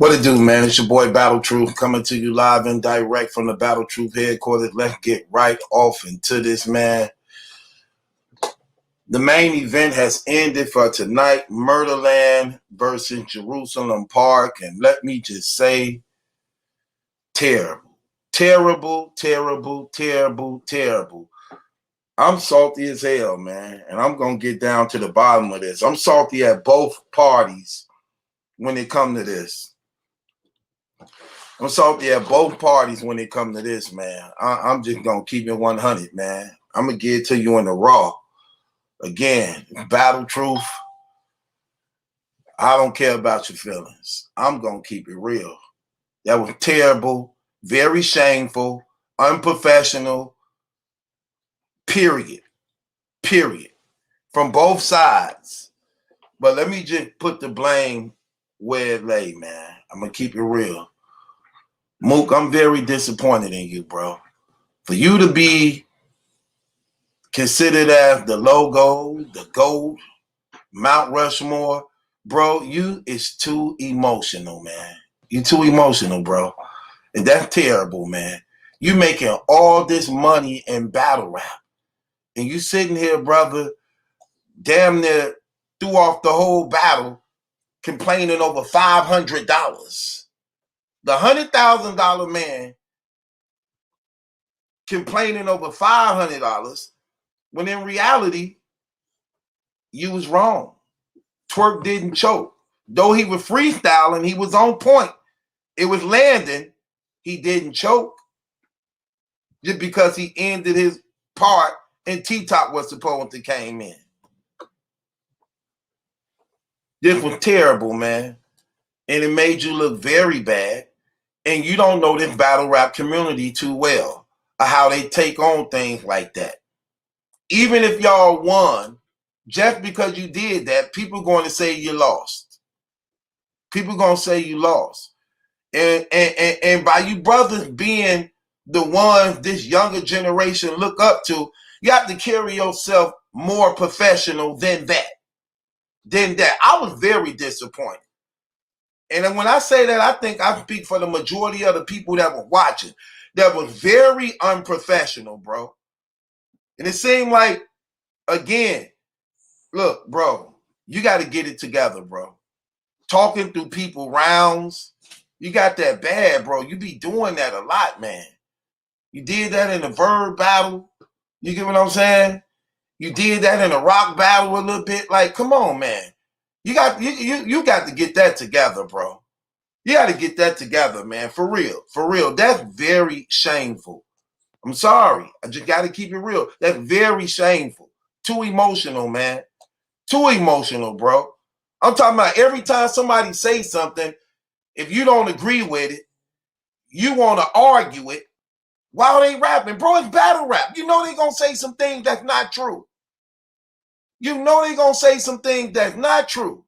What it do, man? It's your boy Battle Truth coming to you live and direct from the Battle Truth headquarters. Let's get right off into this, man. The main event has ended for tonight. Murdaland versus Jeruselum Park. And let me just say, terrible. Terrible, terrible, terrible, terrible. I'm salty as hell, man. And I'm going to get down to the bottom of this. I'm salty at both parties when it comes to this. I'm salty at both parties when it comes to this, man. I'm just going to keep it 100, man. I'm going to get it to you in the raw. Again, Battle Truth. I don't care about your feelings. I'm going to keep it real. That was terrible, very shameful, unprofessional, period. Period. From both sides. But let me just put the blame where it lay, man. I'm going to keep it real. Mook, I'm very disappointed in you, bro. For you to be considered as the logo, the GOAT, Mount Rushmore, bro, you is too emotional, man. You too emotional, bro. And that's terrible, man. You making all this money in battle rap. And you sitting here, brother, damn near threw off the whole battle complaining over $500. The $100,000 man complaining over $500 when in reality, you was wrong. Twerk didn't choke. Though he was freestyling, he was on point. It was landing. He didn't choke. Just because he ended his part and T-Top was supposed to came in. This was terrible, man. And it made you look very bad. And you don't know this battle rap community too well, or how they take on things like that. Even if y'all won, just because you did that, people are going to say you lost. People are going to say you lost. And by you brothers being the ones this younger generation look up to, you have to carry yourself more professional than that. I was very disappointed. And when I say that, I think I speak for the majority of the people that were watching. That was very unprofessional, bro. And it seemed like, again, look, bro, you got to get it together, bro. Talking through people rounds, you got that bad, bro. You be doing that a lot, man. You did that in the verb battle. You get what I'm saying? You did that in the rock battle a little bit. Like, come on, man. You got to get that together, bro. You got to get that together, man. For real. For real. That's very shameful. I'm sorry. I just got to keep it real. That's very shameful. Too emotional, man. Too emotional, bro. I'm talking about every time somebody says something, if you don't agree with it, you want to argue it while they rapping. Bro, it's battle rap. You know they're going to say some things that's not true. You know they're going to say some things that's not true.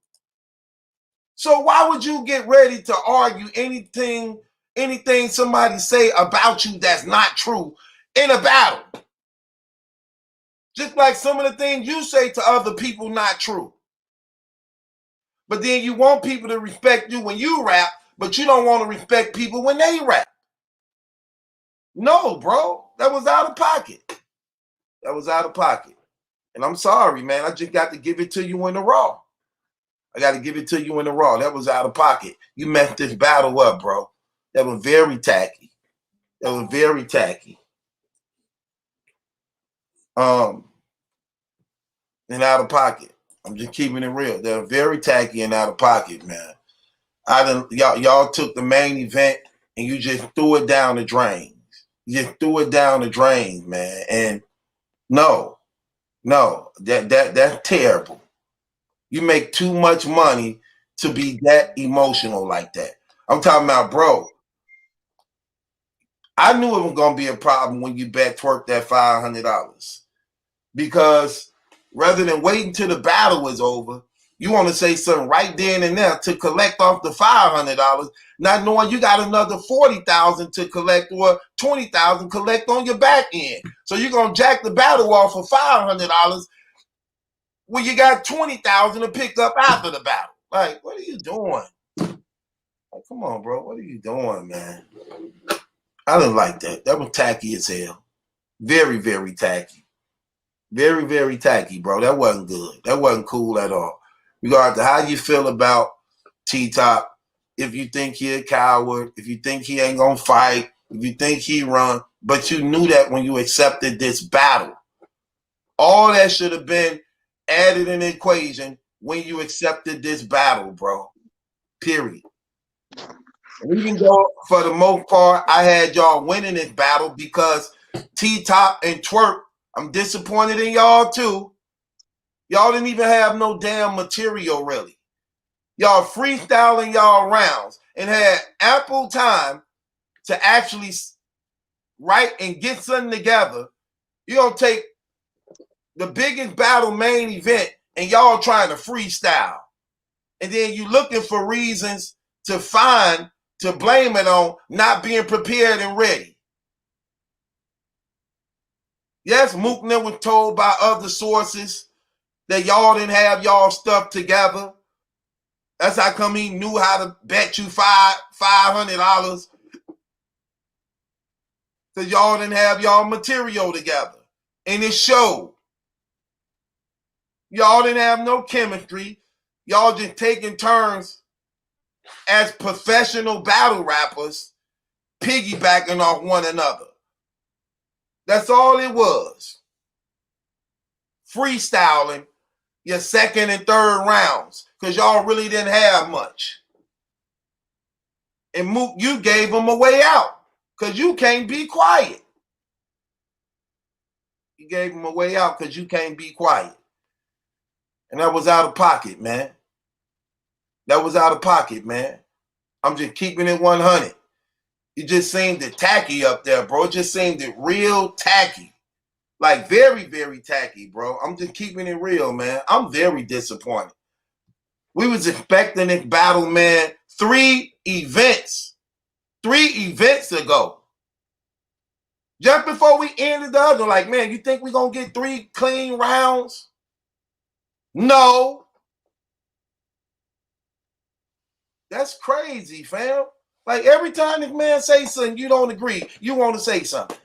So why would you get ready to argue anything somebody say about you that's not true in a battle? Just like some of the things you say to other people not true. But then you want people to respect you when you rap, but you don't want to respect people when they rap. No, bro. That was out of pocket. That was out of pocket. And I'm sorry, man. I just got to give it to you in the raw. I got to give it to you in the raw. That was out of pocket. You messed this battle up, bro. That was very tacky. That was very tacky. And out of pocket. I'm just keeping it real. They're very tacky and out of pocket, man. Y'all took the main event and you just threw it down the drain. You just threw it down the drain, man. And no, that's terrible. You make too much money to be that emotional like that. I'm talking about, bro. I knew it was going to be a problem when you bet twerk that $500. Because rather than waiting till the battle was over, you want to say something right then and there to collect off the $500, not knowing you got another $40,000 to collect or $20,000 collect on your back end. So you're going to jack the battle off for $500 when you got $20,000 to pick up after the battle. Like, what are you doing? Like, Come on, bro. What are you doing, man? I didn't like that. That was tacky as hell. Very, very tacky. Very, very tacky, bro. That wasn't good. That wasn't cool at all. Regardless of how you feel about T-Top, if you think he a coward, if you think he ain't gonna fight, if you think he run, but you knew that when you accepted this battle. All that should have been added in the equation when you accepted this battle, bro. Period. And even though, for the most part, I had y'all winning this battle because T-Top and Twerk, I'm disappointed in y'all too. Y'all didn't even have no damn material, really. Y'all freestyling y'all rounds and had ample time to actually write and get something together. You don't take the biggest battle main event and y'all trying to freestyle. And then you looking for reasons to blame it on not being prepared and ready. Yes, Mook was told by other sources that y'all didn't have y'all stuff together. That's how come he knew how to bet you $500 because y'all didn't have y'all material together. And it showed. Y'all didn't have no chemistry. Y'all just taking turns as professional battle rappers piggybacking off one another. That's all it was. Freestyling your second and third rounds because y'all really didn't have much. And Mook, you gave him a way out because you can't be quiet. You gave him a way out because you can't be quiet. And that was out of pocket, man. That was out of pocket, man. I'm just keeping it 100. It just seemed it tacky up there, bro. It just seemed it real tacky. Like very, very tacky, bro. I'm just keeping it real, man. I'm very disappointed. We was expecting this battle, man, 3 events ago. Just before we ended the other, like, man, you think we gonna get 3 clean rounds? No. That's crazy, fam. Like every time this man say something, you don't agree. You want to say something.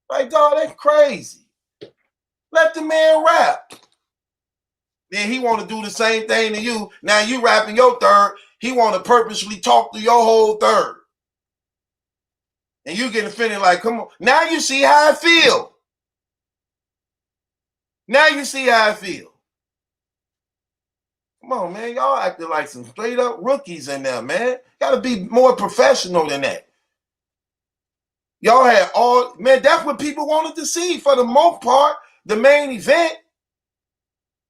Like, dog, that's crazy. Let the man rap. Then he want to do the same thing to you. Now you rapping your third. He want to purposely talk to your whole third. And you getting offended like, come on. Now you see how I feel. Now you see how I feel. Come on, man. Y'all acting like some straight up rookies in there, man. Got to be more professional than that. Y'all had all, man, that's what people wanted to see for the most part. The main event.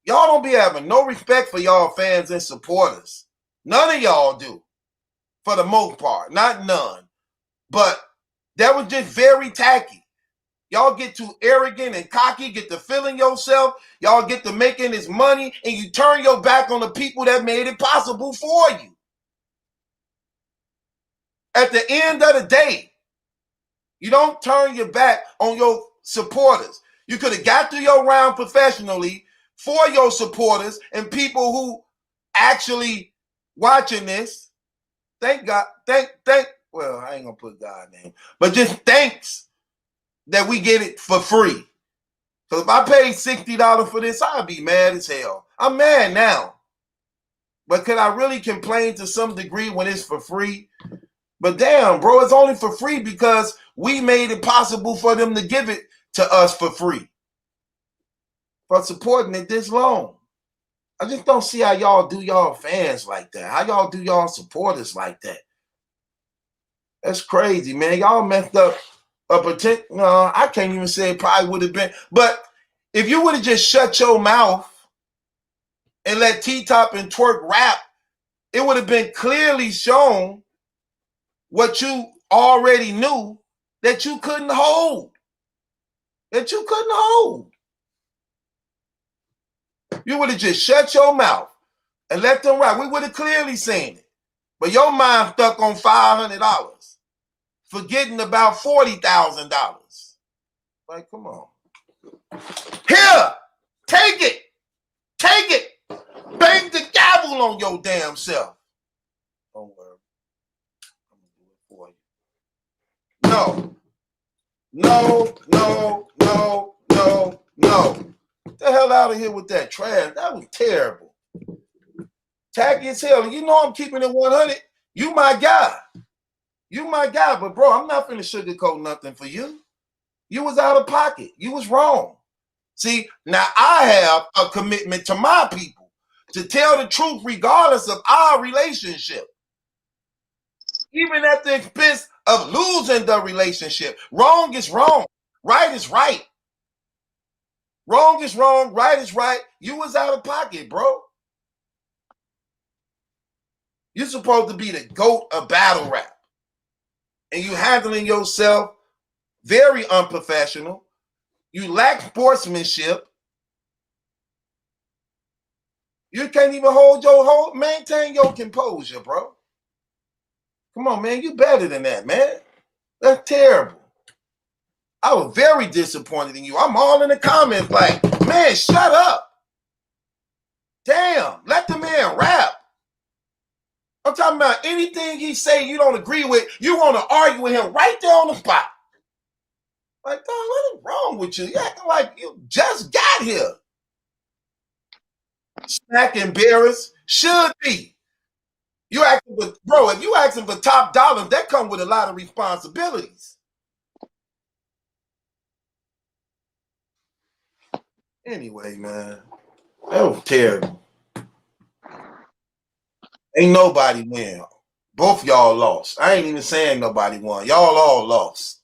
Y'all don't be having no respect for y'all fans and supporters. None of y'all do. For the most part. Not none. But that was just very tacky. Y'all get too arrogant and cocky, get to feeling yourself. Y'all get to making this money, and you turn your back on the people that made it possible for you. At the end of the day, you don't turn your back on your supporters. You could have got through your round professionally for your supporters and people who actually watching this. Thank God. Well, I ain't gonna put God's name, but just thanks that we get it for free. Because if I paid $60 for this, I'd be mad as hell. I'm mad now. But can I really complain to some degree when it's for free? But damn, bro, it's only for free because we made it possible for them to give it to us for free. For supporting it this long. I just don't see how y'all do y'all fans like that. How y'all do y'all supporters like that. That's crazy, man. Y'all messed up a potential. No, I can't even say it probably would have been. But if you would have just shut your mouth and let T-Top and Twerk rap, it would have been clearly shown what you already knew that you couldn't hold. That you couldn't hold. You would have just shut your mouth and let them rap. We would have clearly seen it. But your mind stuck on $500, forgetting about $40,000. Like, come on. Here, take it. Take it. Bang the gavel on your damn self. Don't worry. No. No, no, no, no, no. Get the hell out of here with that trash. That was terrible. Tacky as hell. And you know I'm keeping it 100. You my guy. You my guy. But bro, I'm not finna sugarcoat nothing for you. You was out of pocket. You was wrong. See, now I have a commitment to my people to tell the truth regardless of our relationship. Even at the expense of losing the relationship. Wrong is wrong. Right is right. Wrong is wrong. Right is right. You was out of pocket, bro. You're supposed to be the GOAT of battle rap. And you handling yourself very unprofessional. You lack sportsmanship. You can't even maintain your composure, bro. Come on, man. You better than that, man. That's terrible. I was very disappointed in you. I'm all in the comments like, man, shut up. Damn, let the man rap. I'm talking about anything he say you don't agree with, you want to argue with him right there on the spot. Like, dog, what is wrong with you? You acting like you just got here. Snack embarrassed? Should be. You asking for, bro, if you asking for top dollars, that come with a lot of responsibilities. Anyway, man, that was terrible. Ain't nobody win. Both y'all lost. I ain't even saying nobody won. Y'all all lost.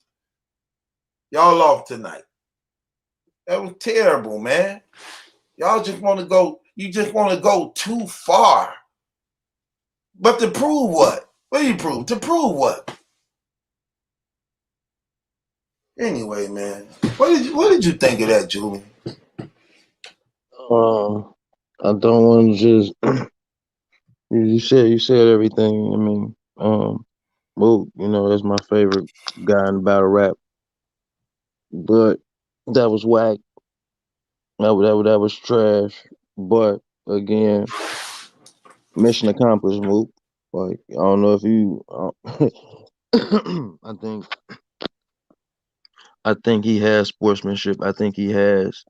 Y'all lost tonight. That was terrible, man. Y'all just want to go, you just want to go too far. But to prove what? What do you prove? To prove what? Anyway, man, what did you think of that, Julian? I don't want to just you said everything. I mean, Mook, that's my favorite guy in battle rap. But that was whack. That was trash. But again, mission accomplished, Mook. Like I don't know if you. I think he has sportsmanship. I think he has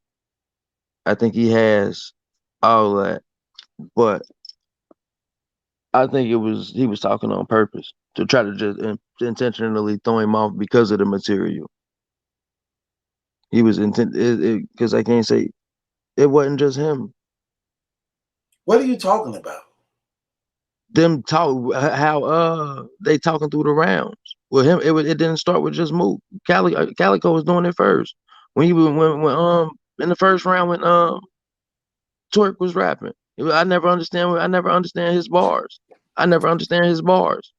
all that. But I think he was talking on purpose to try to just intentionally throw him off because of the material. He was intent because I can't say it wasn't just him. What are you talking about? Them talk how they talking through the rounds. Well, it didn't start with just Mook. Calico was doing it first when he was when in the first round when Twerk was rapping. I never understand his bars. I never understand his bars.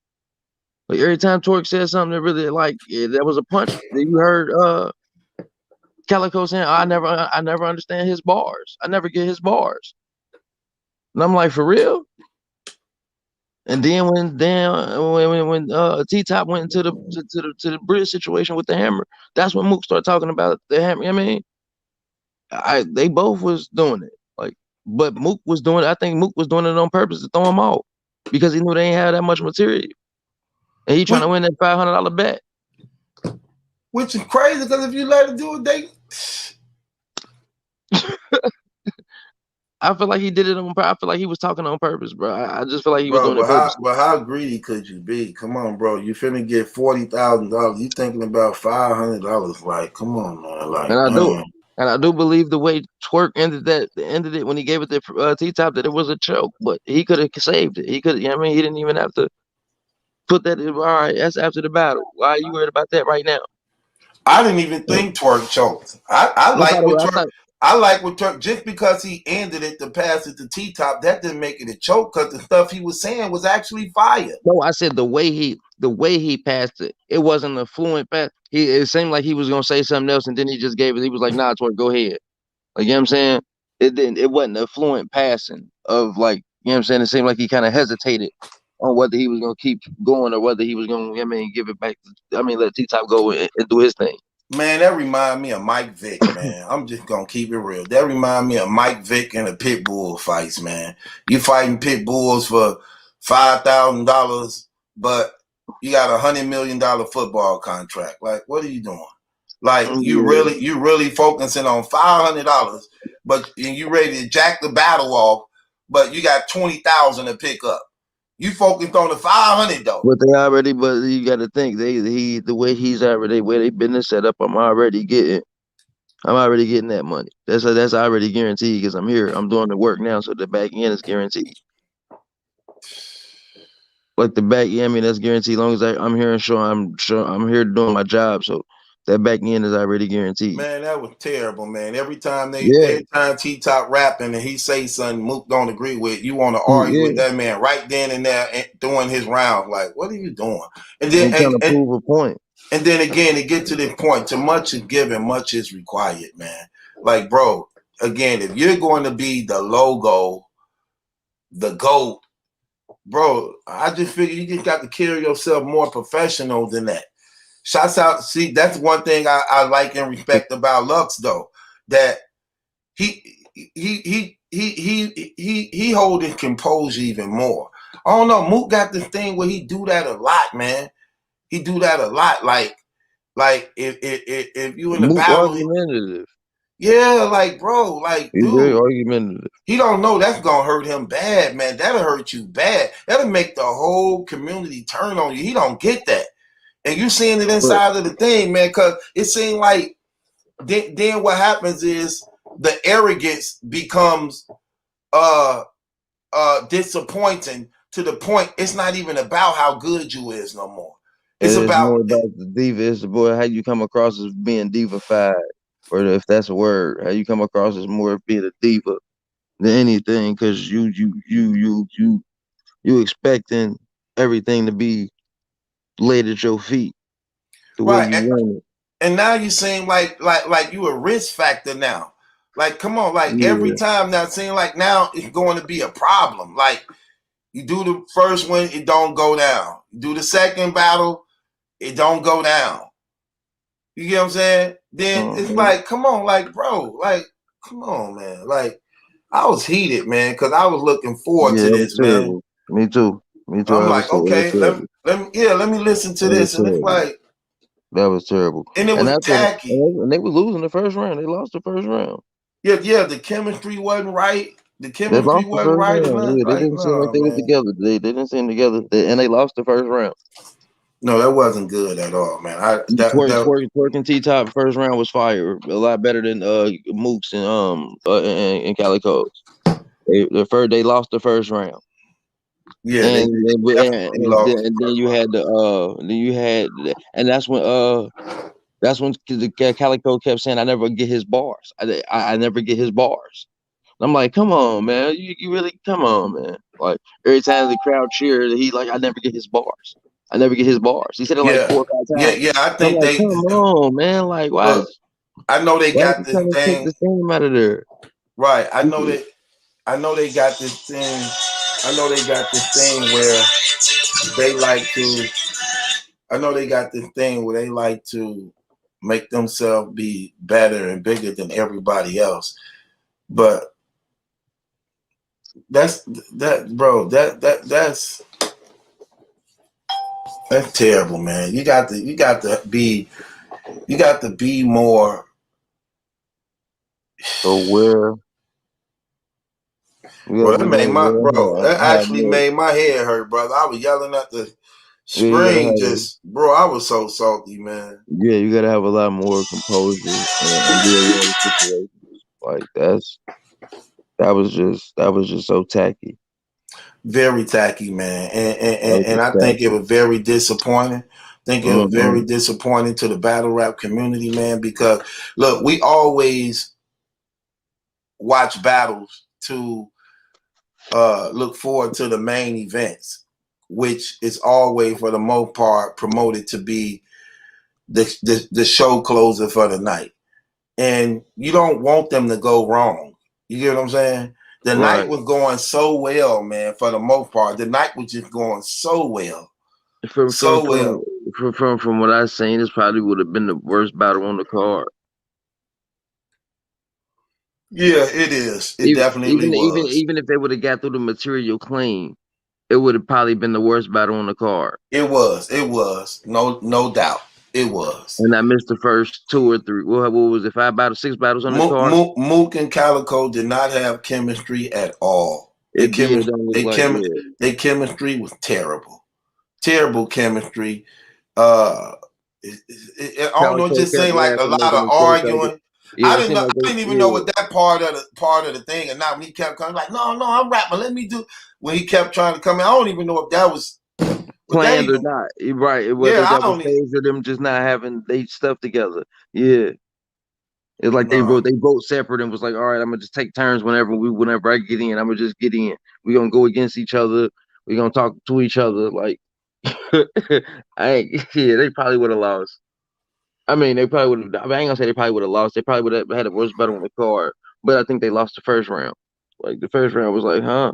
Like every time Twerk said something that really that was a punch, you heard Calico saying, I never understand his bars. I never get his bars. And I'm like, for real? And then when T Top went into the bridge situation with the hammer, that's when Mook started talking about the hammer. I mean, they both was doing it. But Mook was doing it. I think Mook was doing it on purpose to throw him off because he knew they ain't had that much material. And he trying to win that $500 bet. Which is crazy because if you let it do it, they. I feel like he did it on purpose. I feel like he was talking on purpose, bro. I just feel like he was doing it purpose. But how greedy could you be? Come on, bro. You finna get $40,000. You thinking about $500? Like, come on, man. Like, and I do believe the way Twerk ended it when he gave it to T Top that it was a choke, but he could have saved it. He could. I mean, he didn't even have to put that. All right, that's after the battle. Why are you worried about that right now? I didn't even think Twerk choked. I like what Twerk just because he ended it to pass it to T Top. That didn't make it a choke because the stuff he was saying was actually fire. No, I said the way he passed it. It wasn't a fluent pass. It seemed like he was gonna say something else, and then he just gave it. He was like, "Nah, Twerk, go ahead." Like, you know what I'm saying? It wasn't a fluent passing of like, you know what I'm saying? It seemed like he kind of hesitated on whether he was gonna keep going or whether he was gonna, give it back. Let T Top go and do his thing. Man, that remind me of Mike Vick, man. I'm just gonna keep it real. That remind me of Mike Vick and the pit bull fights, man. You fighting pit bulls for $5,000, but You got $100 million football contract. Like, what are you doing? Like, you Yeah. really focusing on $500, but you ready to jack the battle off, but you got 20,000 to pick up. You focused on the 500 though. But they already, but you got to think the way he's already, the way they business set up, I'm already getting that money. That's already guaranteed because I'm here. I'm doing the work now, so the back end is guaranteed. Like the back end, I mean that's guaranteed. As long as I'm here and I'm here doing my job, so that back end is already guaranteed. Man, that was terrible, man. Every time Yeah, T-Top rapping and he say something Mook don't agree with, you want to argue with yeah. that man right then and there and doing his rounds. Like, what are you doing? And I'm trying to then prove a point. and then again, it get to this point. Too much is given, much is required, man. Like, bro, again, if you're going to be the logo, the GOAT, bro, I just figure you just got to carry yourself more professional than that. Shouts out. See, that's one thing I like and respect about Lux, though, that he holding composure even more. I don't know. Mook got this thing where he do that a lot, man. He do that a lot. Like if you in the Mook battle, argumentative. yeah, like bro, like He's very dude, argumentative. he don't know that's gonna hurt him bad, man. That'll hurt you bad. That'll make the whole community turn on you. He don't get that. And you seeing it But inside of the thing, man, because it seemed like then what happens is the arrogance becomes disappointing to the point it's not even about how good you is no more. It's it's about more about the diva. It's about how you come across as being diva-fied, or if that's a word, how you come across as more being a diva than anything, because you expecting everything to be laid at your feet the way right. you want it. And now you seem like you a risk factor now. Like, come on, like every Yeah. time now it seems like now it's going to be a problem. Like you do the first one, it don't go down. You do the second battle, it don't go down. You get what I'm saying? Then it's like, come on, like, bro, like, come on, man. Like, I was heated, man, because I was looking forward Yeah, to that was this, man. terrible. Me too. Me too. I'm That like, was okay, terrible. let me listen to That was this. And it's terrible. like, That was terrible. and it And was after tacky. and they were losing the first round. They lost the first round. Yeah, the chemistry wasn't right. The They chemistry lost the wasn't first right or round. nothing. Yeah, they Like, didn't seem like no, they were man. together. They didn't seem together. And they lost the first round. No, that wasn't good at all, man. Twerking T-Top first round was fire. A lot better than Mooks and Calico's. They lost the first round. Yeah, they And definitely lost the then first you had and that's when the Calico kept saying I never get his bars. I never get his bars. I'm like, come on, man. You really come on, man. Like every time the crowd cheered, he like, I never get his bars. I never get his bars. He said it like Yeah, 4 or 5 times. yeah. I I'm think like, they come on, man. Like, look. I know they why is got he this trying to take thing the steam out of there? right. I know they got this thing. I know they got this thing where they like to. I know they got this thing where they like to make themselves be better and bigger than everybody else. But that's that, bro. That's terrible, man. You got to be more. So where we Bro, gotta that be made more my aware, that have actually more. made my head hurt, brother. I was yelling at the Yeah, you gotta screen, just bro. I was so salty, man. you gotta have a lot more composure and be aware of situations. Like that was just so tacky. Very tacky, man, That was and just I think it tacky. was very disappointing. I think it was very Mm-hmm. disappointing to the battle rap community, man. Because look, we always watch battles to look forward to the main events, which is always, for the most part, promoted to be the show closer for the night. And you don't want them to go wrong. You get what I'm saying? The night Right. was going so well, man, for the most part. The night was just going so well. From from So from well. from what I've seen, this probably would have been the worst battle on the card. Yeah, it is. It Even definitely even even was. even if they would have got through the material clean, it would have probably been the worst battle on the card. It was. No doubt. It was. And I missed the first 2 or 3. What was it? 5 battles, 6 battles on this card? Mook and Calico did not have chemistry at all. It did. That was like, yeah. Their chemistry was terrible. Terrible chemistry. I don't know, just seemed like a lot of arguing. Yeah, I didn't even know what that part of the thing. And now when he kept coming, like, no, I'm rapping. Let me do. When he kept trying to come in, I don't even know if that was planned or not. Right. Whether that was phase or them just not having they stuff together. Yeah. It's like they wrote separate and was like, all right, I'm gonna just take turns whenever I get in, I'm gonna just get in. We're gonna go against each other. We're gonna talk to each other. Like they probably would have lost. I mean, they probably would have. I ain't gonna say they probably would have lost. They probably would have had a worse battle on the card. But I think they lost the first round. Like the first round was like, huh?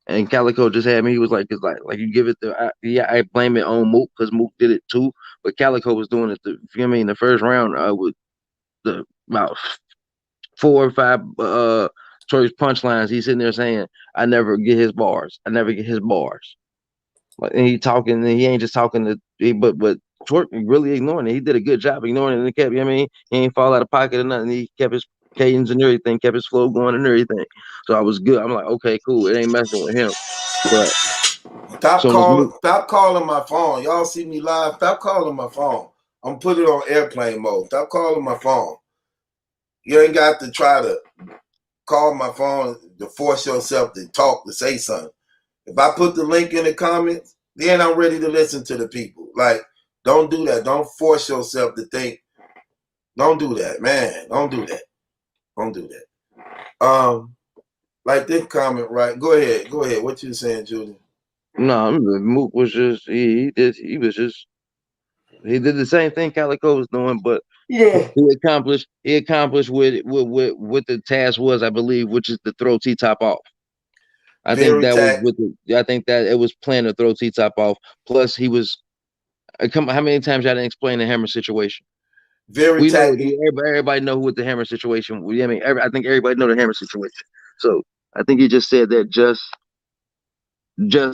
And Calico just had me. He was like, it's like you give it I blame it on Mook because Mook did it too. But Calico was doing it. You know what I mean? The first round, with about 4 or 5 choice punchlines. He's sitting there saying, "I never get his bars. I never get his bars." Like, and he talking, and he ain't just talking but Twerk really ignoring it. He did a good job ignoring it, and kept. You know what I mean, he ain't fall out of pocket or nothing. He kept his cadence and everything, kept his flow going and everything. So I was good. I'm like, okay, cool. It ain't messing with him. But stop calling my phone. Y'all see me live? Stop calling my phone. I'm put it on airplane mode. Stop calling my phone. You ain't got to try to call my phone to force yourself to talk, to say something. If I put the link in the comments, then I'm ready to listen to the people. Like, don't do that. Don't force yourself to think. Don't do that, man. Don't do that. Don't do that. Like this comment, right? Go ahead. What you saying, Julie? No, Mook was just he did the same thing Calico was doing, but yeah, he accomplished what the task was, I believe, which is to throw T-Top off. I think that it was planned to throw T-Top off. Plus, he was how many times y'all didn't explain the hammer situation? Very tacky. Everybody know what the hammer situation. I mean, I think everybody know the hammer situation. So I think he just said that just to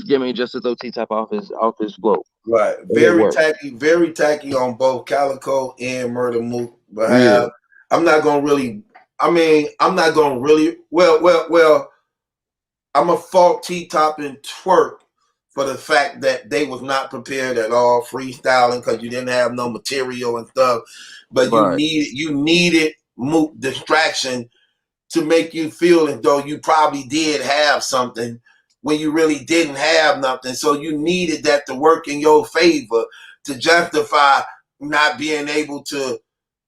throw T-Top off his flow. Right. Very tacky on both Calico and Murder Mook. But yeah. I'm not gonna really. Well. I'm a fault T-Top and Twerk for the fact that they was not prepared at all, freestyling because you didn't have no material and stuff. But you needed Mook distraction to make you feel as though you probably did have something when you really didn't have nothing. So you needed that to work in your favor to justify not being able to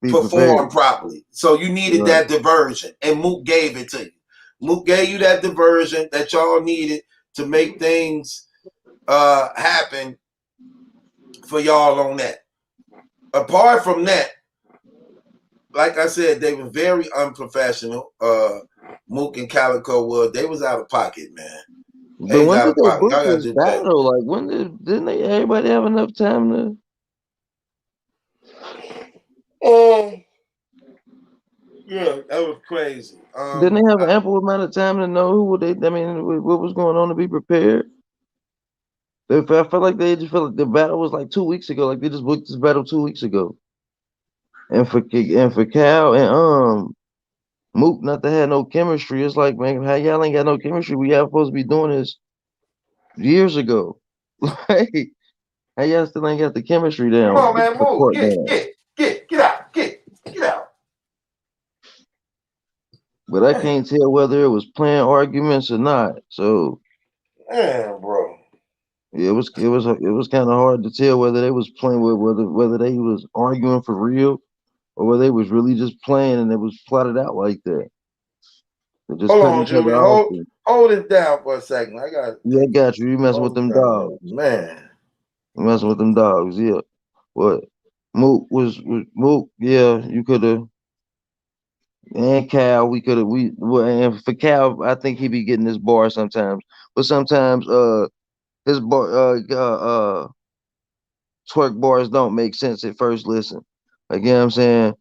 perform properly. So you needed that diversion, and Mook gave it to you. Mook gave you that diversion that y'all needed to make things happen for y'all on that. Apart from that, like I said, they were very unprofessional. Mook and Calico they was out of pocket, man. But when did they book this battle? Like, when didn't everybody have enough time to? Yeah, that was crazy. Didn't they have an ample amount of time to know what was going on to be prepared? I felt like they just felt like the battle was like 2 weeks ago. Like they just booked this battle 2 weeks ago. And for Cal and Mook not to have no chemistry. It's like, man, how y'all ain't got no chemistry? We y'all supposed to be doing this years ago. Like, how y'all still ain't got the chemistry down? Come on, man, move. Get out. But I can't tell whether it was playing arguments or not. So, man, bro. Yeah, it was kind of hard to tell whether they was playing with whether they was arguing for real or whether they was really just playing and it was plotted out like that. Just hold on, Jimmy. Hold it down for a second. I got you. You messing with them dogs, man. You messing with them dogs, yeah. What Mook was Mook? Yeah, you could have. And Cal, and for Cal, I think he be getting his bar sometimes, but sometimes his bar Twerk bars don't make sense at first listen. Like, you know what I'm saying?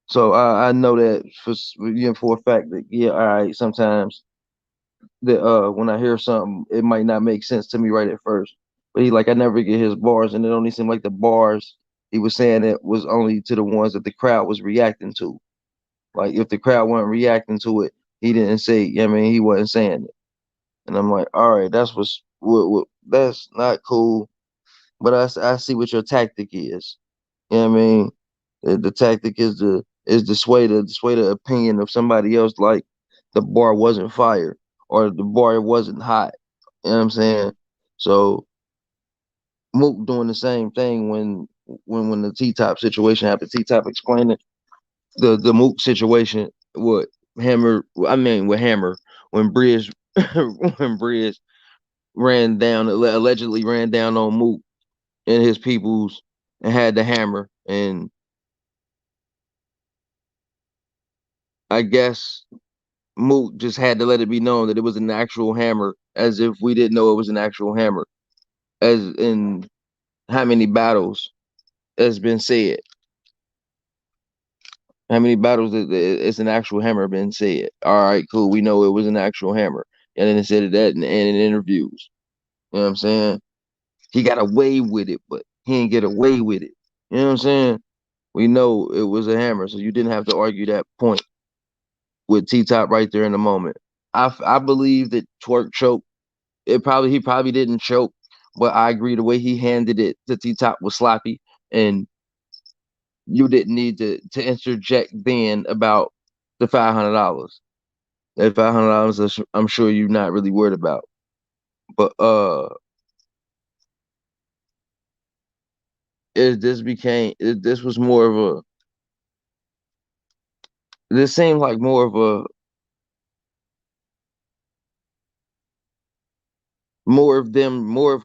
So I know that for a fact that, yeah, all right, sometimes that when I hear something, it might not make sense to me right at first. But he like I never get his bars, and it only seemed like the bars he was saying it was only to the ones that the crowd was reacting to. Like if the crowd wasn't reacting to it, he didn't say. I mean, he wasn't saying it. And I'm like, all right, that's not cool. But I see what your tactic is. You know what I mean? The tactic is the sway the opinion of somebody else, like the bar wasn't fire or the bar wasn't hot. You know what I'm saying? So Mook doing the same thing when the T Top situation happened. T Top explaining the Mook situation with Hammer. I mean with Hammer when Bridge when Bridge ran down allegedly ran down on Mook and his peoples and had the hammer, and I guess Mook just had to let it be known that it was an actual hammer, as if we didn't know it was an actual hammer. As in how many battles has been said, how many battles it's an actual hammer been said. All right, cool. We know it was an actual hammer, and then it said that in interviews. You know what I'm saying? He got away with it, but he didn't get away with it. You know what I'm saying? We know it was a hammer, so you didn't have to argue that point with T Top right there in the moment. I believe that Twerk choked. He probably didn't choke, but I agree the way he handed it to T Top was sloppy, and you didn't need to interject then about the $500. That $500, I'm sure you're not really worried about. But this was more of a this seemed like more of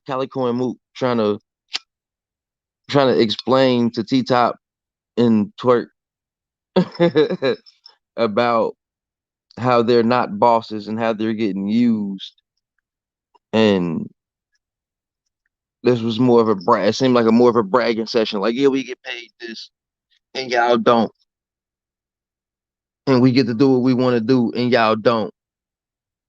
Calico and Mook trying to explain to T Top and Twerk about how they're not bosses and how they're getting used. And this was more of a brag. It seemed like a more of a bragging session. Like, yeah, we get paid this, and y'all don't, and we get to do what we want to do, and y'all don't.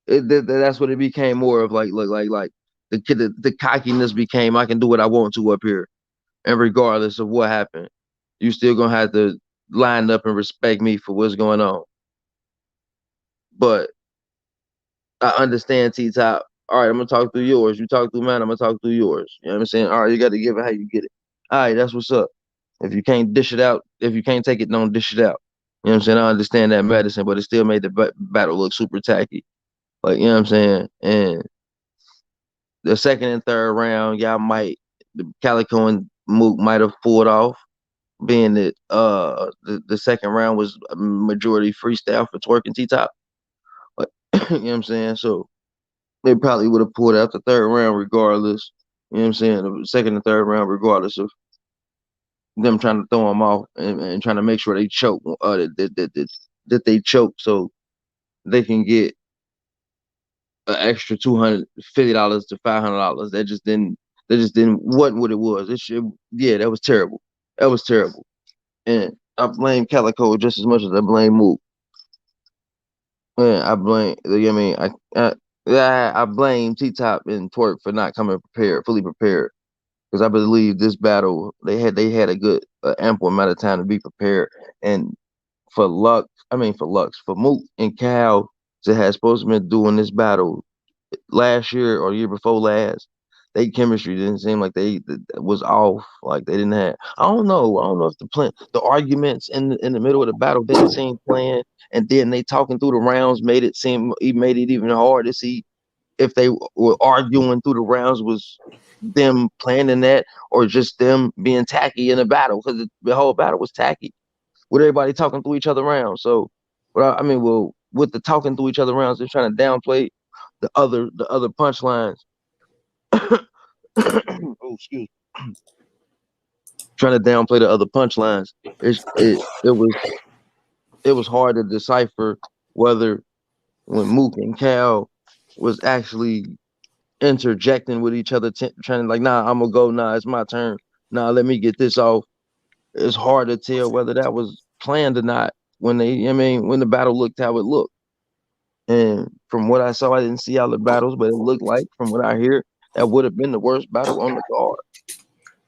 That's what it became more of. Like, look, like the cockiness became. I can do what I want to up here, and regardless of what happened, you still gonna have to line up and respect me for what's going on. But I understand T Top. All right, I'm gonna talk through yours. You talk through mine. I'm gonna talk through yours. You know what I'm saying? All right, you got to give it how you get it. All right, that's what's up. If you can't dish it out, if you can't take it, don't dish it out. You know what I'm saying? I understand that medicine, but it still made the battle look super tacky. Like, you know what I'm saying? And the second and third round, the Calico and Mook might have pulled off, being that the second round was a majority freestyle for Twerk and T Top. But you know what I'm saying? So they probably would have pulled out the third round regardless. You know what I'm saying? The second and third round, regardless of them trying to throw them off and trying to make sure they choke, that they choke so they can get an extra $250 to $500. That just didn't wasn't what it was. Yeah, that was terrible. That was terrible. And I blame Calico just as much as I blame Mook. Man, I blame. I mean, I blame T Top and Twerk for not coming prepared, fully prepared, because I believe this battle they had a good ample amount of time to be prepared. And for Mook and Cal to have supposed to been doing this battle last year or the year before last, they chemistry didn't seem like they was off. Like they didn't have. I don't know. I don't know if the arguments in the middle of the battle didn't seem planned, and then they talking through the rounds made it even hard to see if they were arguing through the rounds was them planning that or just them being tacky in the battle, because the whole battle was tacky with everybody talking through each other rounds. So, well, with the talking through each other rounds, they're trying to downplay the other punchlines. Oh, excuse me. Trying to downplay the other punchlines. It was hard to decipher whether when Mook and Cal was actually interjecting with each other, trying to like, nah, I'm gonna go, nah, it's my turn, nah, let me get this off. It's hard to tell whether that was planned or not when when the battle looked how it looked. And from what I saw, I didn't see all the battles, but it looked like, from what I hear, that would have been the worst battle on the card,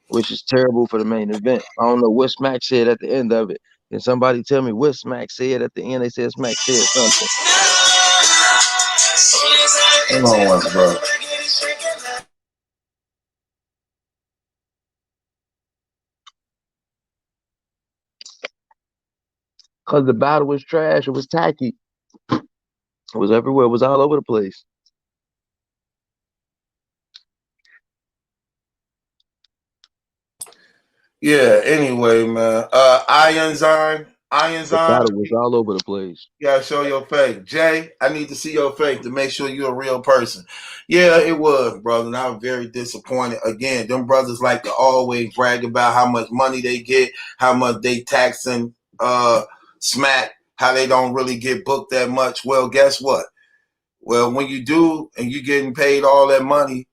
which is terrible for the main event. I don't know what Smack said at the end of it. Can somebody tell me what Smack said at the end? They said Smack said something. Come on, bro. Because the battle was trash. It was tacky. It was everywhere. It was all over the place. Yeah, anyway, man. Ironzine. The battle was all over the place. You gotta show your face. Jay, I need to see your face to make sure you're a real person. Yeah, it was, brother. And I was very disappointed. Again, them brothers like to always brag about how much money they get, how much they taxing Smack, how they don't really get booked that much. Well, guess what? Well, when you do and you're getting paid all that money,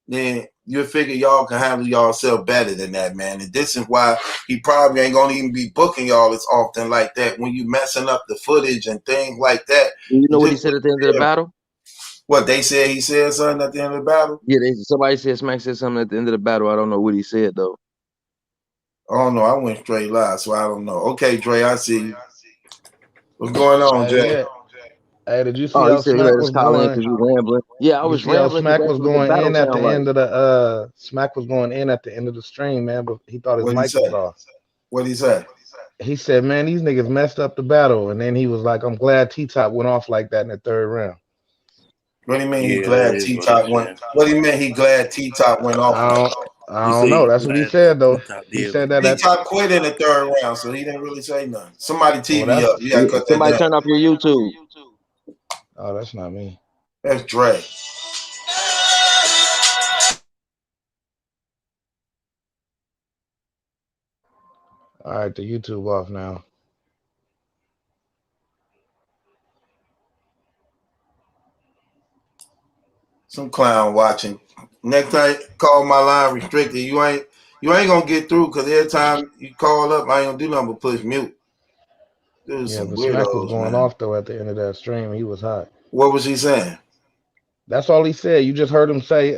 then you figure y'all can handle yourself better than that, man. And this is why he probably ain't gonna even be booking y'all as often like that when you messing up the footage and things like that. You know what he said at the end of the battle? What they said, he said something at the end of the battle? Yeah, somebody said Smack said something at the end of the battle. I don't know what he said though. I don't know. I went straight live, so I don't know. Okay, Dre, I see you. What's going on, Jay? Yeah. Hey, did you see Oh, he how said he Smack let us was call in going? because you rambling. Yeah, I You was see how rambling because Smack that's was what the going battle in at sound the like. end of the Smack was going in at the end of the stream, man, but he thought his What'd he mic was say? off. What'd he say? He said, "Man, these niggas messed up the battle," and then he was like, "I'm glad T-Top went off like that in the third round." What do you mean he Yeah, that glad is what he T-Top went? said. What do you mean he glad T-Top went off like that? I He don't said know. he That's what he glad said though. T-Top He did said what that he at. T-Top quit in the third round, so he didn't really say nothing. Somebody Oh, TV up. You gotta cut that Somebody down. turn off your YouTube. Oh, that's not me. That's Dre. All right, the YouTube off now. Some clown watching. Next time, call my line restricted. You ain't gonna get through because every time you call up, I ain't gonna do nothing but push mute. There's Yeah, some but Smack was weirdos, going man. off though at the end of that stream. He was hot. What was he saying? That's all he said. You just heard him say,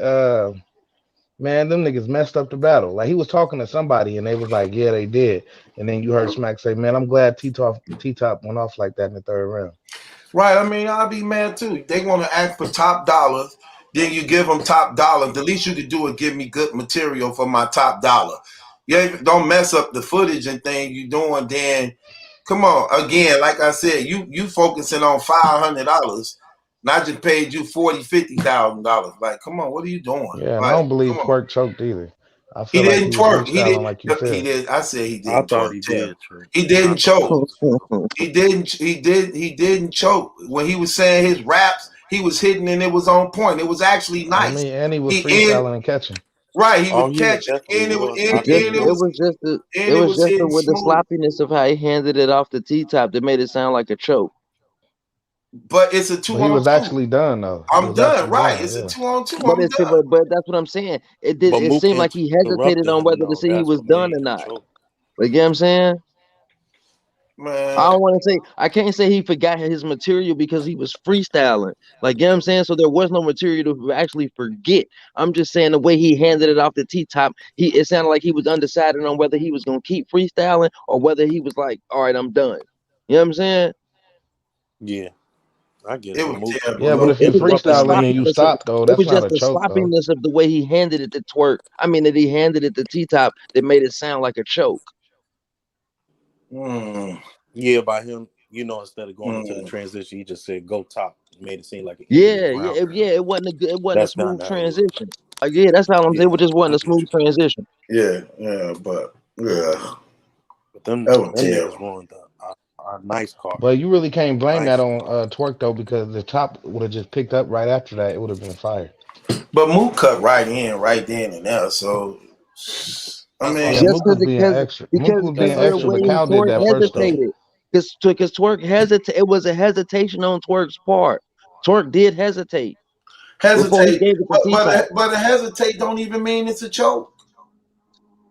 man, them niggas messed up the battle. Like he was talking to somebody and they was like, yeah, they did. And then you heard Smack say, man, I'm glad T-Top went off like that in the third round. Right. I mean, I'll be mad too. They want to ask for top dollars. Then you give them top dollar. The least you could do is give me good material for my top dollar. Yeah, don't mess up the footage and thing you doing. Then come on again. Like I said, you focusing on $500. Not just paid you $40,000, $50,000. Like, come on, what are you doing? Yeah, and I Like, don't believe come on. Twerk choked either. I He feel like he didn't was twerk. He freestyling did. like you He said. did. I said he I didn't thought twerk. he Tell. did, Trey. He I didn't thought choke. he was going to. He didn't choke. When he was saying his raps, he was hitting and it was on point. It was actually I nice. mean, and he was He in freestyling and catching. right. He Oh, would yeah, catch it, definitely and it was was. and, I It just and agree it with it was was just the and it it was was just hitting with the smooth. sloppiness of how he handed it off the T-Top that made it sound like a choke. But it's a But he was 2-on-2. actually done though. He I'm was done. actually Right. done. It's a Yeah. 2-on-2. But I'm it's done. but that's what I'm saying. But It Mook seemed like he hesitated interrupted on him, whether to though. say he That's was what done made or him not. choke. Like, you know what I'm saying? I Man, don't want to say I can't say he forgot his material because he was freestyling. Like, you know what I'm saying? So there was no material to actually forget. I'm just saying the way he handed it off the T-Top, it sounded like he was undecided on whether he was gonna keep freestyling or whether he was like, all right, I'm done. You know what I'm saying? Yeah, I get it. it But was Mook, Yeah, terrible. but Look, if It you was just the interrupted him freestyling and you again. sloppiness of stop though, it that's was not just a the choke though. sloppiness of the way he handed it to Twerk. I mean that he handed it to T-Top that made it sound like a choke. mm, Yeah, by him, instead of going into the mm. transition, he just said, go top. Made it seem like an ending Yeah, round. it wasn't it wasn't a That's not smooth how it was. transition. Like, yeah, that's how I'm saying. Yeah, It just wasn't I a get smooth you. transition. Yeah, but yeah, But them, that was them niggas terrible. ruined our nice card. But you really can't blame that Nice on card. Twerk though, because the top would have just picked up right after that. It would have been fire. But Mook cut right in, right then and there. So I Yeah, mean, Just Mook was being because extra. Mook was being because of the extra, way but Cal did Twerk that first though. hesitated. Because Twerk it was a hesitation on Twerk's part. Twerk did hesitate before he hesitate, gave it to T-Top. but a hesitate don't even mean it's a choke.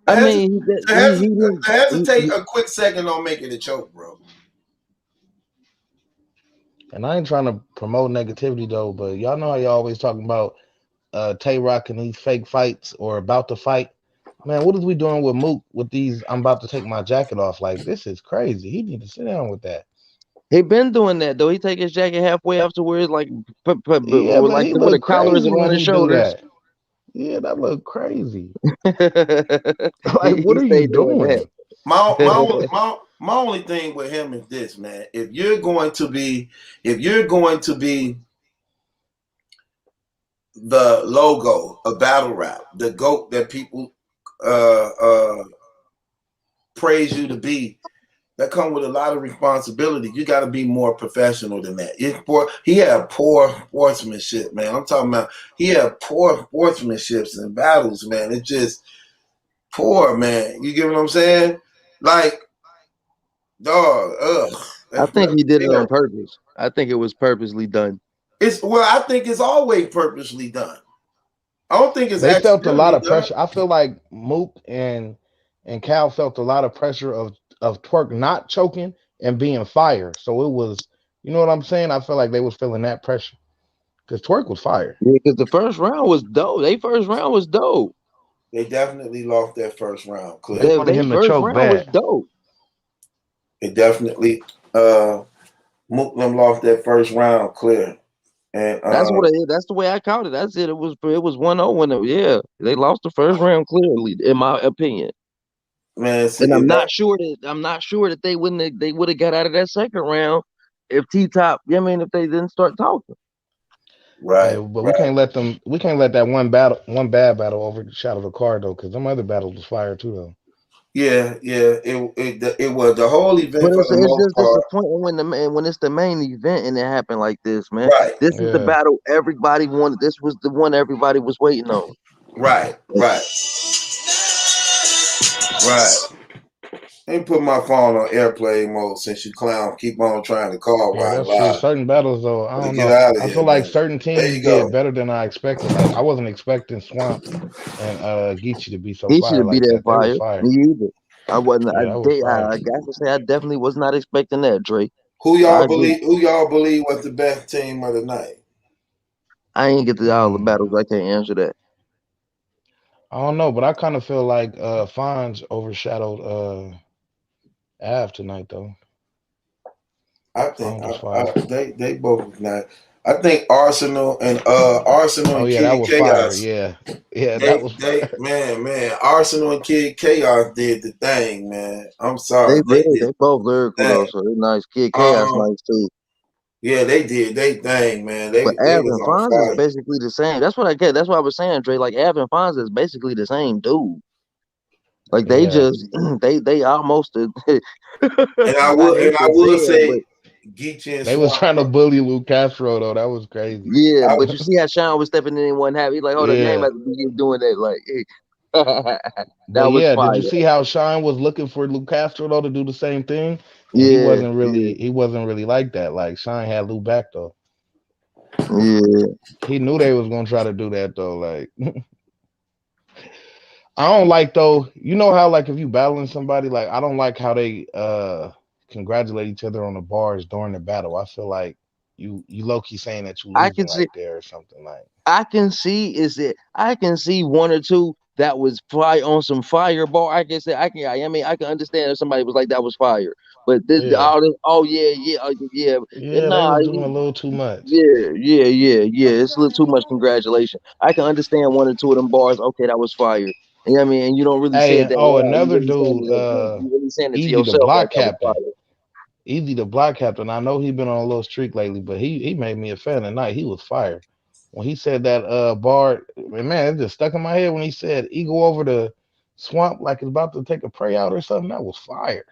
A I hesitate, mean, he didn't. hesitate a quick second don't make it a choke, bro. And I ain't trying to promote negativity though, but y'all know how y'all always talking about Tay Rock and these fake fights or about to fight. Man, what is we doing with Mook with these? I'm about to take my jacket off. Like, this is crazy. He need to sit down with that. He been doing that though. He take his jacket halfway up to where it's like, Yeah, or but like he where the look collar is crazy around when his he do shoulders. that. Yeah, that look crazy. Like, what He are you stay doing doing? that. My only thing with him is this, man. If you're going to be the logo of battle rap, the GOAT that people praise you to be, that come with a lot of responsibility. You got to be more professional than that. He had poor sportsmanship, man. I'm talking about he had poor sportsmanships in battles, man. It's just poor, man. You get what I'm saying? Like, dog, I think he did it on terrible. purpose. I think it was purposely done. I think it's always purposely done. I don't think it's They felt a lot accidentally of done. pressure. I feel like Mook and Cal felt a lot of pressure of Twerk not choking and being fired. So it was, you know what I'm saying? I feel like they was feeling that pressure because Twerk was fired. Yeah, because the first round was dope. They first round was dope. They definitely lost that first round, They clear. wanted They him to first choke round was bad. dope. They definitely Mook them lost that first round, clear. And That's the way I called it. That's it. It was 1-0 when they lost the first round clearly, in my opinion. man, And I'm not sure that they would have got out of that second round if T Top, if they didn't start talking. Hey, right, but we right. can't let them. We can't let that one bad battle overshadow the card though, because them other battles was fire too though. Yeah. It was the whole But event for it's the it's most just part. disappointing when it's the main event and it happened like this, man. Right, This is the Yeah. battle everybody wanted. This was the one everybody was waiting on. right, right, right. Let me put my phone on airplane mode since you clown keep on trying to call Yeah, while I'm that's true. live. Certain battles though, I Let's don't get know. out of I here, feel like man. certain There teams you did go. better than I expected. Like I wasn't expecting Swamp and Geechee to be so He should fire have beat like that that. They was fire. fire. Me either. I wasn't. Yeah, that was fire. I got to say, I definitely was not expecting that, Dre. Who I y'all agree. believe? Who y'all believe was the best team of the night? I ain't get to all the Hmm. battles. I can't answer that. I don't know, but I kind of feel like Fonz overshadowed Av tonight though. I think Fonz was fire. they both was nice. I think Arsenal Oh and yeah, that Kid was fire. Chaos. Yeah, yeah, that was fire. Man, Arsenal and Kid Chaos did the thing, man. I'm They sorry, they did. did They both lyrical the though, thing. so they're nice. Kid Chaos Um, nice too. yeah, they did they thing, man. But They Av was and on Fonz is fire. basically the same. That's what I get. That's what I was saying, Dre. Like Av and Fonz is basically the same dude. Like they Yeah, just they almost. And I hate I to say would it, but say Geechee and they was Swamp. trying to bully Luke Castro though. That was crazy. yeah. I, But you see how Sean was stepping in and one half. He's like, "Oh, the name Yeah, has to be you doing that." Like, but that was yeah, did fire. you see how Shine was looking for Luke Castro though to do the same thing, and Yeah, yeah, he wasn't really like that. Like Shine had Luke back though. yeah. He knew they was gonna try to do that though. Like I don't like though. You know how like if you battling somebody, like I don't like how they congratulate each other on the bars during the battle. I feel like you low key saying that you I losing can see. right there or something like. I can see one or two that was fire on some fireball. I can understand if somebody was like that was fire. But Yeah, all this, oh yeah, yeah. And yeah, they nah, was doing a little too much. yeah. It's a little too much congratulation. I can understand one or two of them bars. Okay, that was fire. You know what I mean? And you don't really say Hey, it that oh loud. You another really saying dude, it. You really saying it to Easy the yourself like block that was captain. fire. Easy the block captain. I know he been on a little streak lately, but he made me a fan tonight. He was fire. When he said that bar, man, it just stuck in my head when he said he go over the swamp like it's about to take a prey out or something. That was fire.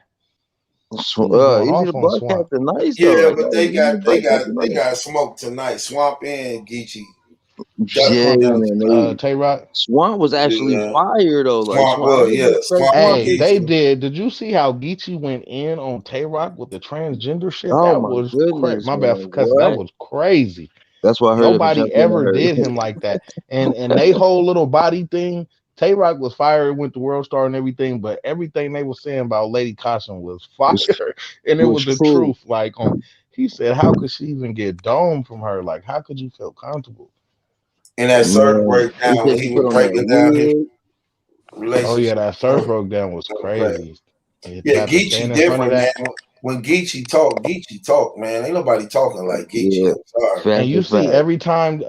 He was going Easy to off on broadcast swamp. the nice though. yeah, I but got easy to broadcast the they nice. got smoked tonight. Swamp and Geechee Yeah, definitely got man. tonight. Tay Rock. Swamp was actually Yeah, fire though. Like Swamp Swamp, I was, didn't yeah, expect Swamp Swamp and Hey, to. they Geechee. did. Did you see how Geechee went in on Tay Rock with the transgender shit? Oh That my was crazy. goodness, My bad for man. cussing. That What? was crazy. That's why I heard it from Nobody something I ever heard. did him like that. And they whole little body thing Tay Rock was fired, went to World Star and everything, but everything they were saying about Lady Caution was fire, and it was the true. truth. Like he said, how could she even get domed from her? Like, how could you feel comfortable? And that surf Man, breakdown he when said he you was put on that breaking down his wig. relationship. Oh yeah, that surf broke down was so crazy. Yeah, Had to stand Geechee in front of different, man. that. When Geechee talk, man. Ain't nobody talking like Geechee. Yeah, I'm sorry. fact And you is see, fact. every time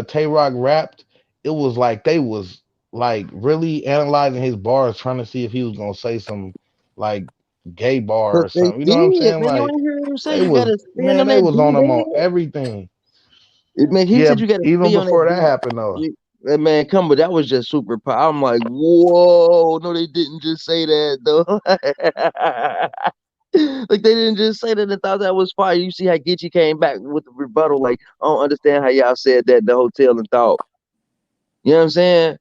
Tay Rock rapped, it was like they was like really analyzing his bars, trying to see if he was gonna say some like gay bar or But they something. You know what I'm did, saying? man. You Like ain't hear him say they you was, gotta stand man, on they that was on him on beat. everything. Man, he Yeah, said you gotta even be on before that that beat. happened though. Man, come, but that was just super power. I'm like, whoa, no, they didn't just say that though. Like they didn't just say that and thought that was fire. You see how Geechee came back with the rebuttal, like, I don't understand how y'all said that in the hotel and thought. You know what I'm saying?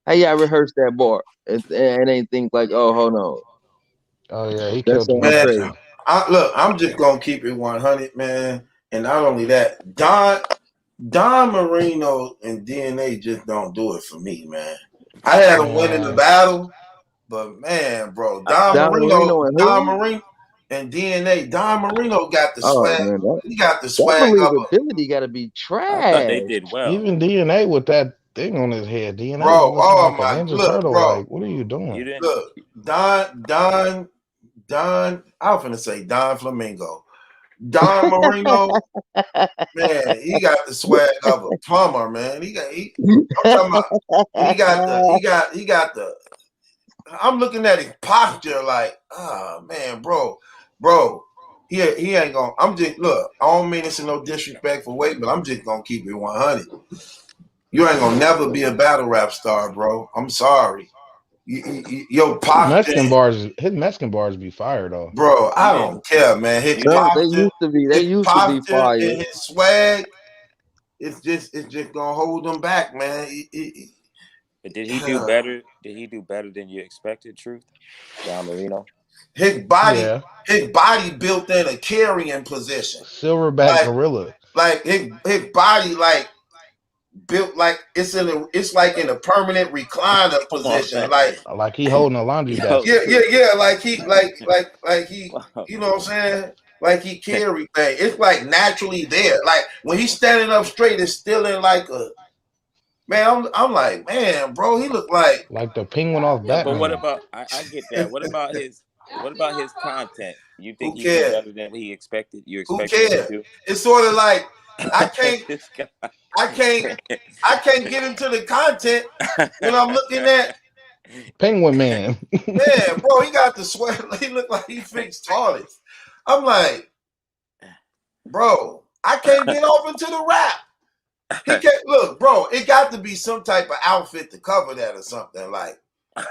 How y'all rehearsed that bar and ain't think like, oh, hold on. Oh yeah, he That killed him. sounds Man, crazy. I'm just gonna keep it 100, man. And not only that, Don Marino and DNA just don't do it for me, man. I had him winning the Man, battle, but man, bro, Don Marino and Don who? Marino and DNA. Don Marino got the Oh swag. man, He got the that swag of a believability gotta be I thought trash. they did well. even DNA with that thing on his head, DNA was bro. looking Oh like a my, Ninja look, Turtle. bro, Like, what are you doing? You didn't. look, Don. I was finna say Don Flamingo. Don Marino, man, he got the swag of a plumber, man. I'm talking about he got the I'm looking at his posture like, oh man, bro, he ain't gonna I'm just look, I don't mean this in no disrespectful way, but I'm just gonna keep it 100. You ain't gonna never be a battle rap star, bro. I'm sorry. Your posture, His Mexican bars be fire though. bro, You I didn't. don't care, man. You didn't. They used to be fire. And his swag, it's just gonna hold them back, man. But did he do better? Did he do better than you expected? Truth, Don Marino. His Yeah, body built in a carrying position. Silverback Gorilla. Like his body like built like it's like in a permanent recliner position. Like he holding a laundry Yo, basket. Yeah. Like he you know what I'm saying? Like he carry things. It's like naturally there. Like when he's standing up straight, it's still in like a man. I'm like, man, bro, he look like the penguin off yeah, but what Batman. about? I get that. What about his? What about his content? You think who he do cares? better than he expected? You Who expected him to cares? do? It's sort of like I can't This guy. I can't get into the content when I'm looking at Penguin Man. man, bro. He got the sweat. He look like he fixed toilets. I'm like, bro, I can't get off into the rap. He can't look, bro. It got to be some type of outfit to cover that or something. Like,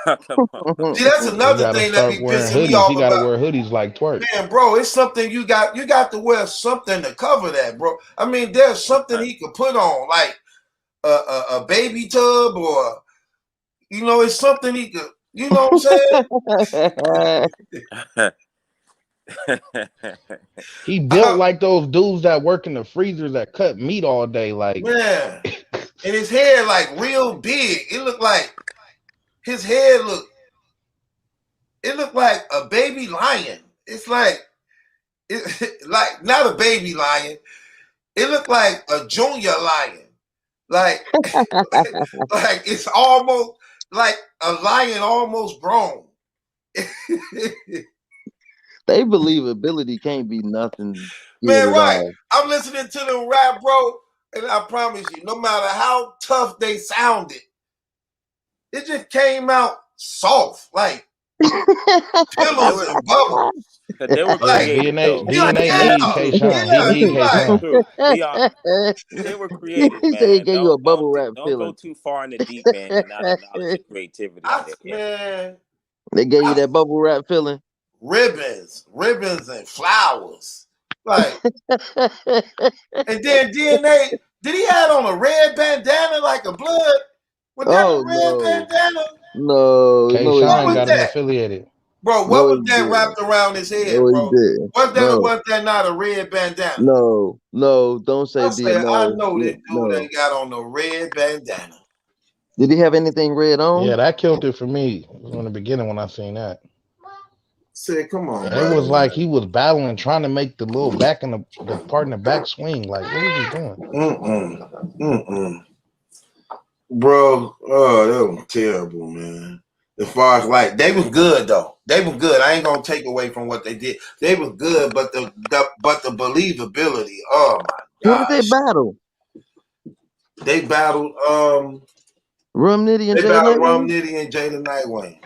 Come on. see, that's He another gotta thing that start be wearing pissing me hoodies. He off gotta about. wear hoodies like Twerk. Man, bro, it's something you got to wear something to cover that, bro. I mean, there's something he could put on, like a baby tub, or you know, it's something he could. You know what I'm saying? He built like those dudes that work in the freezers that cut meat all day. Like, man, and his hair like real big. It looked like his hair looked like a baby lion. It's like like not a baby lion. It looked like a junior lion. Like like it's almost like a lion almost grown. They believability can't be nothing good Man, at right. all. I'm listening to them rap, bro, and I promise you, no matter how tough they sounded, it just came out soft, like pillows and bubbles. Cause they were yeah, Like, creative DNA though. DNA need K-Shine. He need like, K-Shine. True. They were creative, He said he man. gave you a bubble wrap Don't go feeling. too far in the deep end and not acknowledge the creativity in it. man, They gave you that bubble wrap feeling. ribbons and flowers. Like, and then DNA, did he have on a red bandana like a blood? Was that a red bandana? No, What K-Shine was got him that? affiliated. Bro, what no, was he that didn't. wrapped around his head, No, he bro? didn't. Was that or No, was that not a red bandana? no, don't say I did. said, I No, know this dude no. ain't got on the red bandana. Did he have anything red on? Yeah, that killed it for me. It was in the beginning when I seen that. Said, come on, And brother. it was like he was battling, trying to make the little back in the part in the back swing. Like, what was he doing? Bro, oh, that was terrible, man. As far as like, they was good though. They was good. I ain't gonna take away from what they did. They was good, but the believability. Oh my Who did they gosh. battle? They battled Rum Nitty and they Jada battled Nightwing? Rum Nitty and Jada Nightwing.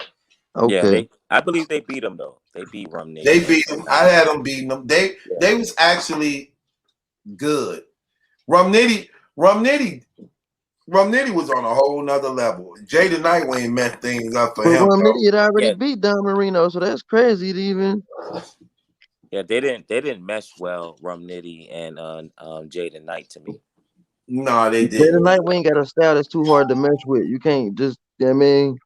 Okay. Yeah, I believe they beat him though. They beat Rum Nitty. They beat them. I had them beating them. They was actually good. Rum Nitty was on a whole nother level. Jada Nightwing messed things up for But him. Rum Nitty had already beat Don Marino, so that's crazy to even. Yeah, they didn't mesh well, Rum Nitty and Jada Knight to me. No, they Jada didn't. Nightwing got a style that's too hard to mesh with. You can't just, I mean,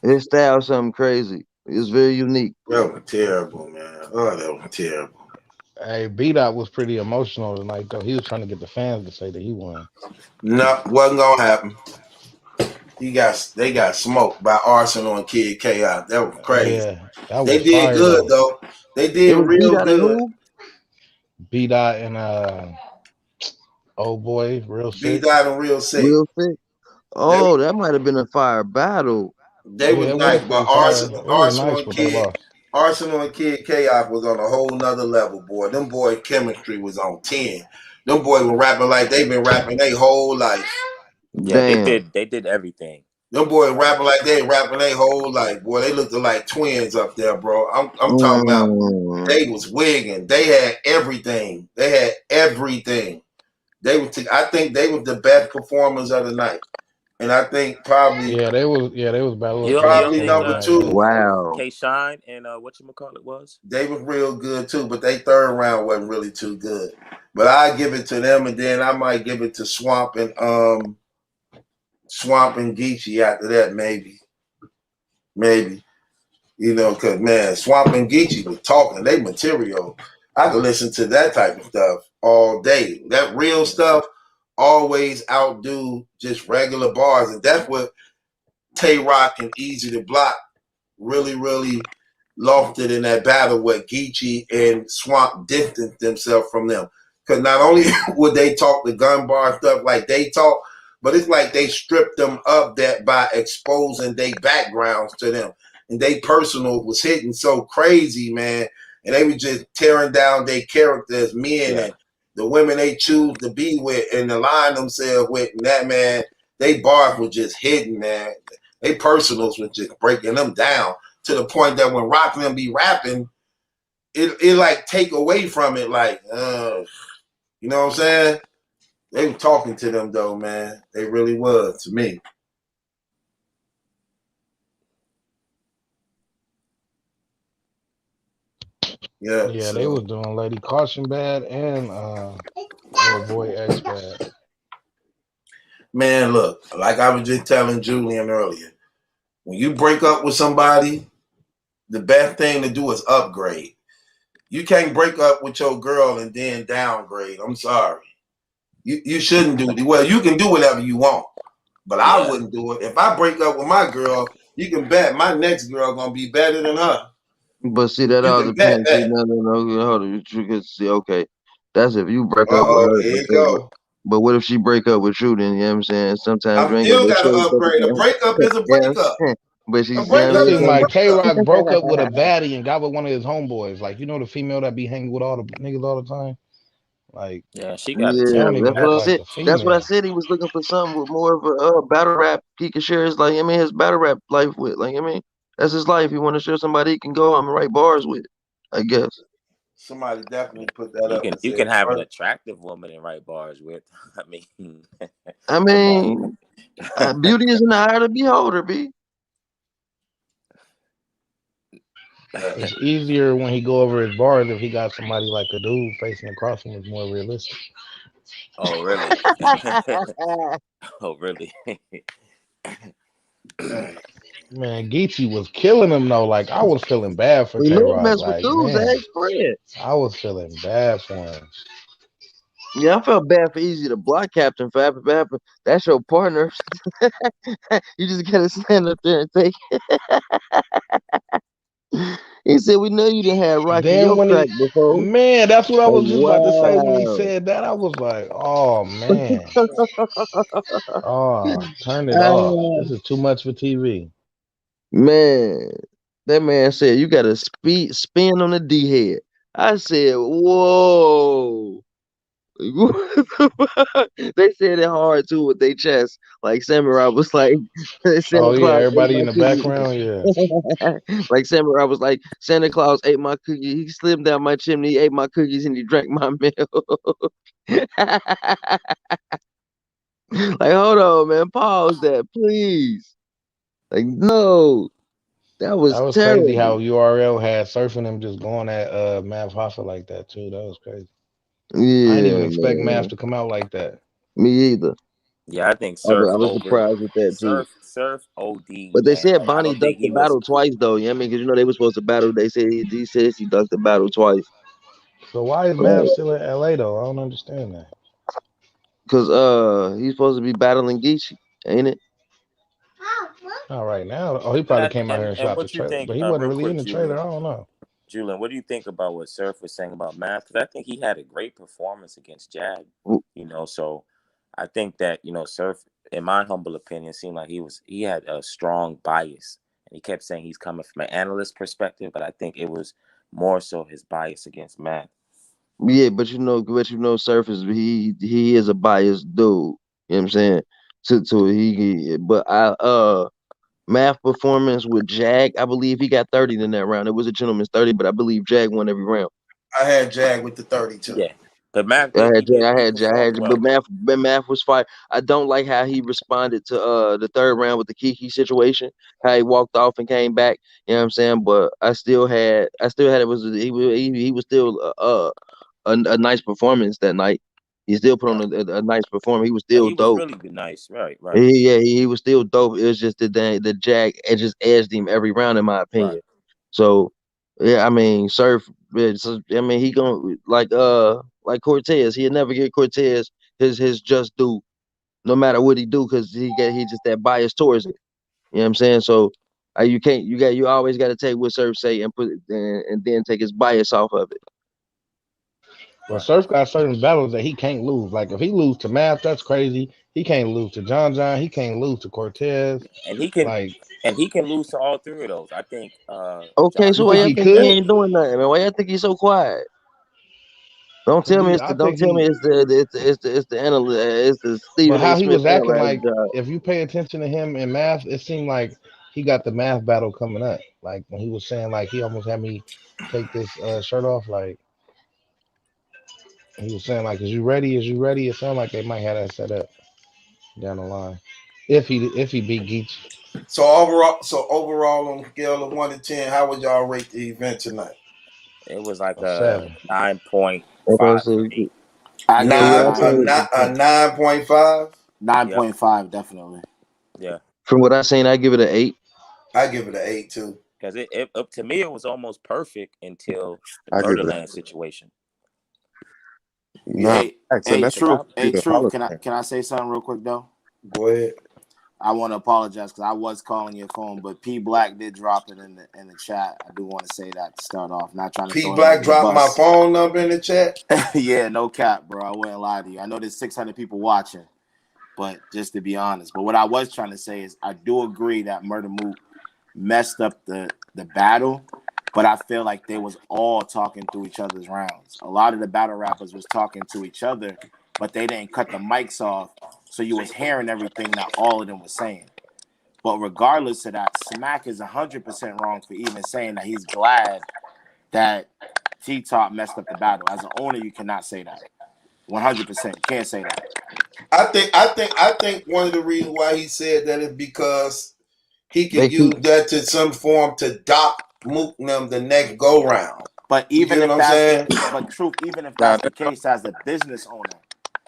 his style is something crazy. It's very unique. That was terrible, man. Oh, that was terrible. Hey, B-Dot was pretty emotional tonight, though. He was trying to get the fans to say that he won. No, wasn't gonna happen. They got smoked by Arsenal and Kid Chaos. That was crazy. Yeah, that was they did fire, good though. They did real good. B-Dot and old boy, real sick. B-Dot and real sick. Real sick. Oh, that might have been a fire battle. They was nice, but Arsenal and Kid Chaos was on a whole nother level, boy. Them boy chemistry was on 10. Them boys were rapping like they've been rapping their whole life. Yeah, they did everything. Them boys rapping like they rapping their whole life, boy. They looked like twins up there, bro. I'm talking about they was wigging. They had everything. They I think they was the best performers of the night. And I think probably they was battling. Probably number 2. Wow. K-Shine and whatchamacallit was? They was real good too, but they third round wasn't really too good. But I give it to them, and then I might give it to Swamp and Geechee after that, maybe. Because man, Swamp and Geechee was talking. They material. I could listen to that type of stuff all day. That real stuff always outdo just regular bars, and that's what Tay Rock and Easy to Block really, really lofted in that battle where Geechee and Swamp distanced themselves from them. Because not only would they talk the gun bar stuff like they talk, but it's like they stripped them of that by exposing their backgrounds to them. And they personal was hitting so crazy, man. And they were just tearing down their character as men and the women they choose to be with and align themselves with. And that, man, they bars were just hitting, man. They personals were just breaking them down to the point that when Rock them be rapping, it like take away from it, like, you know what I'm saying? They were talking to them though, man. They really was to me. Yeah, they was doing Lady Caution bad and old boy X bad. Man, look, like I was just telling Julian earlier, when you break up with somebody, the best thing to do is upgrade. You can't break up with your girl and then downgrade. I'm sorry. You shouldn't do it. Well, you can do whatever you want, but I wouldn't do it. If I break up with my girl, you can bet my next girl gonna be better than her. But see, that all depends. See, okay, that's if you break up with her. Here you go. But what if she break up with you? Then you know what I'm saying. Sometimes you still gotta upgrade. A breakup is a breakup. But she's like K-Rock broke up with a baddie and got with one of his homeboys. Like, you know, the female that be hanging with all the niggas all the time. Like, she got it. That's what I said. That's what I said. He was looking for something with more of a battle rap he could share his, like, I mean, his battle rap life with. Like, I mean, that's his life. He want to share somebody he can go on and write bars with, I guess. Somebody definitely put that up. You can have an attractive woman and write bars with. I mean, beauty is in the eye of the beholder, B. It's easier when he go over his bars if he got somebody like a dude facing across him is more realistic. Oh, really? Oh, really? Man, Geechee was killing him though. Like, I was feeling bad for K-Rock. Like, man, I was feeling bad for him. Yeah, I felt bad for Easy to block Captain for happened. That's your partner. You just gotta stand up there and take. He said, "We know you didn't have Rocky Then your when crack he, before." man, that's what I Like, was just about to say when he wow. said that. I was like, oh man, oh, turn it off. Ah, This is too much for TV. man, that man said you got to spin on the D head. I said, "Whoa." They said it hard too with their chest. Like Samurai was like, Oh Santa yeah, Claus ate everybody my in the cookie. background, yeah. Like Samurai was like, Santa Claus ate my cookie. He slipped down my chimney, he ate my cookies, and he drank my milk. Like, hold on, man. Pause that, please. Like, no, that That was was crazy how terrible. URL had surfing him just going at Mav Hoffa like that too. That was crazy. I didn't even Yeah, expect Mav man. to come out like that. Me either. Yeah, I think I was surprised with that too. Surf OD, But they man. said Like I Bonnie don't think ducked the he was. battle twice, though. You know what I mean? Because they was supposed to battle. They said he says he ducked the battle twice. So why is Mav still in LA though? I don't understand that. Because he's supposed to be battling Geechee, ain't it? Not right now. Oh, he And probably came out here and and shot the what you trailer, think, but he wasn't real really in quick, the trailer. I don't know. Julian, what do you think about what Surf was saying about Math? Because I think he had a great performance against Jag. So I think that Surf, in my humble opinion, seemed like he had a strong bias, and he kept saying he's coming from an analyst perspective, but I think it was more so his bias against Math. Yeah, but Surface, he is a biased dude. You know what I'm saying? But Math performance with Jag, I believe he got 30 in that round. It was a gentleman's 30, but I believe Jag won every round. I had Jag with the 32. Yeah, but Math did. He performed well. But Math was fine. I don't like how he responded to the third round with the Kiki situation. How he walked off and came back. You know what I'm saying? But I still had it was he was still a nice performance that night. He still put on a nice performance. He was still He was dope. really nice, right? He was still dope. It was just the Jag it just edged him every round, in my opinion. So yeah, I mean, Surf. I mean, he gonna like Cortez. He'll never get Cortez his just due, no matter what he do, because he just that bias towards it. You know what I'm saying? So you always got to take what Surf say and put and then take his bias off of it. Well, Surf got certain battles that he can't lose. Like if he lose to Math, that's crazy. He can't lose to John. He can't lose to Cortez. And he can Like, lose to all three of those. I think. Okay, you so why think y'all he think he could? ain't doing nothing, man? Why y'all think he's so quiet? Don't tell me I don't think tell me he. it's the analyst, it's the But Stephen A. how he Smith was acting, analyst like job. if you pay attention to him in Math, it seemed like he got the Math battle coming up. Like when he was saying, like he almost had me take this shirt off. Like he was saying, like, "Is you ready? Is you ready?" It sounded like they might have that set up down the line. If he beat Geach. So overall, on a scale of 1 to 10, how would y'all rate the event tonight? It was like A a 7. 9.5 Okay, for me. I give it what I Nine a seen, a 9.5. 9.5, definitely. Yeah, from what I seen, I give it an 8. I give it an 8 too. because it up to me it was almost perfect until the I give it Murdaland situation. no. Hey, Actually, that's Truth. Hey, the Truth. hologram. Can I say something real quick though? Go ahead. I want to apologize because I was calling your phone, but P Black did drop it in the chat. I do want to say that to start off. Not trying to P throw him Black under the dropped my bus. phone number in the chat. Yeah, no cap, bro. I wouldn't lie to you. I know there's 600 people watching, but just to be honest. But what I was trying to say is I do agree that Murda Mook messed up the battle, but I feel like they was all talking through each other's rounds. A lot of the battle rappers was talking to each other, but they didn't cut the mics off, so you was hearing everything that all of them was saying. But regardless of that, Smack is 100% wrong for even saying that he's glad that T-Top messed up the battle. As an owner, you cannot say that. 100%. You can't say that. I think one of the reasons why he said that is because he They could keep use that to some form to dock Mook them the next go round. But You even get if what I'm that's saying? Truth, even if Nah, that's the case, as a business owner,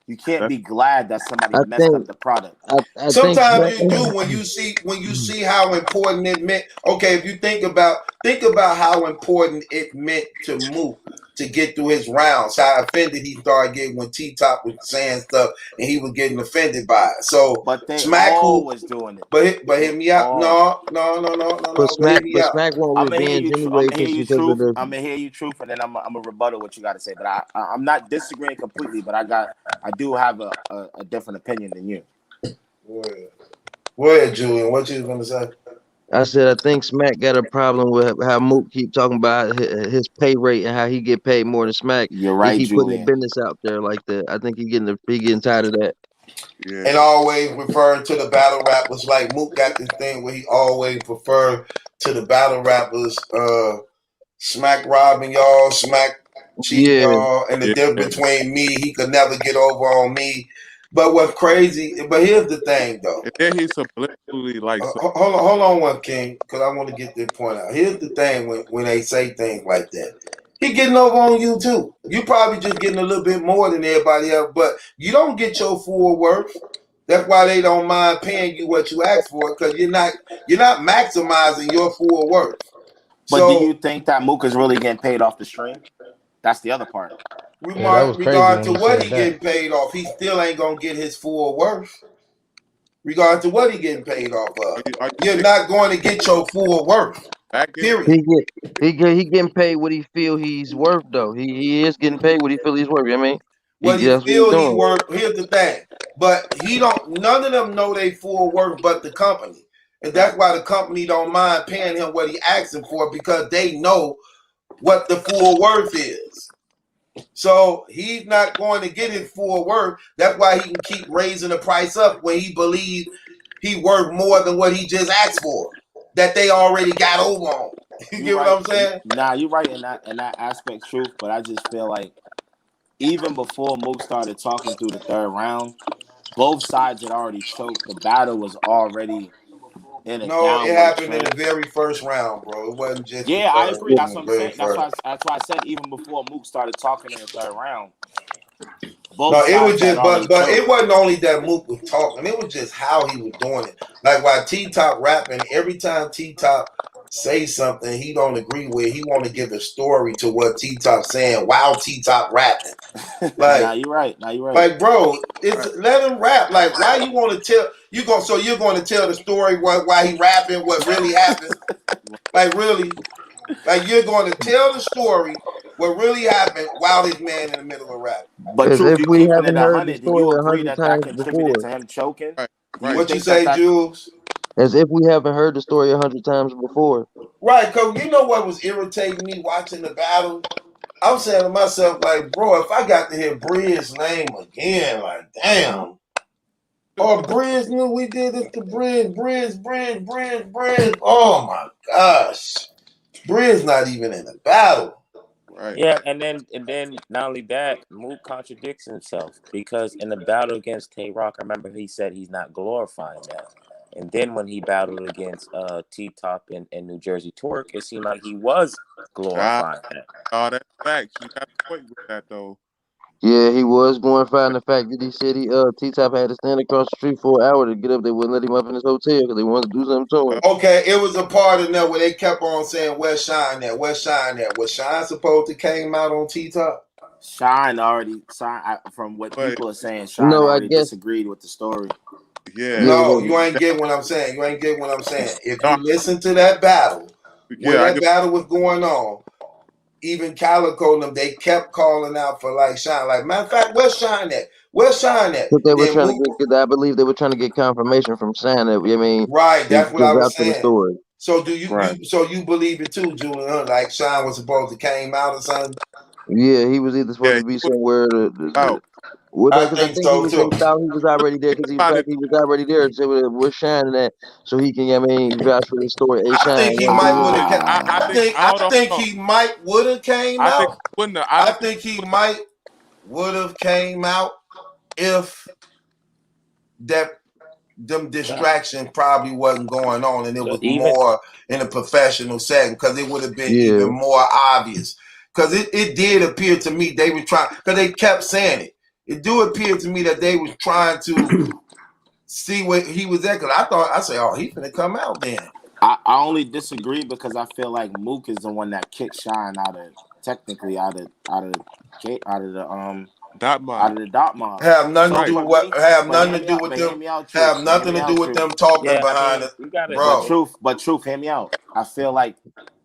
you can't be glad that somebody I messed up think the product. I think Sometimes Smack you do when you see how important it meant. Okay, if you think about how important it meant to Mook to get through his rounds. How offended he started getting when T-Top was saying stuff and he was getting offended by it. So But they Smack all who, was doing it. but hear me out. No. But hear me out. Smack won't I'm gonna hear revenge you. I'm anyway gonna hear you because of truth. the I'm gonna hear you truth, and then I'm gonna rebuttal what you got to say. But I'm not disagreeing completely. But I do have a different opinion than you. Go ahead, Julian. What you was gonna say? I said I think Smack got a problem with how Mook keep talking about his pay rate and how he get paid more than Smack. You're He right, keep putting the Julian. business out there like that. I think he getting tired of that. Yeah. And always referring to the battle rappers like Mook got this thing where he always refer to the battle rappers, Smack robbing y'all, Smack cheating Yeah, y'all, and the difference between me, he could never get over on me. But what's crazy, but here's the thing though. And then he subliminally like Hold on one, King, because I want to get this point out. Here's the thing when they say things like that. He getting over on you too. You probably just getting a little bit more than everybody else, but you don't get your full worth. That's why they don't mind paying you what you ask for, because you're not maximizing your full worth. But do you So think that Mook is really getting paid off the stream? That's the other part. Yeah, that was crazy regard when to he what said he that. getting paid off, he still ain't gonna get his full worth. Regard to what he getting paid off of, you're not going to get your full worth. Period. he getting paid what he feel he's worth though. He is getting paid what he feel he's worth. I mean, What he that's what he's feel he doing. worth. Here's the thing, but he don't. None of them know they full worth, but the company, and that's why the company don't mind paying him what he asking for, because they know what the full worth is. So he's not going to get his full worth. That's why he can keep raising the price up when he believes he worth more than what he just asked for, that they already got over on. You get what I'm saying? Nah, you're right in that aspect, truth. But I just feel like even before Mook started talking through the third round, both sides had already choked. The battle was already in a No, it downward happened in trend. the very first round, bro. It wasn't just Yeah, I agree. That's what I'm saying. That's first. why I said even before Mook started talking in the third round, No, both it was sides had just, already but it choked. wasn't only that Mook was talking. It was just how he was doing it. Like while T-Top rapping, every time T-Top say something he don't agree with, he want to give a story to what T-Top saying while T-Top rapping. Like, Nah, you're right. Like, bro, let him rap. Like, why you want to tell? You're going to tell the story why he rapping, what really happened. Like, really, like you're going to tell the story what really happened while this man in the middle of rap. But As truth, if you we keeping it haven't heard the 100. Do you story agree 100 that times contributed before. to him choking? Right. Do you What you think say, that Jules? As if we haven't heard the story 100 times before. Right, cause you know what was irritating me watching the battle. I'm saying to myself, like, bro, if I got to hear Brid's name again, like, damn. Or Bridge knew we did this to Bridge. Oh my gosh. Bridge not even in the battle. Right. Yeah, and then not only that, Mook contradicts himself, because in the battle against Tay Rock, I remember he said he's not glorifying that. And then when he battled against T-Top and New Jersey Twerk, it seemed like he was glorifying that. Oh, that's facts. You got a point with that though. Yeah, he was going to find the fact that he said T-Top had to stand across the street for an hour to get up. They wouldn't let him up in his hotel because they wanted to do something to him. Okay, it was a part in there where they kept on saying, where's Shine at? Where's Shine at? Was Shine supposed to came out on T-Top? Shine already, from what people are saying, Shine No, I already guess. disagreed with the story. Yeah. No, you ain't get what I'm saying. You ain't get what I'm saying. If you No, listen to that battle, when yeah, I that get battle was going on, even Calico and them, they kept calling out for like Shine. Like, matter of fact, where's Shine at? Where's Shine at? But they were Then trying Mook, to get, I believe they were trying to get confirmation from Shine that, I mean, right, he that's what I was was out to the saying. story. So do you, right. so you believe it too, Julian? Huh? Like Shine was supposed to came out or something? Yeah, he was either supposed Yeah, to be he was somewhere. out. Well, no, I because I think think so they too. thought he was already there because Think he about it. was already there. So we're shining that so he can, I mean, vouch for the story. Hey, I Shine, think he want to do might your would have. interview. I think hold I on, think hold on. he might would have came I think out. he wouldn't have. I I don't think think he might would have came out if that them distractions probably wasn't going on and it was Even more in a professional setting, because it would have been Yeah. even more obvious. Because it did appear to me they were trying, because they kept saying it. It do appear to me that they was trying to see what he was at. Because I said, oh, he finna come out then. I only disagree because I feel like Mook is the one that kicked Shine out of technically out of the Dot mod. dot mod. Have nothing to Right. do But with what. Have but nothing hear to me do out. with But hear them. me out, truth. Have nothing to do with them talking Yeah, I behind mean, it, you gotta. bro. But truth, hear me out. I feel like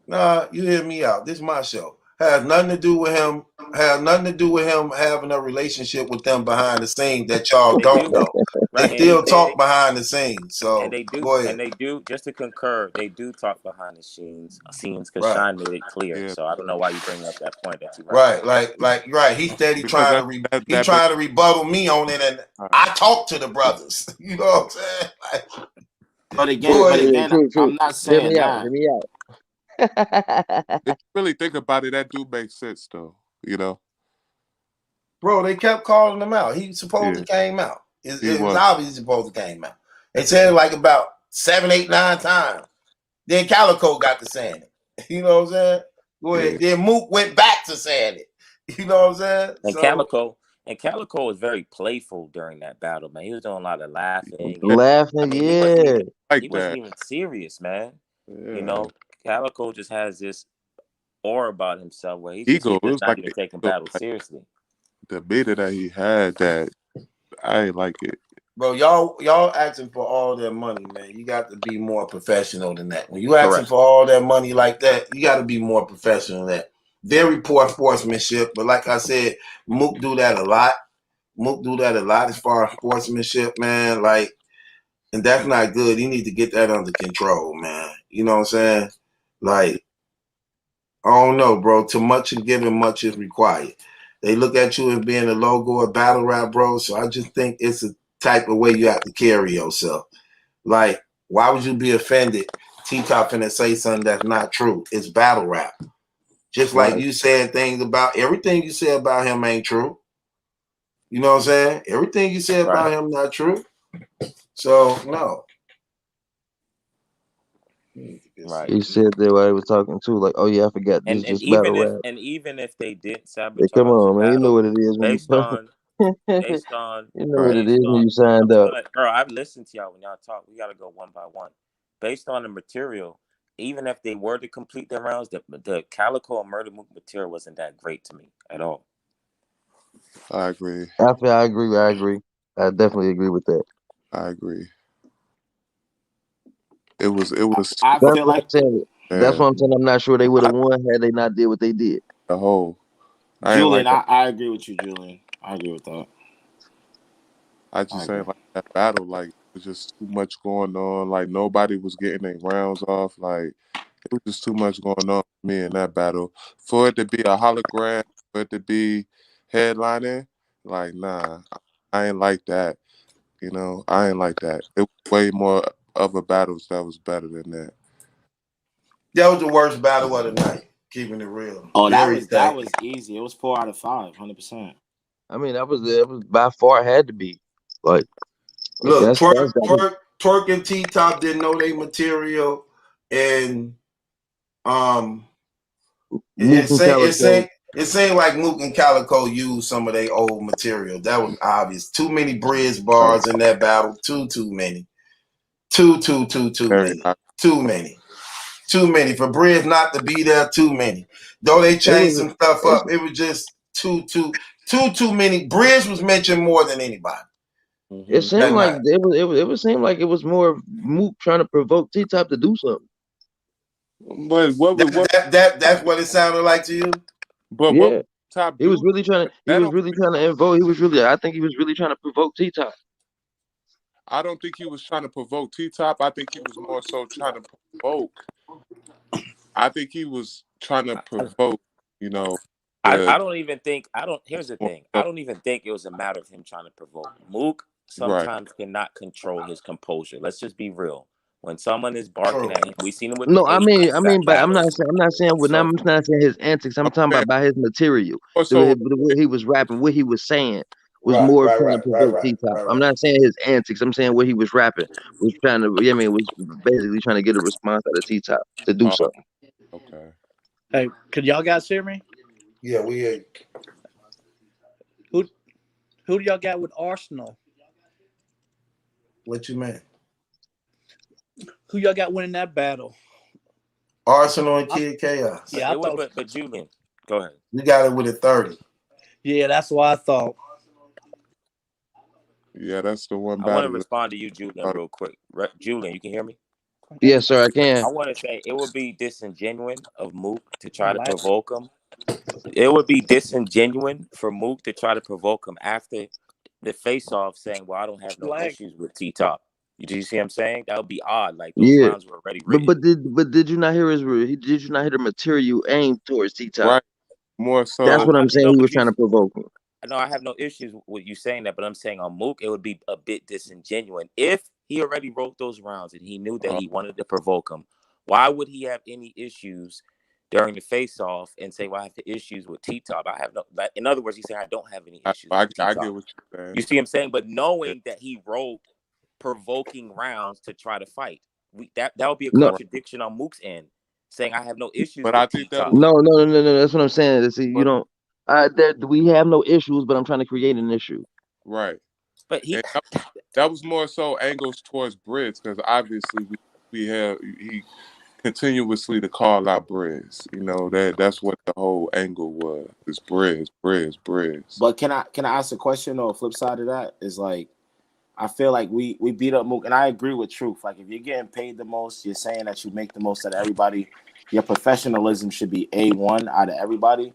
Nah, you hear me out. This is my show. Has nothing to do with him. Have nothing to do with him having a relationship with them behind the scenes that y'all They don't do, know. They right? still talk behind the scenes. And So they do, go and ahead. they do. Just to concur, they do talk behind the scenes because Right. Shine made it clear. Yeah. So I don't know why you bring up that point that you right. Right. Right. He steady Because trying that trying to rebuttal me on it, and I talk to the brothers. You know what I'm saying? Like, But go ahead. True. I'm not Hear saying me out. that. Hear me out. if you really think about it, that do make sense though. You know. Bro, they kept calling him out. He supposed to came out. It was obvious he supposed to came out. They said it like about 7, 8, 9 times. Then Calico got to saying it. You know what I'm saying? Go ahead. Then Mook went back to saying it. You know what I'm saying? And Calico was very playful during that battle, man. He was doing a lot of laughing. Laughing, He wasn't even serious, man. Yeah. You know, Calico just has this aura about himself where he's Ego. just not even taking battle seriously. The beta that he had, that I ain't like it. Bro, y'all asking for all their money, man. You got to be more professional than that. When you asking for all that money like that, you got to be more professional than that. Very poor sportsmanship, but like I said, Mook do that a lot. Mook do that a lot as far as sportsmanship, man. Like, and that's not good. You need to get that under control, man. You know what I'm saying? Like, I don't know, bro. Too much is given, much is required. They look at you as being a logo of battle rap, bro. So I just think it's a type of way you have to carry yourself. Like, why would you be offended? T-Top finna say something that's not true. It's battle rap. Just like you said things about everything you said about him ain't true. You know what I'm saying? Everything you said about him not true. So no. Right. He said that while he was talking too, like, "Oh yeah, I forgot this just battle rap." even if they did Hey, sabotage come on, the man. You know battle, what it is when based on you know what it is when you signed up. Bro, I've listened to y'all when y'all talk. We gotta go one by one. Based on the material, even if they were to complete their rounds, the Calico and Murder Mook material wasn't that great to me at all. I agree. I agree. I definitely agree with that. I agree. It was. I That's feel what like I'm saying. That's what I'm saying. I'm not sure they would have won had they not did what they did. The whole. Julian, I agree with you, Julian. I agree with that. I just ain't like that battle. Like, it was just too much going on. Like, nobody was getting their rounds off. Like, it was just too much going on for me in that battle. For it to be a hologram, for it to be headlining, like, nah, I ain't like that. You know, I ain't like that. It was way more other battles that was better than that. That was the worst battle of the night. Keeping it real. Oh, that was easy. It was 4 out of 5, 100%. I mean, that was by far had to be. Like, look, Twerk and T-Top didn't know their material, and it seemed like Mook and Calico used some of their old material. That was obvious. Too many bridge bars in that battle. Too many. Too many. Too many. For Bridge not to be there, too many. Though they changed some stuff up, it was just too many. Bridge was mentioned more than anybody. It seemed like it would seem like it was more Mook trying to provoke T-Top to do something. But that's what it sounded like to you? But yeah. what Top he was really trying to invoke. I think he was really trying to provoke T-Top. I don't think he was trying to provoke T-Top. I think he was more so trying to provoke. I think he was trying to provoke, you know. I don't even think here's the thing. I don't even think it was a matter of him trying to provoke. Mook sometimes cannot control his composure. Let's just be real. When someone is barking at him, we've seen him with but I'm not saying his antics. I'm talking about his material. The way he was rapping, what he was saying was more trying to provoke T-Top. I'm not saying his antics. I'm saying what he was rapping was trying to. Was basically trying to get a response out of T-Top to do something. Okay. Hey, could y'all guys hear me? Yeah, we hear you. Who do y'all got with Arsenal? What you mean? Who y'all got winning that battle? Arsenal and Kid Chaos. Yeah, but Julian, Go ahead. You got it with a 30. Yeah, that's what I thought. Yeah, that's the one I want to battle. respond to you, Julian, real quick. Julian, you can hear me? Yes, sir, I can. I want to say it would be disingenuous of Mook to try to provoke him. It would be disingenuous for Mook to try to provoke him after the face-off, saying, "Well, I don't have no issues with T-Top." Do you see what I'm saying? That would be odd. Like those Yeah, rounds were already written. but did you not hear did you not hear the material aimed towards T-Top? Right. More so. That's what I'm saying. He was trying to provoke him. No, I have no issues with you saying that, but I'm saying on Mook, it would be a bit disingenuous if he already wrote those rounds and he knew that he wanted to provoke him. Why would he have any issues during the face-off and say, "Well, I have the issues with T-Top"? I have no. In other words, he's saying, "I don't have any issues." I with T-Top. get what you're saying. You see what I'm saying? But knowing that he wrote provoking rounds to try to fight, that would be a contradiction on Mook's end, saying, "I have no issues." But with I think T-Top. No. That's what I'm saying. See, you don't. We have no issues, but I'm trying to create an issue. Right. But that was more so angles towards Briggs, because obviously he continuously to call out Briggs. You know, that's what the whole angle was. It's Briggs. But can I ask a question, or a flip side of that is, like, I feel like we beat up Mook, and I agree with Truth. Like, if you're getting paid the most, you're saying that you make the most out of everybody. Your professionalism should be A1 out of everybody.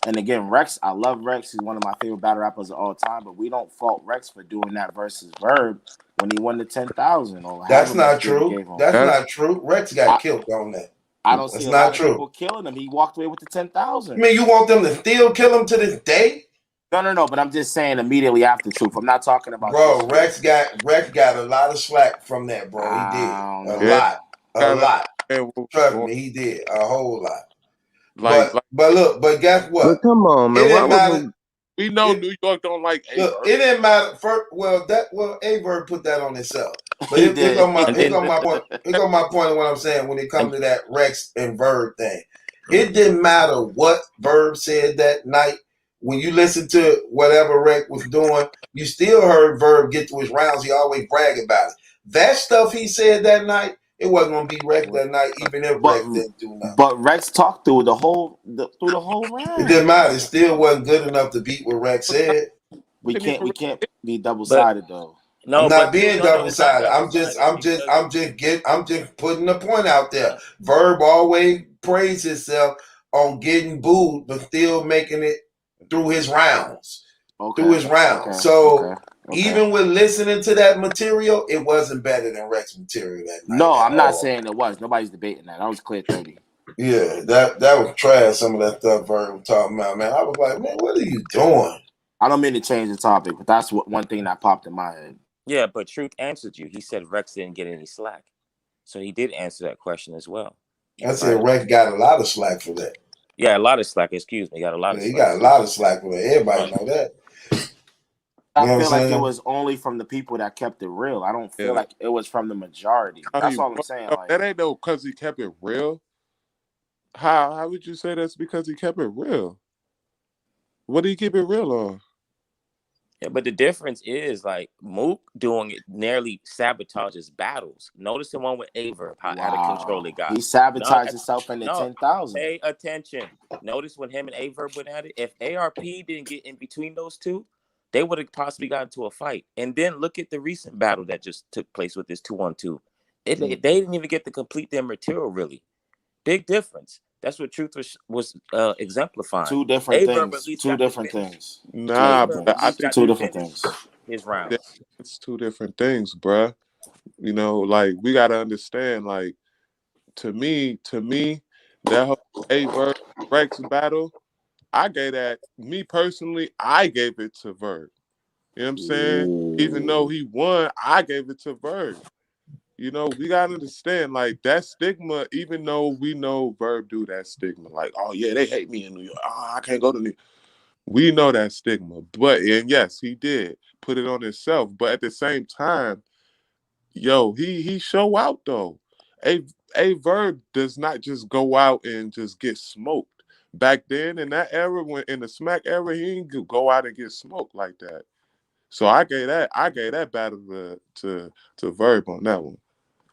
And again, Rex, I love Rex. He's one of my favorite battle rappers of all time. But we don't fault Rex for doing that versus Verb when he won the 10,000. That's not true. That's not true. Rex got killed on that. I don't see a lot of people killing him. He walked away with the 10,000. I mean, you want them to still kill him to this day? No. But I'm just saying immediately after Truth. I'm not talking about. Bro, Rex got a lot of slack from that, bro. He did a lot. Trust me, he did a whole lot. But guess what? But come on, man. It didn't matter. We know New York don't like Averb. Look, it didn't matter. Averb put that on himself. But here go my point. Here go my point of what I'm saying when it comes to that Rex and Verb thing. It didn't matter what Verb said that night. When you listen to whatever Rex was doing, you still heard Verb get to his rounds. He always brag about it. That stuff he said that night, it wasn't gonna be Rex that night, even if Rex didn't do nothing. But Rex talked through the whole round. It didn't matter. It still wasn't good enough to beat what Rex said. We can't be double-sided though. No, I'm not being double-sided. I'm just putting the point out there. Verb always praised himself on getting booed, but still making it through his rounds. Even with listening to that material, it wasn't better than Rex material that night. No, I'm not saying it was. Nobody's debating that. I was clear 30. Yeah, that was trash. Some of that stuff Verb was talking about, man. I was like, man, what are you doing? I don't mean to change the topic, but that's one thing that popped in my head. Yeah, but Truth answered you. He said Rex didn't get any slack. So he did answer that question as well. I said Rex got a lot of slack for that. Yeah, a lot of slack. Excuse me. Got a lot of slack. He got a lot of slack for that. Everybody know that. I feel like it was only from the people that kept it real. I don't feel like it was from the majority. That's all I'm saying. Like, that ain't no because he kept it real. How would you say that's because he kept it real? What do you keep it real on? Yeah, but the difference is, like, Mook doing it nearly sabotages battles. Notice the one with Averb, how out of control it got. He sabotaged himself in the 10,000. Pay attention. Notice when him and Averb went at it. If ARP didn't get in between those two, they would have possibly gotten into a fight. And then look at the recent battle that just took place with this 2-on-2. They didn't even get to complete their material, really. Big difference. That's what Truth was exemplifying. Two different things. Nah, I think two different things. His round. It's two different things, bruh. You know, like, we gotta understand. Like, to me, that whole Averb Rex battle, I gave that. Me personally, I gave it to Verb. You know what I'm saying? Even though he won, I gave it to Verb. You know, we gotta understand, like, that stigma, even though we know Verb do that stigma, like, oh yeah, they hate me in New York. Oh, I can't go to New York. We know that stigma. And yes, he did put it on himself. But at the same time, yo, he show out though. A Verb does not just go out and just get smoked. Back then, in that era, when in the smack era, he didn't go out and get smoked like that. So I gave that battle to Verb on that one.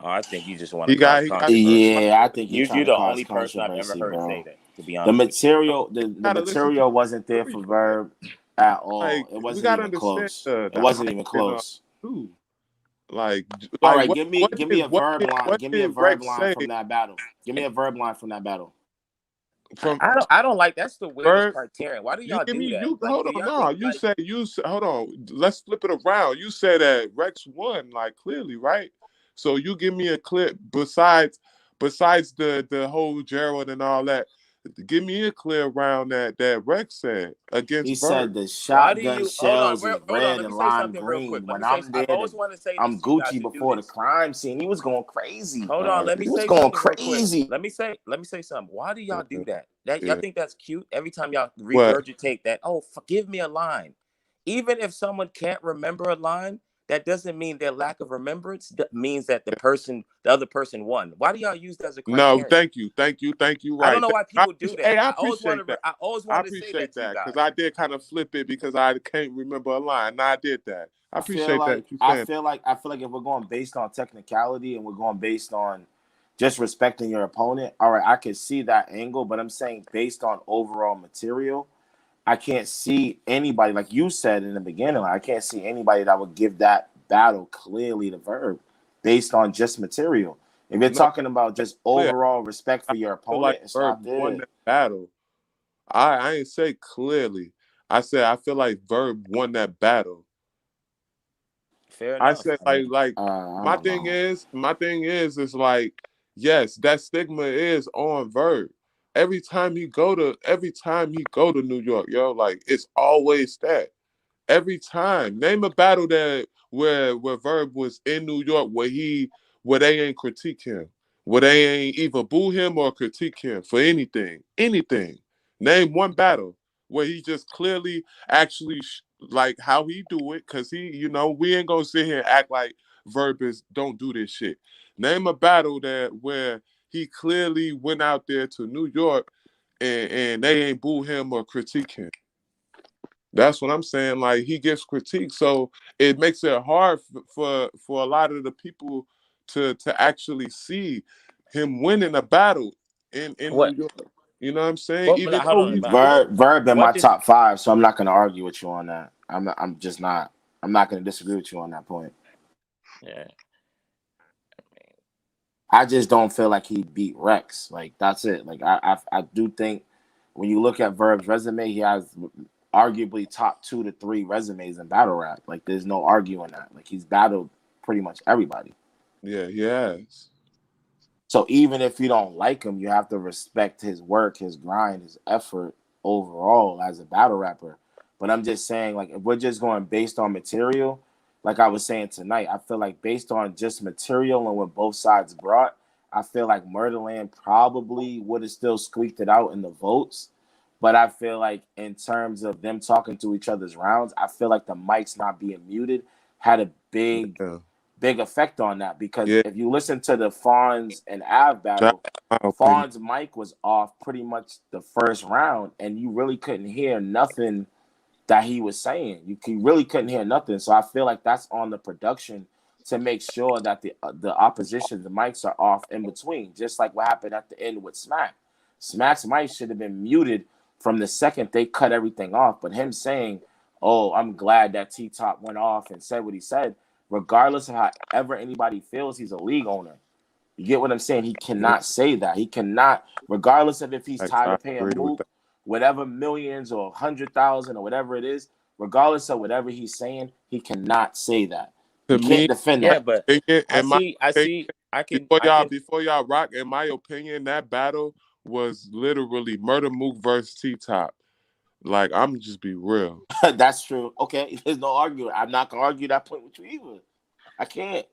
Oh, I think you just want to He cause got controversy. Yeah, I think you're trying You're to the cause only person I've ever controversy, heard bro. say that. To be The honest with material, the gotta listen to material wasn't there for material. Verb at Like all. It we wasn't gotta even understand close. It the wasn't hype even and all close. too. Like All like right, give me a verb line. what Give me a did verb Rex line say from that battle. Give me a verb line from that battle. from I don't like that's the weirdest Bird? criterion. Why do You y'all give do me that? you Like, hold do on, y'all no. think You like say hold on. Let's flip it around. You say that Rex won, like clearly, right? So you give me a clip besides the whole Gerald and all that. Give me a clear round that Rex said He against Bird. said the why do shotgun you hold on, shells is hold on, red let me and say lime something real quick. green. Let When me say I'm I've there, always wanted to say I'm this to you guys Gucci to do before the this. crime scene. He was going crazy. Hold on, let me He was say going something real quick. crazy. Let me say something. Why do y'all do that? Y'all Yeah. think that's cute? Every time y'all What? regurgitate that, oh, forgive me a line. Even if someone can't remember a line, that doesn't mean their lack of remembrance means that the other person won. Why do y'all use that as a No, criterion? thank you. I don't Right. know why people do that. Hey, I I always appreciate that. I wanted to say appreciate that to you that guys. because I did kind of flip it because I can't remember a line. No, I did that. I appreciate that you saying. I feel like if we're going based on technicality and we're going based on just respecting your opponent, all right, I can see that angle, but I'm saying based on overall material, I can't see anybody, like you said in the beginning, I can't see anybody that would give that battle clearly the Verb based on just material. If you're No, talking about just clear. overall respect for I your feel like opponent, it's Verb not won there. that battle. I ain't say clearly. I said I feel like Verb won that battle. Fair I enough. said I mean, I my don't thing know. is like, yes, that stigma is on Verb. Every time he go to New York, yo, like it's always that. Every time. Name a battle that where Verb was in New York where they ain't critique him. Where they ain't either boo him or critique him for anything. Anything. Name one battle where he just clearly actually like how he do it, cause we ain't gonna sit here and act like Verb is don't do this shit. Name a battle where he clearly went out there to New York and they ain't boo him or critique him. That's what I'm saying. Like he gives critique, so it makes it hard for a lot of the people to actually see him winning a battle in New what? York. You know what I'm saying? Well, but Even hold though on. he's But how, good. Verb in my what does top five, so I'm not going to argue with you on that. I'm just not. I'm not going to disagree with you on that point. yeah? I just don't feel like he beat Rex. Like that's it. Like I do think when you look at Verb's resume, he has arguably top 2 to 3 resumes in battle rap. Like there's no arguing that. Like he's battled pretty much everybody. Yeah, he has. So even if you don't like him, you have to respect his work, his grind, his effort overall as a battle rapper. But I'm just saying, like, if we're just going based on material, like I was saying tonight, I feel like based on just material and what both sides brought, I feel like Murdaland probably would have still squeaked it out in the votes. But I feel like in terms of them talking to each other's rounds, I feel like the mics not being muted had a Yeah. big effect on that, because Yeah. if you listen to the Fonz and Av That's battle, my opinion. Fonz mic was off pretty much the first round, and you really couldn't hear nothing that he was saying. You really couldn't hear nothing. So I feel like that's on the production to make sure that the opposition, the mics are off in between, just like what happened at the end with Smack. Smack's mic should have been muted from the second they cut everything off, but him saying, "Oh, I'm glad that T Top went off and said what he said," regardless of however anybody feels, he's a league owner. You get what I'm saying? He Yeah. cannot say that. He cannot, regardless of if he's tired I of paying agree with Mook that. whatever millions or 100,000 or whatever it is, regardless of whatever he's saying, he cannot say that. To You can't me, defend Yeah, that. but in my I opinion, see. I can. before y'all rock, in my opinion, that battle was literally Murder Mook versus T Top. Like, I'm just be real. That's true. Okay, there's no argument. I'm not gonna argue that point with you either. I can't.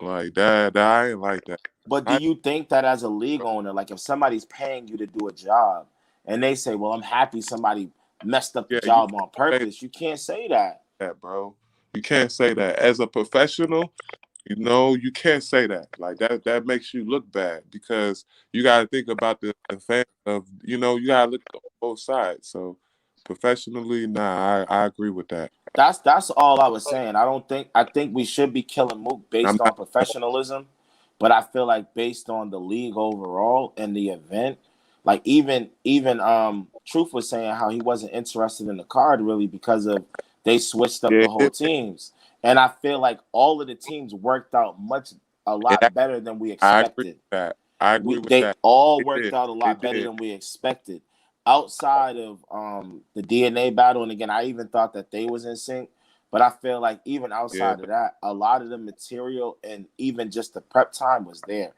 Like that I ain't like that. But do I you think that as a league owner, like if somebody's paying you to do a job and they say, "Well, I'm happy somebody messed up the yeah, you job on can't say purpose," you can't say that. that, bro. You can't say that. As a professional, you can't say that. Like that makes you look bad because you gotta think about the fan of you gotta look at both sides. So professionally, nah, I agree with that. That's all I was saying. I think we should be killing Mook I'm based on not. professionalism, but I feel like based on the league overall and the event, like even Truth was saying how he wasn't interested in the card really because of they switched up Yeah, the whole teams. And I feel like all of the teams worked out a lot better than we I agree with expected. that. I agree with They that. all They worked did. out a They lot better did. than we expected. Outside of the DNA battle, and again, I even thought that they was in sync. But I feel like even Yeah, outside of that, a lot of the material and even just the prep time was there.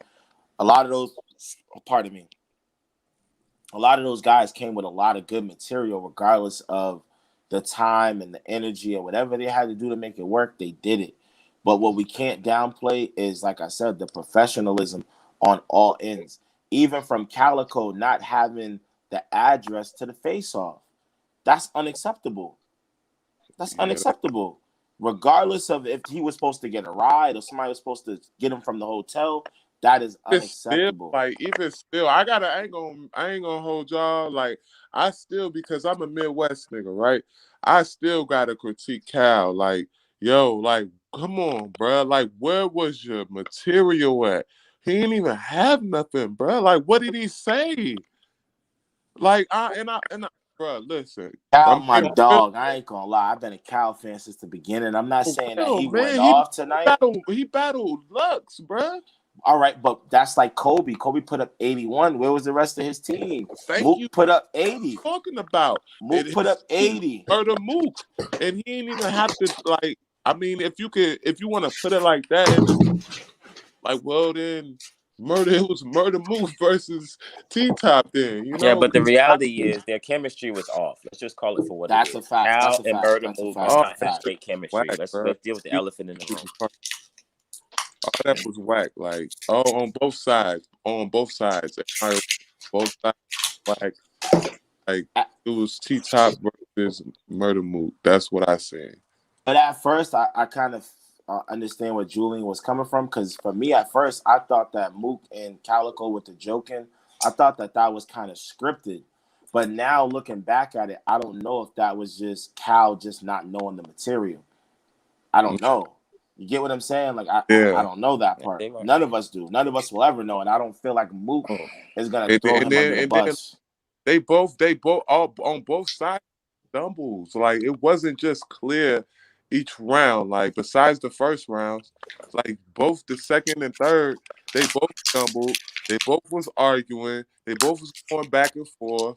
A lot of those, pardon me, a lot of those guys came with a lot of good material, regardless of the time and the energy or whatever they had to do to make it work. They did it. But what we can't downplay is, like I said, the professionalism on all ends. Even from Calico not having the address to the face-off. That's unacceptable. That's yeah. unacceptable. Regardless of if he was supposed to get a ride or somebody was supposed to get him from the hotel, that is It's still unacceptable. like even still, I ain't gonna hold y'all. Like I still, because I'm a Midwest nigga, right? I still gotta critique Cal. Like, yo, like, come on, bro. Like, where was your material at? He didn't even have nothing, bro. Like, what did he say? Like, bro, listen. Cal, I'm my being real, dog. I ain't gonna lie. I've been a Cal fan since the beginning. I'm not for saying that real, he went man. off tonight. He battled Lux, bro. All right, but that's like Kobe. Kobe put up 81. Where was the rest of his team? Thank you. Mook put up 80. Talking about Mook put his up team 80. murder Mook, and he ain't even have to like. I mean, if you want to put it like that, and it's like, well, then it was murder Mook versus T Top. Then Yeah, but the reality is their chemistry was off. Let's just call it for what it That's a is. fact. That's Cal a and fact. Murder That's a Mook fact. did all That's a not have fact. that great chemistry. whack, Let's bro. deal with the elephant in the room. All that was whack. Like, on both sides, both sides whack. Like, it was T Top versus Murder Mook. That's what I said. But at first, I kind of understand where Julian was coming from, because for me, at first, I thought that Mook and Calico with the joking, I thought that was kind of scripted. But now looking back at it, I don't know if that was just Cal just not knowing the material. I don't know. You get what I'm saying? Like I Yeah. don't know that part. None of us do. None of us will ever know, and I don't feel like Mook is gonna throw him under the bus. They both all on both sides stumbles. Like, it wasn't just clear each round. Like, besides the first rounds, like both the second and third, they both stumbled. They both was arguing. They both was going back and forth.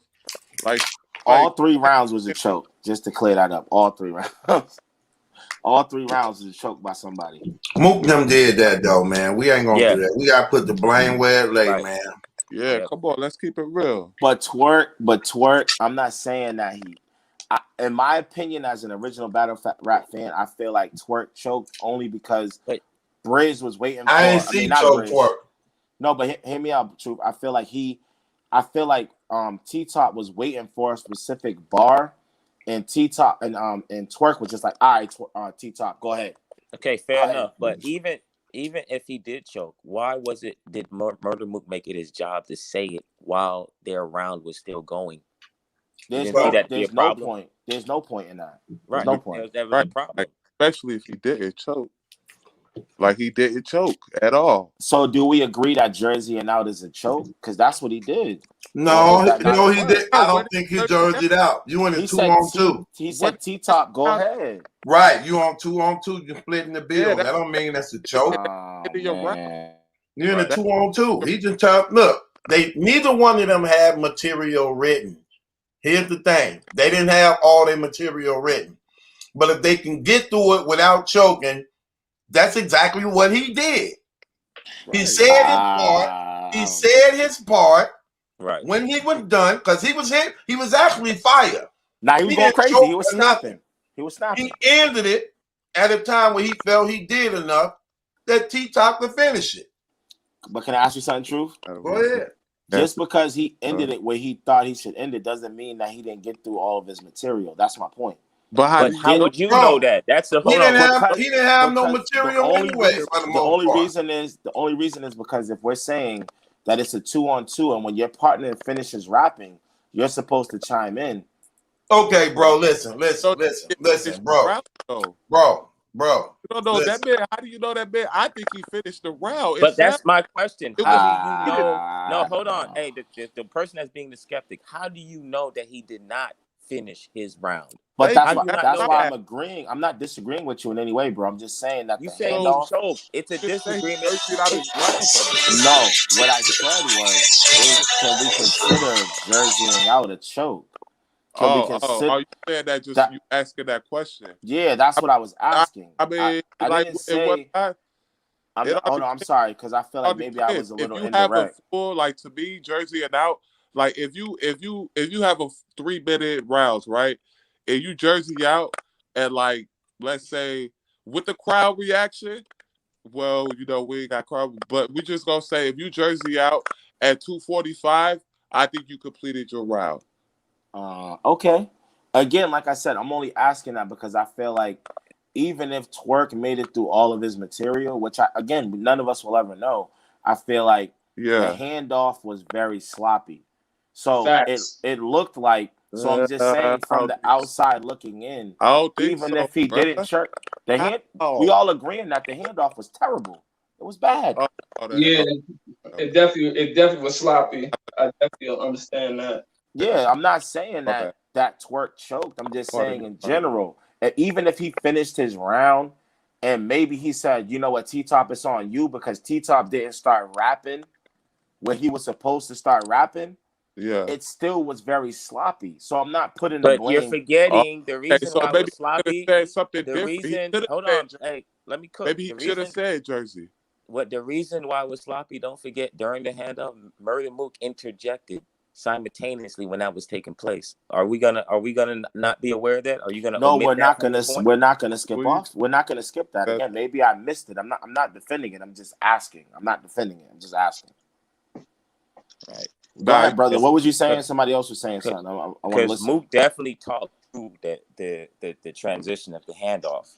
Like All 3 rounds was a choke. Just to clear that up, all 3 rounds. All 3 rounds was a choke by somebody. Mook them did that though, man. We ain't gonna do that. We gotta put the blame where it lay, man. Yeah, come on, let's keep it real. But twerk. I'm not saying that in my opinion, as an original battle rap fan, I feel like Twerk choked only because Briz was waiting for. I ain't see not choke Briz. Twerk. No, but hear me out, Truth. I feel like T Top was waiting for a specific bar, and T Top and Twerk was just like, all right, T Top, go ahead. Okay, fair enough. But even if he did choke, why did Murder Mook make it his job to say it while their round was still going? There's no point. There's no point in that. There's no point. That was a problem. Like, especially if he didn't choke. Like, he didn't choke at all. So do we agree that Jersey and out is a choke? Because that's what he did. No, he did. I don't think he jerseyed out. You in a 2-on-2. He said T Top, go ahead. Right, you on 2-on-2. You're splitting the bill. That don't mean that's a choke. You're in a 2-on-2. He just look. Neither one of them had material written. Here's the thing: they didn't have all their material written. But if they can get through it without choking, that's exactly what he did. Right. He said his part. He said his part. Right. When he was done, because he was hit, he was actually fired. Now he was going crazy. He was snapping. He ended it at a time where he felt he did enough that T-Top could finish it. But can I ask you something, Truth? Go ahead. Just because he ended it where he thought he should end it doesn't mean that he didn't get through all of his material. That's my point. But how would you know that? That's the he didn't have no material anyway. The only reason is because if we're saying that it's a 2-on-2, and when your partner finishes rapping, you're supposed to chime in. Okay, bro. Listen, So listen, listen, listen, bro, though. bro. You don't know that Listen. man. How do you know that man? I think he finished the round. But that's my question. It How was do you heated. know? No, hold on. Hey, the person that's being the skeptic, how do you know that he did not finish his round? But Thank that's you. why not that's know why that? I'm agreeing. I'm not disagreeing with you in any way, bro. I'm just saying that You the say he handoff. choked. It's a Just say he disagreement. jerseyed out his round though. No, what I said was, can we consider jerseying out a choke? Can we consider Are you saying that just that? you asking that question? Yeah, that's what I was asking. I mean, I like didn't in what say. it all Oh no, I'm depends. sorry because I feel All like maybe I depends. was a If little you have a indirect. full, like to me, jersey and out, like if you have a 3 minute rounds, right, and you jersey out, and like let's say with the crowd reaction, well, we ain't got crowd, but we just gonna say if you jersey out at 2:45, I think you completed your round. Okay. Again, like I said, I'm only asking that because I feel like even if Twerk made it through all of his material, which none of us will ever know, I feel like the Yeah. handoff was very sloppy. So Facts. it looked like. So I'm just saying from the outside looking in, I don't think even so, if he bro. didn't chirp the hand, we How? all agreeing that the handoff was terrible. It was bad. Yeah, it definitely was sloppy. I definitely understand that. Yeah, I'm not saying My bad. that Twerk choked. I'm just Pardon saying me. in general, even if he finished his round and maybe he said, you know what, T-Top, it's on you because T-Top didn't start rapping when he was supposed to start rapping, Yeah. it still was very sloppy. So I'm not putting the But you're blame. forgetting the Okay, reason so why it maybe was he should have sloppy. said something The different. He reason, should have hold said, on, hey, let me cook. maybe he The should have reason, said Jersey. the reason why it was sloppy, don't forget during the handoff, Murder Mook interjected simultaneously when that was taking place. Are we gonna not be aware of that? Are you gonna No, omit that from your point? we're not gonna skip Please. off. We're not gonna skip that That, again. Maybe I missed it. I'm not defending it. I'm just asking. I'm not defending it. I'm just asking. Right. Go ahead, brother. Because What was you saying? Somebody else was saying something. I want to because listen. Mook definitely talked through the transition of the handoff.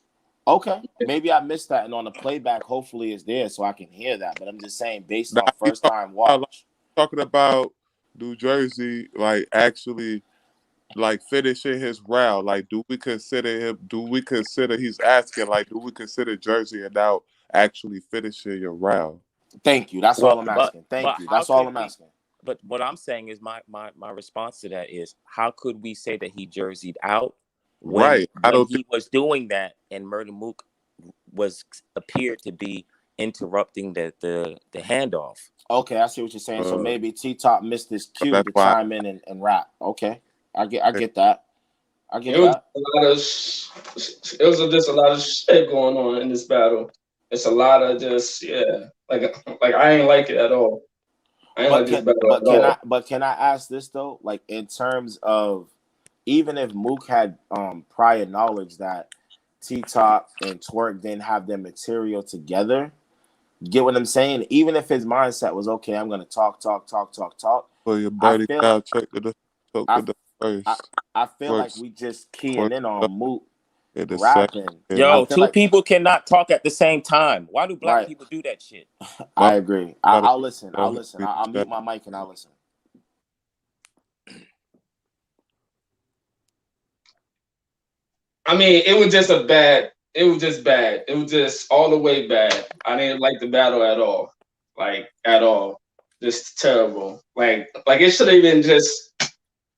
Okay, maybe I missed that, and on the playback, hopefully it's there so I can hear that. But I'm just saying, based now off he's first time like, watch. talking about New Jersey, like actually, like finishing his round. Like, do we consider him? Do we consider he's asking? Like, do we consider Jersey and out actually finishing your round? Thank you. That's all Well, I'm asking. Thank you. how That's all could I'm we? asking. But what I'm saying is my response to that is how could we say that he jerseyed out Right. I when don't think. he was doing that and Murder Mook appeared to be interrupting the handoff. Okay, I see what you're saying. So maybe T-Top missed his cue That's to why. chime in and rap. Okay, I get that. I get It was that. a lot of just a lot of shit going on in this battle. It's a lot of just like I ain't like it at all. I ain't like this battle at all. Can I ask this though? Like in terms of even if Mook had prior knowledge that T-Top and Twerk didn't have their material together, get what I'm saying? Even if his mindset was okay, I'm gonna talk. For your I birdie feel cow, check the I, first. I feel like First, we just keying first in on Mook in the second. rapping. I Yo, feel two like people cannot talk at the same time. Why do black right. people do that shit? I agree. I'll listen. I'll listen. He I'll mute my mic and I'll listen. I mean, it was just bad. It was just all the way bad. I didn't like the battle at all. Like at all. Just terrible. Like it should have been just.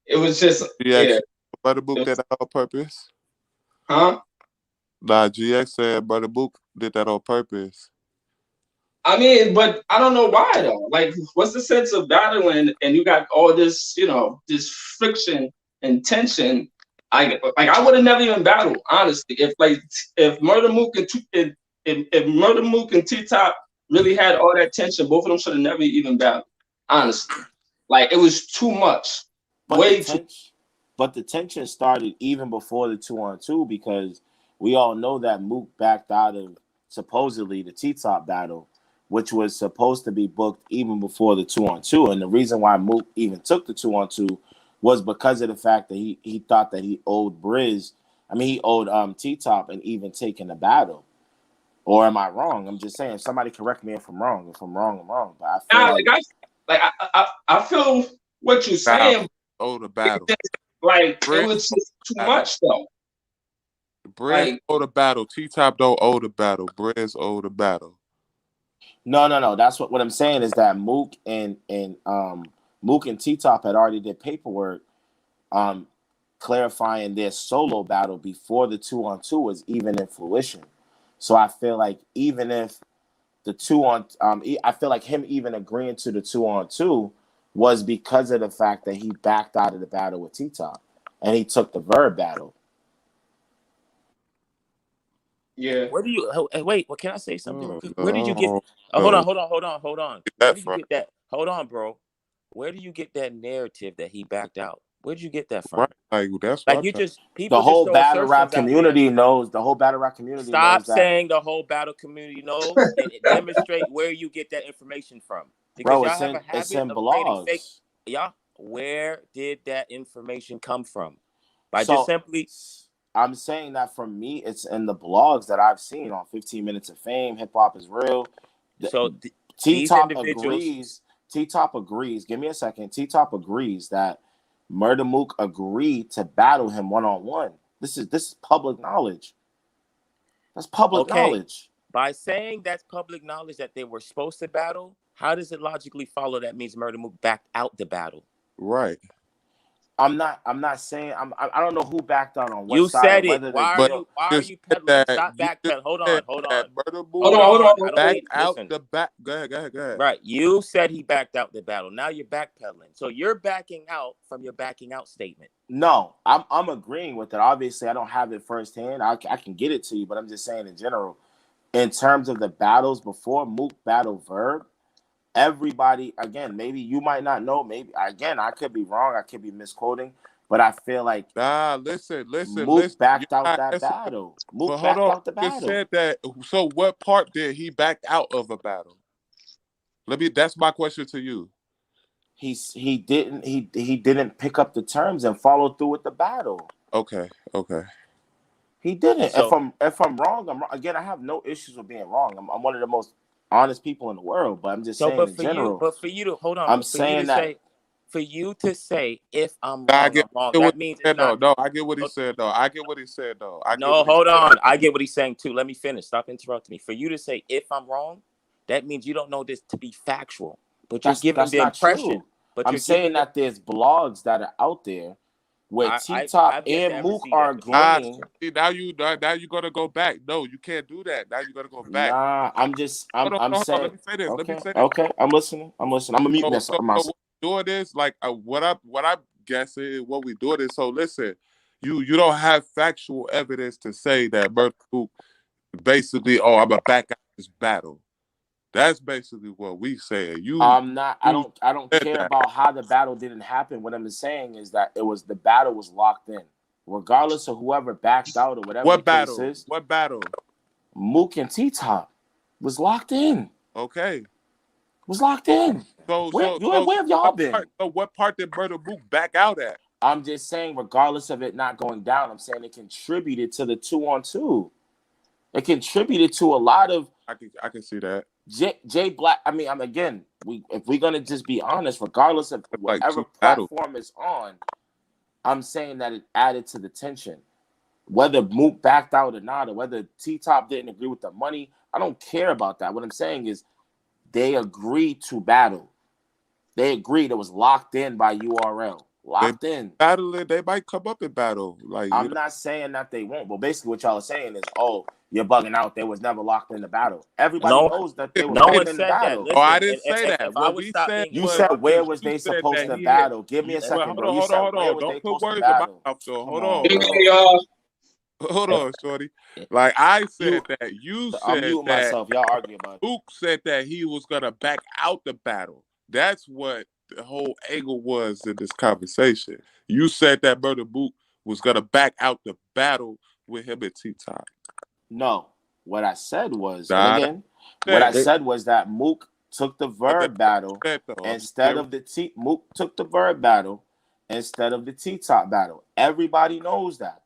It was just GX Brother Book did that on purpose. Huh? Nah, GX said Brother Book did that on purpose. I mean, but I don't know why though. Like, what's the sense of battling and you got all this, this friction and tension? I would have never even battled, honestly. If Murder Mook and if Murder Mook and T-Top really had all that tension, both of them should have never even battled. Honestly, like it was too much, way too. But the tension started even before the 2-on-2 because we all know that Mook backed out of supposedly the T-Top battle, which was supposed to be booked even before the 2-on-2. And the reason why Mook even took the 2-on-2 was because of the fact that he thought that he owed he owed T-Top and even taking the battle. Or am I wrong? I'm just saying. Somebody correct me if I'm wrong. If I'm wrong, I'm wrong. But I feel I feel what you're saying. Oh, the battle. Like it Briz was just too battle. much though. Briz Like owe the battle. T-Top don't owe the battle. Briz owe the battle. No. That's what I'm saying is that Mook and T-Top had already did paperwork clarifying their solo battle before the 2-on-2 was even in fruition. So I feel like even if the 2-on, I feel like him even agreeing to the 2-on-2 was because of the fact that he backed out of the battle with T-Top and he took the Verb battle. yeah. Where do you wait? Well, can I say something real quick? Where did you get? No, Hold no. on. Where did you get that? Hold on, bro. Where do you get that narrative that he backed out? Where did you get that from? Right, like that's Like what you I'm just people The whole just throw battle rap assertions out there. community knows. The whole battle rap community Stop knows that. saying the whole battle community knows and demonstrate where you get that information from. Because Bro, y'all have a it's habit in of creating fake. blogs. Y'all, where did that information come from? By So just simply. I'm saying that for me, it's in the blogs that I've seen on 15 Minutes of Fame, Hip Hop is Real. So T-Top these individuals. T-Top agrees. Give me a second. T-Top agrees that Murda Mook agreed to battle him one-on-one. This is public knowledge. That's public knowledge. By saying that's public knowledge that they were supposed to battle, how does it logically follow that means Murda Mook backed out the battle? right. I'm not saying I don't know who backed out on what You side. said it. Whether Why the deal. are you peddling? Stop backpedaling. Hold on. Hold on. I don't Back need out listen. the back. Go ahead. Right. You said he backed out the battle. Now you're backpedaling. So you're backing out from your backing out statement. No, I'm agreeing with it. Obviously, I don't have it firsthand. I can get it to you, but I'm just saying in general. In terms of the battles before Mook battle Verb, everybody, again, maybe you might not know. Maybe, again, I could be wrong. I could be misquoting. But I feel like Listen. Mook backed You're out not that answering- battle. But Mook hold backed on. out the You just battle. said that. So what part did he back out of a battle? That's my question to you. He didn't pick up the terms and follow through with the battle. Okay. He didn't. So, if I'm wrong, I'm wrong. Again, I have no issues with being wrong. I'm one of the most honest people in the world. But I'm just saying in general. but for you to hold on, I'm saying that. For you to say if I'm I wrong, get I'm wrong. what That he means said, it's not. No, I get what he said though. No, hold on. I get what he's saying too. Let me finish. Stop interrupting me. For you to say if I'm wrong, that means you don't know this to be factual. But you're giving the impression. But I'm saying that there's blogs that are out there where T-Top and Mook are agreeing. Now you're gonna go back. No, you can't do that. Now you gotta go back. Nah, I'm saying. Let me say this. Okay, I'm listening. I'm gonna mute myself. So doing this, like what I'm guessing, what we doing is. So listen, you don't have factual evidence to say that Murda Mook basically, I'm gonna back out this battle. That's basically what we say. I don't care about how the battle didn't happen. What I'm saying is that the battle was locked in, regardless of whoever backed out or whatever the case is. What battle? Mook and T-Top was locked in. Okay. Was locked in. Where have y'all been? So what part did Murda Mook back out at? I'm just saying, regardless of it not going down, I'm saying it contributed to the 2-on-2. It contributed to a lot of. I can see that. Jay Black. I mean, again, if we're gonna just be honest, regardless of whatever platform is on, I'm saying that it added to the tension. Whether Mook backed out or not, or whether T-Top didn't agree with the money, I don't care about that. What I'm saying is they agreed to battle. They agreed. It was locked in by URL. Locked in. Battling, they might come up in battle. Like I'm not saying that they won't, but basically what y'all are saying is, you're bugging out. They was never locked in the battle. Everybody knows that they were locked in the battle. Listen, I didn't say that. What we said, you said where was they supposed to battle? Give me a second, bro. You said where was they supposed to battle? Hold on, shorty. Like I said that you said I'm muting myself. Y'all argue about it. Mook said that he was gonna back out the battle. That's what the whole angle was in this conversation. You said that Murda Mook was gonna back out the battle with him and T-Top. No, what I said was, I said was that Mook took the Verb battle instead of the Mook took the Verb battle instead of the T-Top battle. Everybody knows that.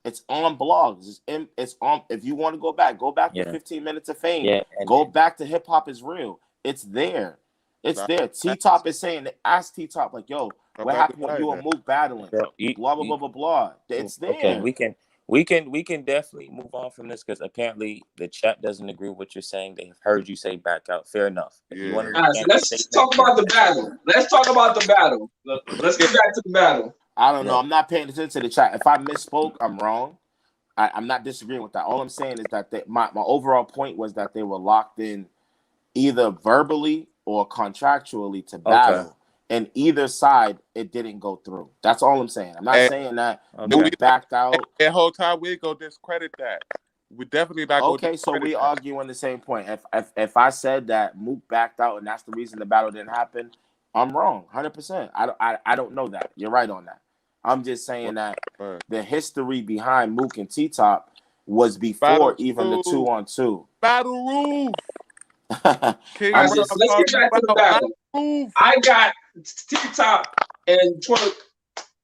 It's on blogs. It's on. If you want to go back to 15 Minutes of Fame. Yeah, go back to Hip Hop is Real. It's there. It's Nah, there. T-Top is saying, ask T-Top, like, yo, I'm what about to happened when say you and that. Mook battling? Bro, Blah, blah, blah, blah, blah. It's okay, there. we can definitely move on from this because apparently the chat doesn't agree with what you're saying. They've heard you say back out. Fair enough. If you want to Yeah. All right, so recant your let's statement, talk about the battle. Let's talk about the battle. Let's Yeah. get back to the battle. I don't know. No. I'm not paying attention to the chat. If I misspoke, I'm wrong. I'm not disagreeing with that. All I'm saying is that my overall point was that they were locked in either verbally or contractually to battle. And either side, it didn't go through. That's all I'm saying. I'm not And saying that Okay. Mook backed out. that whole time we ain't gonna discredit that. We definitely not gonna Okay, so discredit we that. argue on the same point. If I said that Mook backed out and that's the reason the battle didn't happen, I'm wrong, 100%. I don't know that. You're right on that. I'm just saying that the history behind Mook and T-Top was before even the 2-on-2. Battle Roof. King All right, I'm so just let's get back to the battle. Roof. I got T-Top and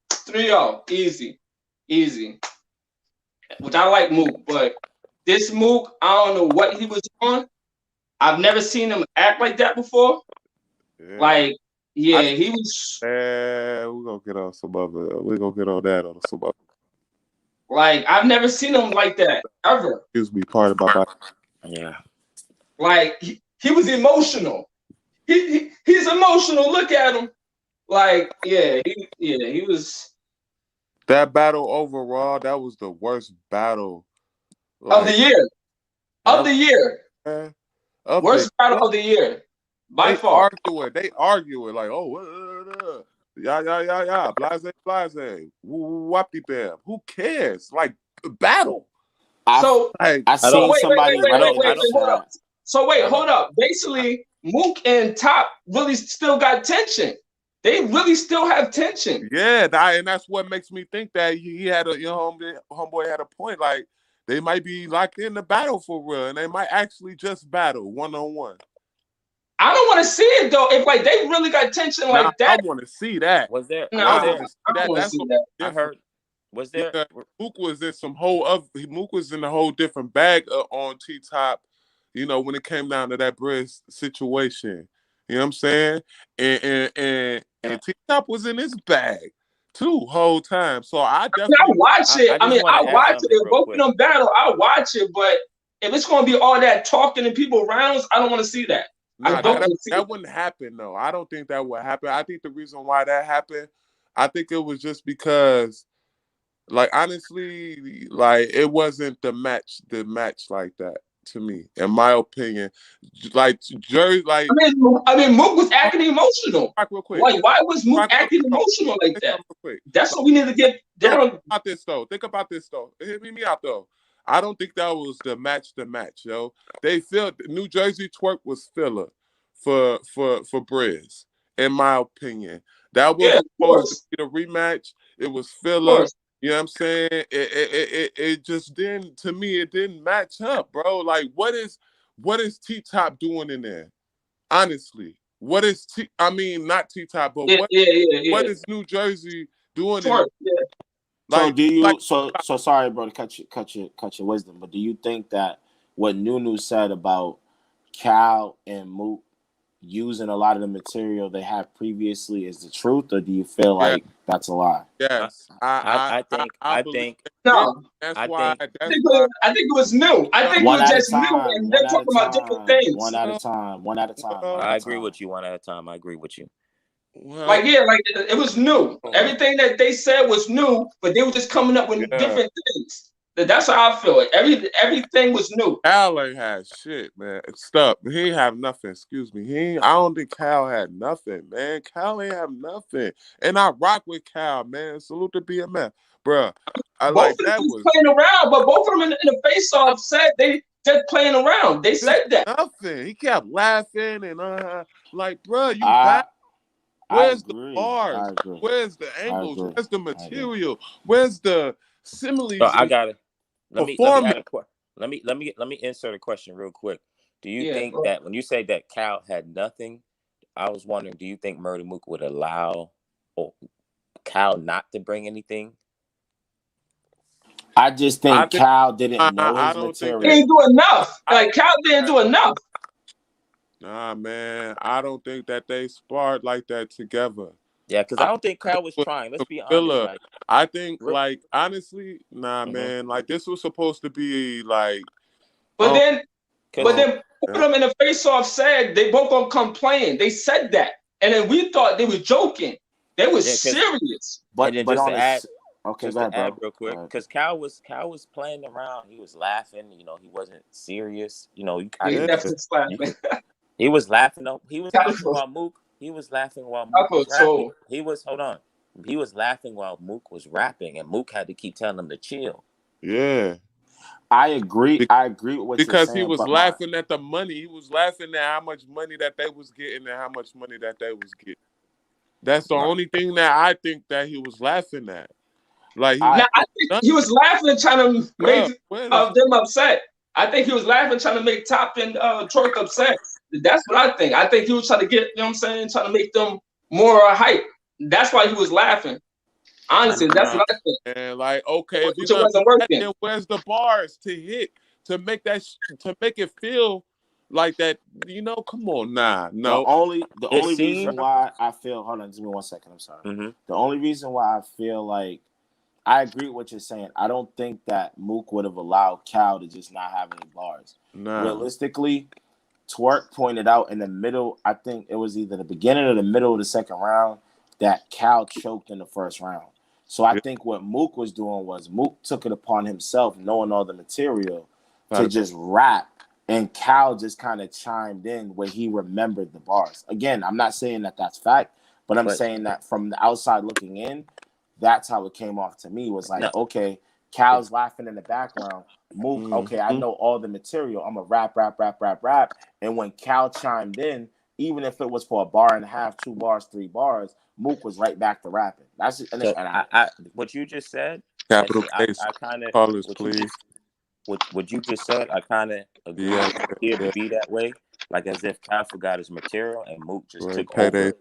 3-0. Easy. Which I like Mook, but this Mook, I don't know what he was on. I've never seen him act like that before. Yeah. Like, yeah, he was. We're gonna get on some other. We're gonna get on that on some other. Like, I've never seen him like that ever. Excuse me, part of my. Yeah. Like, he was emotional. He's emotional. Look at him. Like, yeah, he was. That battle overall, that was the worst battle Of the year. Of the year. Worst battle of the year. By far. They arguing like, oh, yeah, blase, whoopty bam. Who cares? Like, battle. So, like, I seen somebody write in the hold up. chat. So wait, hold up. Basically, Mook and Top really still got tension. They really still have tension. Yeah, and that's what makes me think that he had homeboy had a point. Like, they might be locked in the battle for real, and they might actually just battle 1-on-1. I don't want to see it though. If like they really got tension like that, I want to see that. Was there? No, I don't want to see that. I heard. Was there? Yeah, Mook was in some Mook was in a whole different bag on T-Top. You know, when it came down to that Briz situation. You know what I'm saying? And T-Top was in his bag too whole time. So I definitely I watch it. I watch it. If both of them battle, I watch it. But if it's gonna be all that talking in people rounds, I don't want to see that. Nah, that wouldn't happen though. I don't think that would happen. I think the reason why that happened, I think it was just because, like, honestly, like, it wasn't the match like that to me, in my opinion. Like, Jerry, like, I mean, Mook was acting emotional. Real quick. Like, why was Mook acting emotional like that? That's what we need to get down. Think about this though. Hear me out though. I don't think that was the match, yo. They felt New Jersey twerk was filler for Briz, in my opinion. That was supposed to be the rematch. It was filler. You know what I'm saying? It just didn't, to me, it didn't match up, bro. Like, what is T-Top doing in there? Honestly. What is not T-Top, but what is New Jersey doing in there? Like, so sorry, bro, to cut your wisdom, but do you think that what Nunu said about Cal and Mook using a lot of the material they had previously is the truth, or do you feel like that's a lie? Yes, I think no. That's I why. think it was new. I think it was just new, and they're talking about different things. One at a time. I agree with you. One at a time. I agree with you. Like, yeah, like it was new. Everything that they said was new, but they were just coming up with different things. That's how I feel it. Everything was new. Cal ain't had shit, man. Stop. He ain't have nothing. Excuse me. I don't think Cal had nothing, man. Cal ain't have nothing. And I rock with Cal, man. Salute to BMF, bruh. Both of them was playing around, but both of them in the face-off said they just playing around. They said that. Nothing. He kept laughing and like, bruh, you back. Where's the bars? Where's the angles? Where's the material? Where's the similes? So I got it. Let me insert a question real quick. Do you think that when you say that Cal had nothing, I was wondering, do you think Murda Mook would allow Cal not to bring anything? I just think Cal didn't know his material. He didn't do enough. Like, Cal didn't do enough. Nah, man, I don't think that they sparred like that together. Yeah, because I don't think Cal was trying. Let's be honest. Filler. Like, I think, like, honestly, nah, man, like this was supposed to be like. But then because put them in the face-off said they both gonna come playing. They said that, and then we thought they were joking. They were serious. But then just to add, okay, just go ahead, to add bro. real quick, because Cal was playing around. He was laughing. You know, he wasn't serious. You know, He definitely laughing. He was laughing. He was laughing while Mook. He was laughing while Mook was rapping. He was He was laughing while Mook was rapping, and Mook had to keep telling him to chill. Yeah. I agree. I agree with what because you're saying, he was laughing at the money. He was laughing at how much money that they was getting and how much money that they was getting. That's the only thing that I think that he was laughing at. Like I think he was laughing, trying to make them upset. I think he was laughing, trying to make Top and Twerk upset. That's what I think. I think he was trying to get, you know what I'm saying, trying to make them more hype. That's why he was laughing. Honestly, that's what I think. And like, okay, if it wasn't working, then where's the bars to hit to make that to make it feel like that? You know, come on, no. The only reason why I feel, hold on, give me 1 second. I'm sorry. The only reason why I feel like I agree with what you're saying. I don't think that Mook would have allowed Cal to just not have any bars. Nah. Realistically, Twerk pointed out in the middle, I think it was either the beginning or the middle of the second round, that Cal choked in the first round. So I think what Mook was doing was Mook took it upon himself, knowing all the material, to just rap. And Cal just kind of chimed in where he remembered the bars. Again, I'm not saying that that's fact, but I'm saying that from the outside looking in, that's how it came off to me. Was like, okay, Cal's laughing in the background. Mook, okay, I know all the material. I'm a rap. And when Cal chimed in, even if it was for a bar and a half, 2 bars, 3 bars, Mook was right back to rapping. That's just, what you just said. Capital actually, I kind of callers, please. What you just said, I kind of agree with it to be that way. Like as if Cal forgot his material and Mook just took over.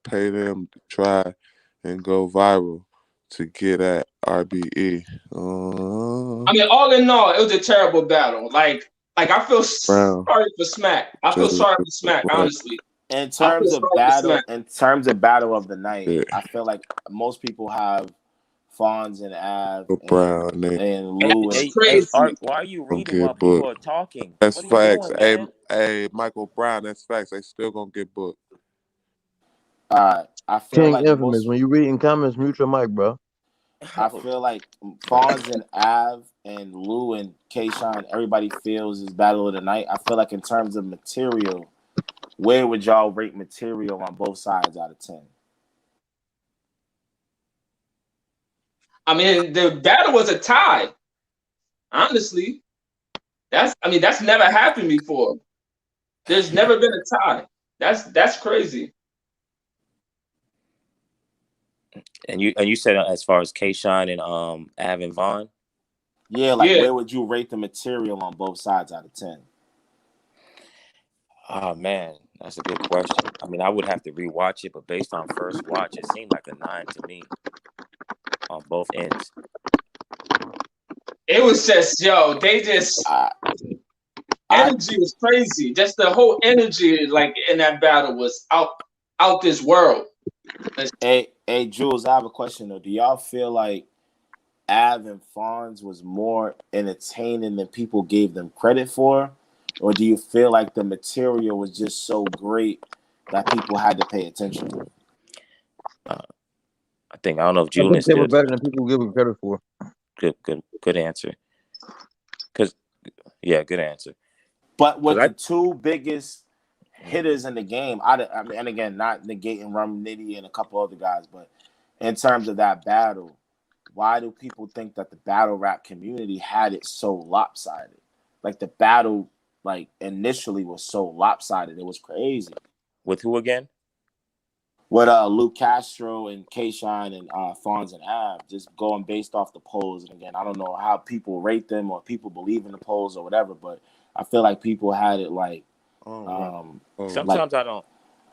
Pay them to try and go viral to get at RBE. I mean, all in all, it was a terrible battle. Like I feel sorry for Smack. I feel sorry for Smack, honestly. In terms of battle of the night, I feel like most people have Fonz and Av and Lou. Why are you reading while people are talking? That's facts. Doing, hey, Michael Brown, that's facts. They still gonna get booked. I feel King like Infamous. When you reading comments, mute your mic, bro. I feel like Fonz and Av and Lou and K-Shine, everybody feels is battle of the night. I feel like in terms of material, where would y'all rate material on both sides out of 10? I mean, the battle was a tie. Honestly, that's never happened before. There's never been a tie. That's crazy. And you said as far as K-Shine and Av and Vaughn? Yeah, where would you rate the material on both sides out of 10? Oh man, that's a good question. I mean, I would have to rewatch it, but based on first watch, it seemed like a 9 to me on both ends. It was just, they just energy was crazy. Just the whole energy, like in that battle, was out this world. Hey, Jules, I have a question though. Do y'all feel like Av and Fonz was more entertaining than people gave them credit for? Or do you feel like the material was just so great that people had to pay attention? I don't know if Julian they were better than people give them credit for. Good answer. Good answer. But with the 2 biggest hitters in the game, I mean, and again, not negating Rum Nitty and a couple other guys, but in terms of that battle, why do people think that the battle rap community had it so lopsided? Like the battle, like initially was so lopsided, it was crazy. With who again? With Luke Castro and K-Shine and Fonz and Av, just going based off the polls. And again, I don't know how people rate them or people believe in the polls or whatever, but I feel like people had it like. Sometimes I don't.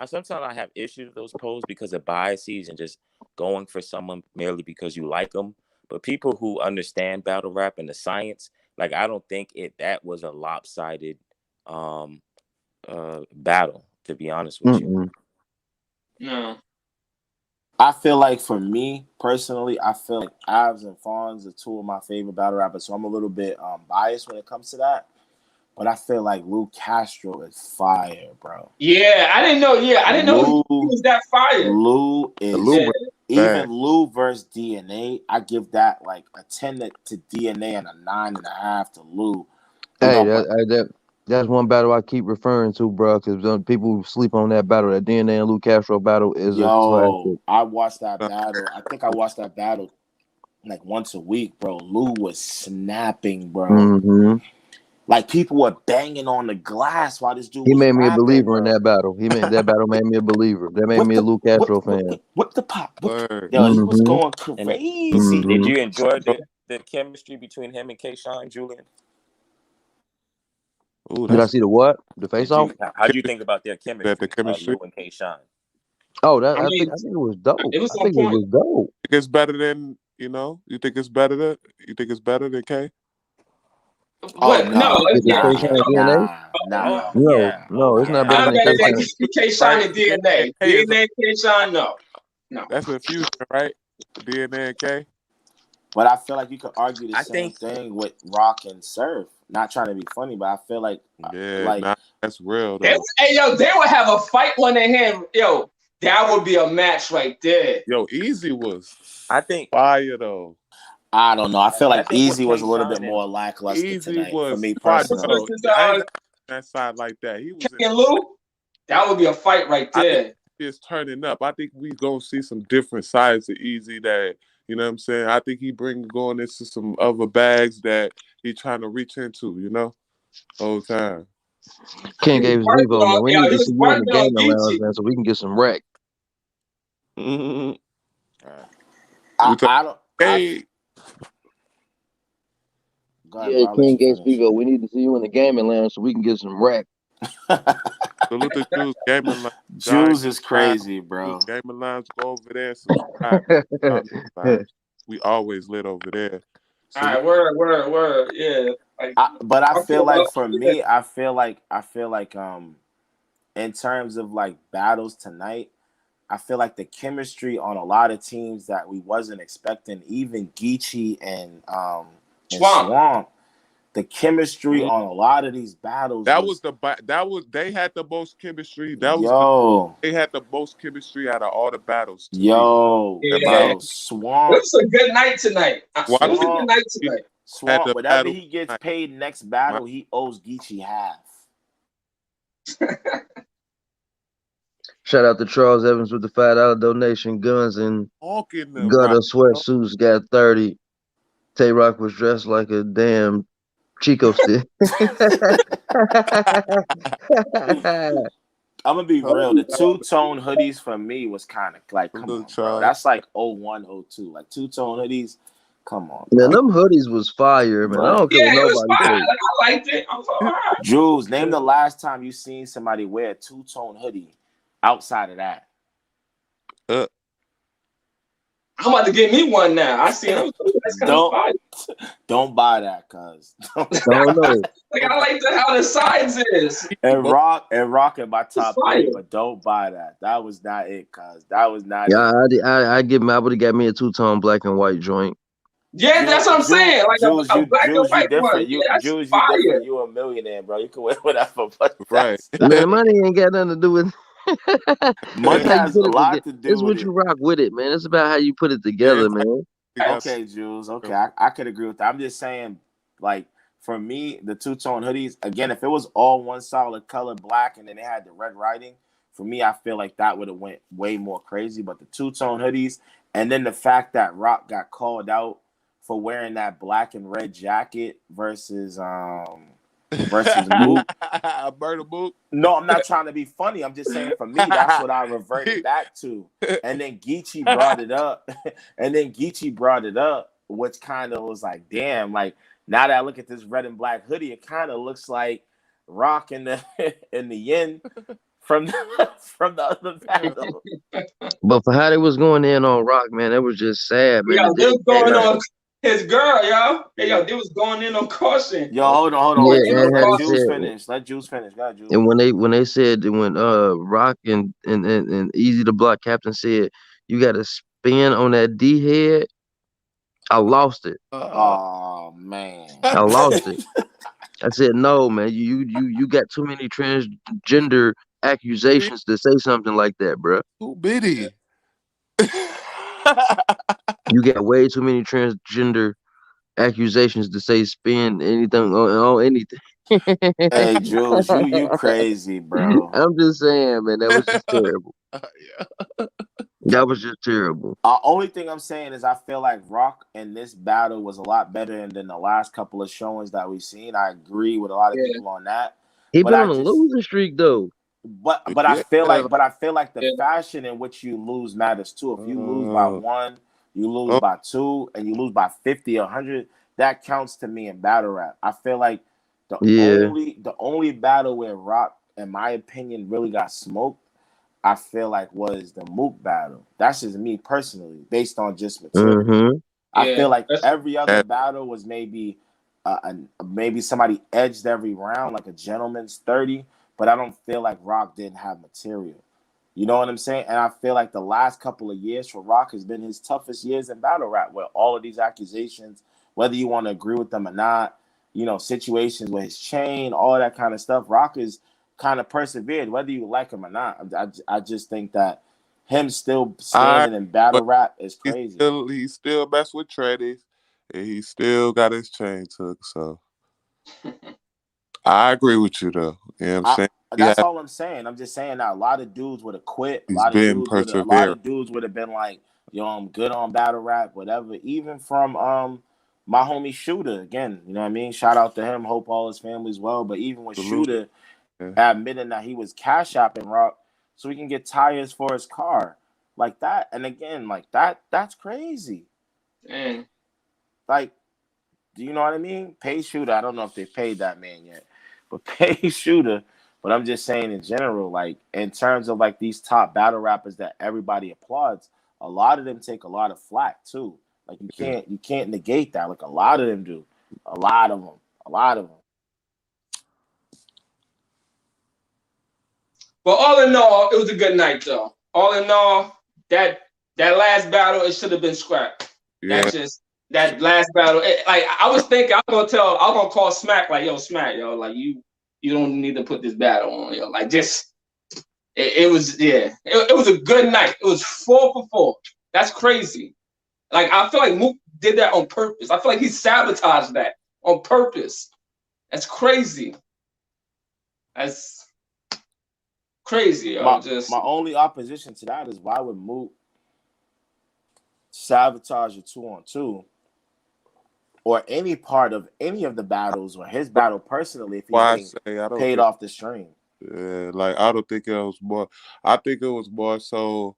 Sometimes I have issues with those polls because of biases and just going for someone merely because you like them. But people who understand battle rap and the science, like I don't think that was a lopsided battle. To be honest with you, No. I feel like for me personally, I feel like Avs and Fonz are two of my favorite battle rappers, so I'm a little bit biased when it comes to that. But I feel like Lou Castro is fire, bro. Yeah, I didn't know. Yeah, I didn't know he was that fire. Lou is Lou was even Lou versus DNA. I give that like a 10 to DNA and a 9.5 to Lou. Hey, that's one battle I keep referring to, bro, because people sleep on that battle. That DNA and Lou Castro battle is a classic. I watched that battle. I think I watched that battle like once a week, bro. Lou was snapping, bro. Mm-hmm. Like people were banging on the glass while this dude. He made me rapping, a believer bro. in that battle. That battle made me a believer. That made me a Lou Castro fan. What the pop? He Mm-hmm. was going crazy. Mm-hmm. Did you enjoy the chemistry between him and K-Shine, Julian? Ooh, Did I see the what? The face off? How do you think about their chemistry? The chemistry? Lou and K-Shine. Oh, I think it was dope. It was I think it was dope. You think it's better than you think it's better than K? What? No, No, it's not better than K-Shine. K-Shine and DNA. DNA and K-Shine, no. That's a fusion, right? DNA and K. But I feel like you could argue the same thing with Rock and Surf. Not trying to be funny, but I feel like that's real though. Hey, yo, they would have a fight one in hand. Yo, that would be a match right there. Yo, Easy was fire though. I don't know. I feel like Easy was a little bit more lackluster tonight for me personally. I ain't that side like that. He was in Lou. That would be a fight right there. It's turning up. I think we gonna see some different sides of Easy that. You know what I'm saying? I think he going into some other bags that he trying to reach into, whole time. King gave his Vivo, man. We need to see you in the game around, man, so we can get some wreck. Mm-hmm. King gave Vivo. We need to see you in the gaming lounge so we can get some wreck. Salute to Juice Gaming Lounge. Juice is crazy, bro. Gaming Lounge, go over there and subscribe. We always lit over there. So, all right, word. Yeah. But I feel like for me, I feel like in terms of like battles tonight, I feel like the chemistry on a lot of teams that we wasn't expecting, even Geechee and Swamp. The chemistry on a lot of these battles. They had the most chemistry. They had the most chemistry out of all the battles. Swamp. It's a good night tonight. Swamp, whatever he gets paid next battle, he owes Geechee half. Shout out to Charles Evans with the $5 donation. Guns and gutter sweatsuits got 30. Tay Rock was dressed like a damn Chico stick. I'm gonna be real. The two-tone hoodies for me was kind of like, come on, bro. That's like 01, 02. Like two-tone hoodies. Come on, bro. Man, them hoodies was fire, man. I don't care what nobody says. I liked it. Jules, name the last time you seen somebody wear a two-tone hoodie outside of that. I'm about to get me one now. I see them. Don't buy that, cuz. Like I like how the sides is. And rock in my top 3, but don't buy that. That was not it, cuz. That was not it. I would have got me a two-tone black and white joint. Yeah, that's what I'm saying. Like Jules, a black and white different. one. You different. You a millionaire, bro. You can wear whatever. Right. Man, money ain't got nothing to do with money has a lot to do it's with what you rock with it, man. It's about how you put it together, man. Okay, Jules. Okay, I could agree with that. I'm just saying, like, for me, the two-tone hoodies, again, if it was all one solid color, black, and then they had the red writing, for me, I feel like that would have went way more crazy. But the two-tone hoodies, and then the fact that Rock got called out for wearing that black and red jacket versus Mook. Murder Mook. No, I'm not trying to be funny. I'm just saying, for me, that's what I reverted back to. And then Geechee brought it up. Which kind of was like, damn, like now that I look at this red and black hoodie, it kind of looks like Rock in the yin from the other battle. But for how they was going in on Rock, man, it was just sad, man. Yeah, they was going on his girl, yo. Hey, yo, they was going in on caution. Yo, hold on. Yeah, Going in on Let and caution. Juice said, finish. Let Juice finish. Go ahead, Juice. and when they said that when Rock and Easy the Block Captain said you got to spin on that D head, I lost it. Oh man. I lost it. I said, no, man, you got too many transgender accusations to say something like that, bro. Too bitty. You got way too many transgender accusations to say spin anything on anything. Hey, Juice, you crazy, bro. I'm just saying, man, that was just terrible. Yeah. That was just terrible. Only thing I'm saying is I feel like Rock in this battle was a lot better than the last couple of showings that we've seen. I agree with a lot of Yeah. people on that. He But been I on a just losing streak though. but Yeah. I feel like the Yeah. fashion in which you lose matters too. If you lose by 1, you lose by 2, and you lose by 50 or 100, that counts to me in battle rap. I feel like Yeah. the only battle where Rock, in my opinion, really got smoked, I feel like was the Mook battle. That's just me personally, based on just material. Mm-hmm. I Yeah. feel like That's, every other battle was maybe maybe somebody edged every round, like a gentleman's 30, but I don't feel like Rock didn't have material. You know what I'm saying? And I feel like the last couple of years for Rock has been his toughest years in battle rap, where all of these accusations, whether you want to agree with them or not, you know, situations with his chain, all that kind of stuff. Rock is kind of persevered, whether you like him or not. I just think that him still standing in battle But rap is crazy. he still mess with Treddy, and he still got his chain took. So I agree with you though. You know what I'm saying? That's all I'm saying. I'm just saying that a lot of dudes would have quit. He's been A lot persevering. of dudes would have been like, yo, I'm good on battle rap, whatever. Even from my homie Shooter, again, you know what I mean? Shout out to him. Hope all his family's well. But even with Shooter admitting that he was CASHAPPing Rock so he can get tires for his car. Like that. And again, like that's crazy. dang. Like, do you know what I mean? Pay Shooter. I don't know if they paid that man yet, but pay Shooter. But I'm just saying in general, like in terms of like these top battle rappers that everybody applauds, a lot of them take a lot of flack too. Like you can't negate that. Like a lot of them do. A lot of them. But all in all, it was a good night though. All in all, that last battle, it should have been scrapped. Yeah. That last battle. Like I was thinking, I'm gonna call Smack like, yo, Smack, yo, like you don't need to put this battle on, yo. Like just it was it was a good night. It was 4 for 4. That's crazy. Like I feel like Mook did that on purpose. I feel like he sabotaged that on purpose. That's crazy. That's crazy, yo. My only opposition to that is why would Mook sabotage a 2-on-2 or any part of any of the battles or his battle personally if he's getting paid off the stream? Yeah, like I don't think it was more. I think it was more so.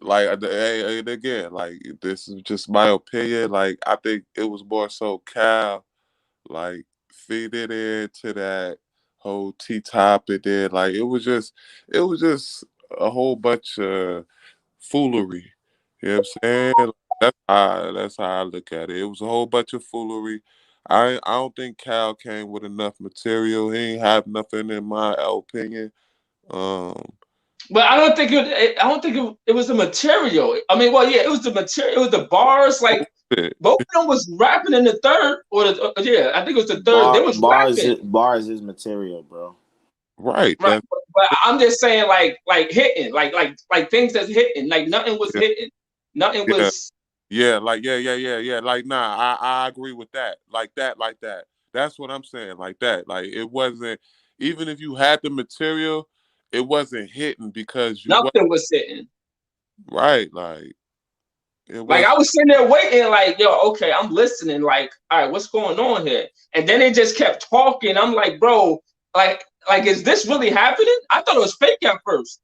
Like and again, like this is just my opinion. Like I think it was more so Cal, like feeding into that whole T-top, and then like it was just a whole bunch of foolery. You know what I'm saying? Like, that's how I look at it. It was a whole bunch of foolery. I don't think Cal came with enough material. He ain't have nothing in my opinion. But I don't think it was the material. I mean, well, yeah, it was the material. It was the bars. Like both of them was rapping in the third, or I think it was the third. They was rapping. Bars is material, bro. Right. But I'm just saying, like hitting, like things that's hitting. Like nothing was hitting. Nothing was. Yeah, like yeah. Like nah, I agree with that. Like that. That's what I'm saying. Like that. Like it wasn't. Even if you had the material, it wasn't hitting because nothing was hitting. Right, like it like I was sitting there waiting, like, yo, okay, I'm listening, like, all right, what's going on here? And then they just kept talking. I'm like, bro, like, is this really happening? I thought it was fake at first.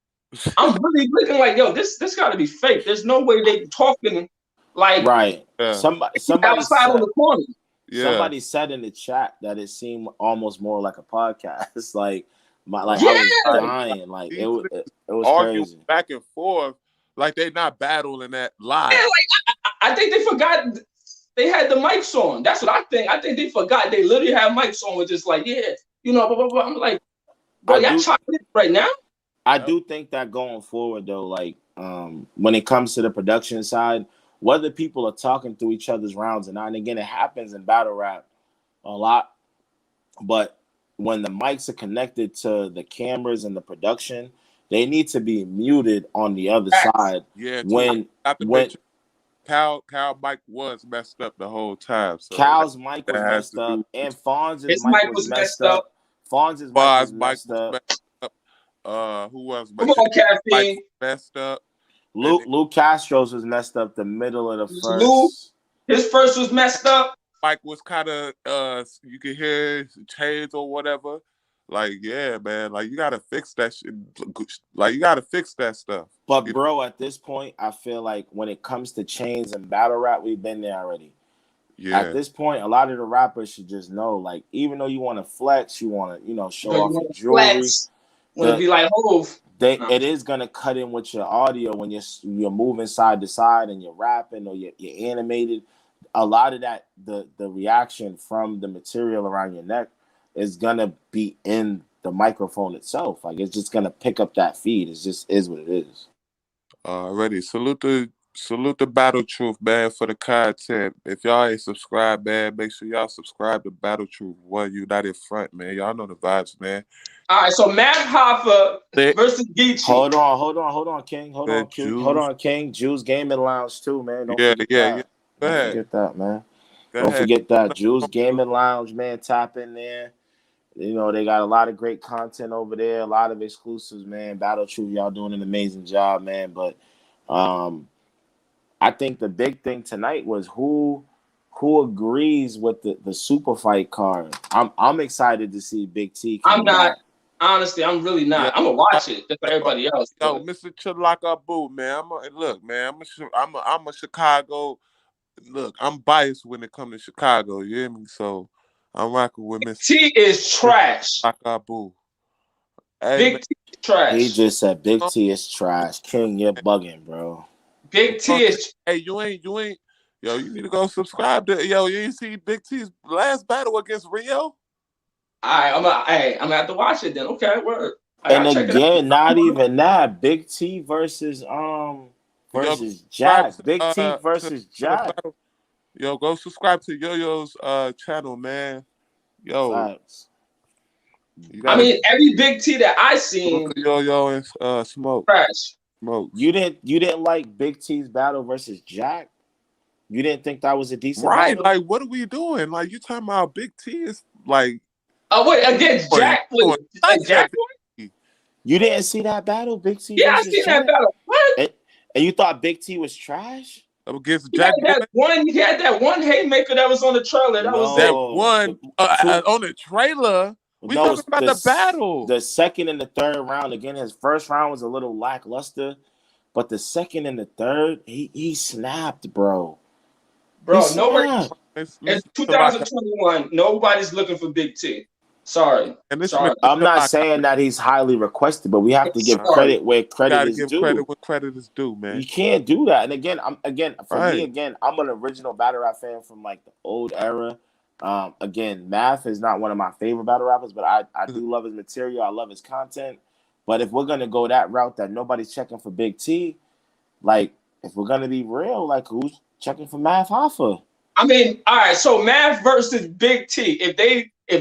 I'm really looking like, yo, this got to be fake. There's no way they talking like right. Somebody outside on the corner. Yeah. Somebody said in the chat that it seemed almost more like a podcast. It's like I was dying. Like it was crazy. Back and forth, like they not battling that live. Yeah, like I think they forgot. they had the mics on. That's what I think. I think they forgot they literally had mics on. Was just like, yeah, you know, blah, blah, blah. I'm like, bro, y'all trying it right now? I do think that going forward though, like when it comes to the production side, whether people are talking through each other's rounds or not, and again, it happens in battle rap a lot, but when the mics are connected to the cameras and the production, they need to be muted on the other side. Yeah, when Cal mic was messed up the whole time. So Cal's mic was messed up, and Fonz's mic was messed up. Fonz's mic was messed up. Who was? Come on, Caffeine. Messed up. Luke Castro's was messed up the middle of the first. Luke, his first was messed up. Mike was kind of you could hear his chains or whatever. Like, yeah, man, like you gotta fix that shit. Like you gotta fix that stuff. But bro, at this point, I feel like when it comes to chains and battle rap, we've been there already. Yeah. At this point, a lot of the rappers should just know, like, even though you want to flex, you want to, you know, show off your jewelry. Want to be like Hove. It is gonna cut in with your audio when you're moving side to side and you're rapping or you're animated. A lot of that, the reaction from the material around your neck is gonna be in the microphone itself. Like it's just gonna pick up that feed. It just is what it is. Already salute the Battle Truth, man, for the content. If y'all ain't subscribed, man, make sure y'all subscribe to Battle Truth One United Front, man. Y'all know the vibes, man. All right, so Matt Hoffa versus Geechee. Hold on, King. Hold on, King. Juice Gaming Lounge too, man. Don't forget that. Don't forget that, man. Don't forget that. Juice Gaming Lounge, man. Tap in there. You know, they got a lot of great content over there, a lot of exclusives, man. Battle Truth, y'all doing an amazing job, man. But I think the big thing tonight was who agrees with the super fight card. I'm excited to see Big T. I'm not. Honestly, I'm really not. Yeah. I'm gonna watch it just for everybody else. Yo, Mr. Chalaka Boo, man. I'm a Chicago. Look, I'm biased when it comes to Chicago. You hear me? So I'm rocking with Mr. T is trash. Chalaka Boo. Hey, Big T is trash. He just said Big T is trash. King, you're bugging, bro. Big T is. Hey, you ain't. Yo, you need to go subscribe to. Yo, you ain't see Big T's last battle against Rio? I'm gonna have to watch it then. Okay, word. And again, not even that. Big T versus Jack. Big T versus Jack. Yo, go subscribe to Yo-Yo's channel, man. Yo. I mean, every Big T that I seen. Yo-Yo and Smoke. Trash. Smoke. You didn't like Big T's battle versus Jack? You didn't think that was a decent battle? Like, what are we doing? Like, you talking about Big T is like. Oh wait, against Jack, please. Jack. You didn't see that battle, Big T? Yeah, I seen that battle. What? And you thought Big T was trash? Against Jack. He had that one haymaker that was on the trailer. That was that one on the trailer. We talking about the battle. The second and the third round. Again, his first round was a little lackluster, but the second and the third, he snapped, bro. Nobody. It's 2021. Nobody's looking for Big T. Sorry. I'm not saying that he's highly requested, but we have to give credit where credit is due. Credit where credit is due, man. You can't do that. And again, I'm an original battle rap fan from like the old era. Again, Math is not one of my favorite battle rappers, but I do love his material. I love his content. But if we're gonna go that route that nobody's checking for Big T, like if we're gonna be real, like who's checking for Math Hoffa? I mean, all right. So Math versus Big T. If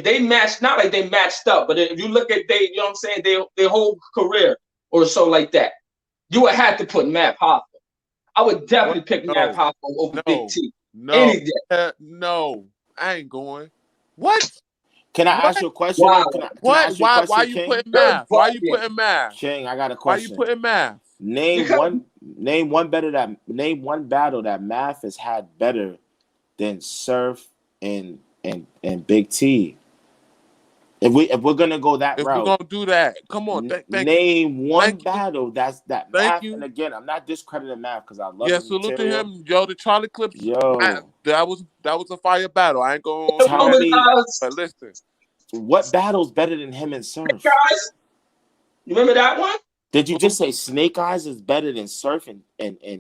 they matched, not like they matched up, but if you look at you know what I'm saying, their whole career or so like that, you would have to put Math Hoffa. I would definitely pick Math Hoffa over Big T. No, I ain't going. What? Can I ask you a question? Wow. Why you putting Math? Why you putting Math? King, I got a question. Why you putting Math? Name one battle that Math has had better than Surf and Big T. If we're gonna go that route, if we're gonna do that, come on. Name one battle that's that Math. And again, I'm not discrediting Math because I love. Yeah, salute to him. Yo, the Charlie clips. Yo, that was a fire battle. I ain't going. But listen, what battle's better than him and Surf? Guys, you remember that one? Did you just say Snake Eyes is better than Surf and?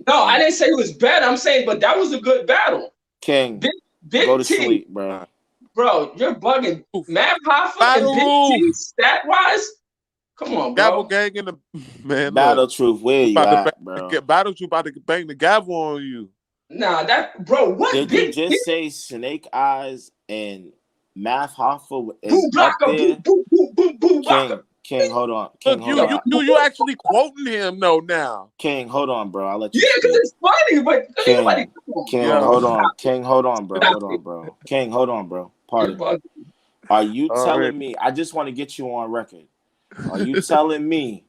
No, I didn't say it was better. I'm saying, but that was a good battle. King, Big go to T, sleep, bro. bro, you're bugging. Matt Hoffa Battle and Big Roof. T stat wise. Come on, Gavel bro. gang in the man. Battle Look, Truth, where you about to at, bro? get Battle Truth about to bang the gavel on you. Nah, that bro. What Did Big you just say Snake Eyes and Math Hoffa is Boo up blocka, there? boo, boo, boo, boo, boo, blocka. King, hold on. King, Look, hold on. you actually quoting him though now. King, hold on, bro. I'll let you Yeah, because speak. it's funny, but King, anybody, come on, King, Yo. hold on. King, hold on, bro. Stop Hold on, it. bro. King, hold on, bro. You're Pardon me. bugging. Are you All telling right. me? I just want to get you on record. Are you telling me?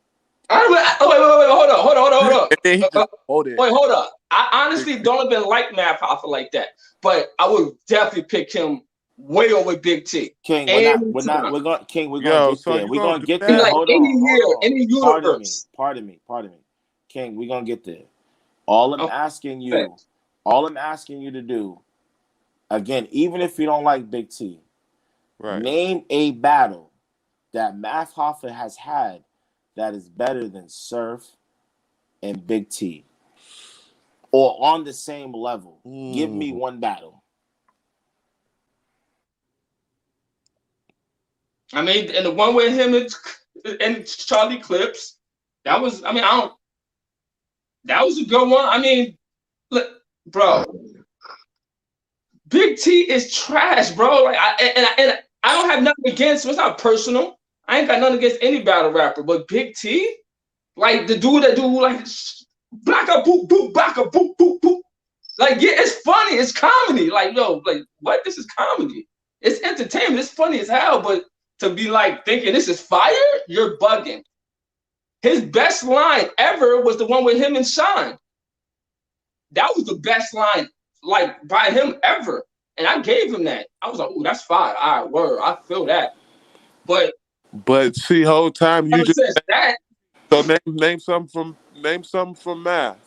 Wait, hold on. And then he just quoted. Wait, hold up. I honestly don't even like Matt Hoffa like that, but I would definitely pick him way over Big T. King, we're gonna get so there. you We're gonna get do there. that? Like Hold any on. year, any universe. Pardon me. King, we're gonna get there. All I'm asking you to do, again, even if you don't like Big T, Right. name a battle that Math Hoffa has had that is better than Surf and Big T, or on the same level. Give me one battle. I mean, and the one with him and Charlie Clips, that was. I mean, that was a good one. I mean, look, bro, Big T is trash, bro. Like, I don't have nothing against. It's not personal. I ain't got nothing against any battle rapper, but Big T, like the dude that do like blacka boop boop blacka boop boop boop. Like, yeah, it's funny, it's comedy. Like, yo, like what? This is comedy. It's entertainment. It's funny as hell. But to be like thinking this is fire, you're bugging. His best line ever was the one with him and Sean. That was the best line, like by him ever. And I gave him that. I was like, "Ooh, that's fire." All right, word. I feel that. But see, whole time you just says that. So name something from Math.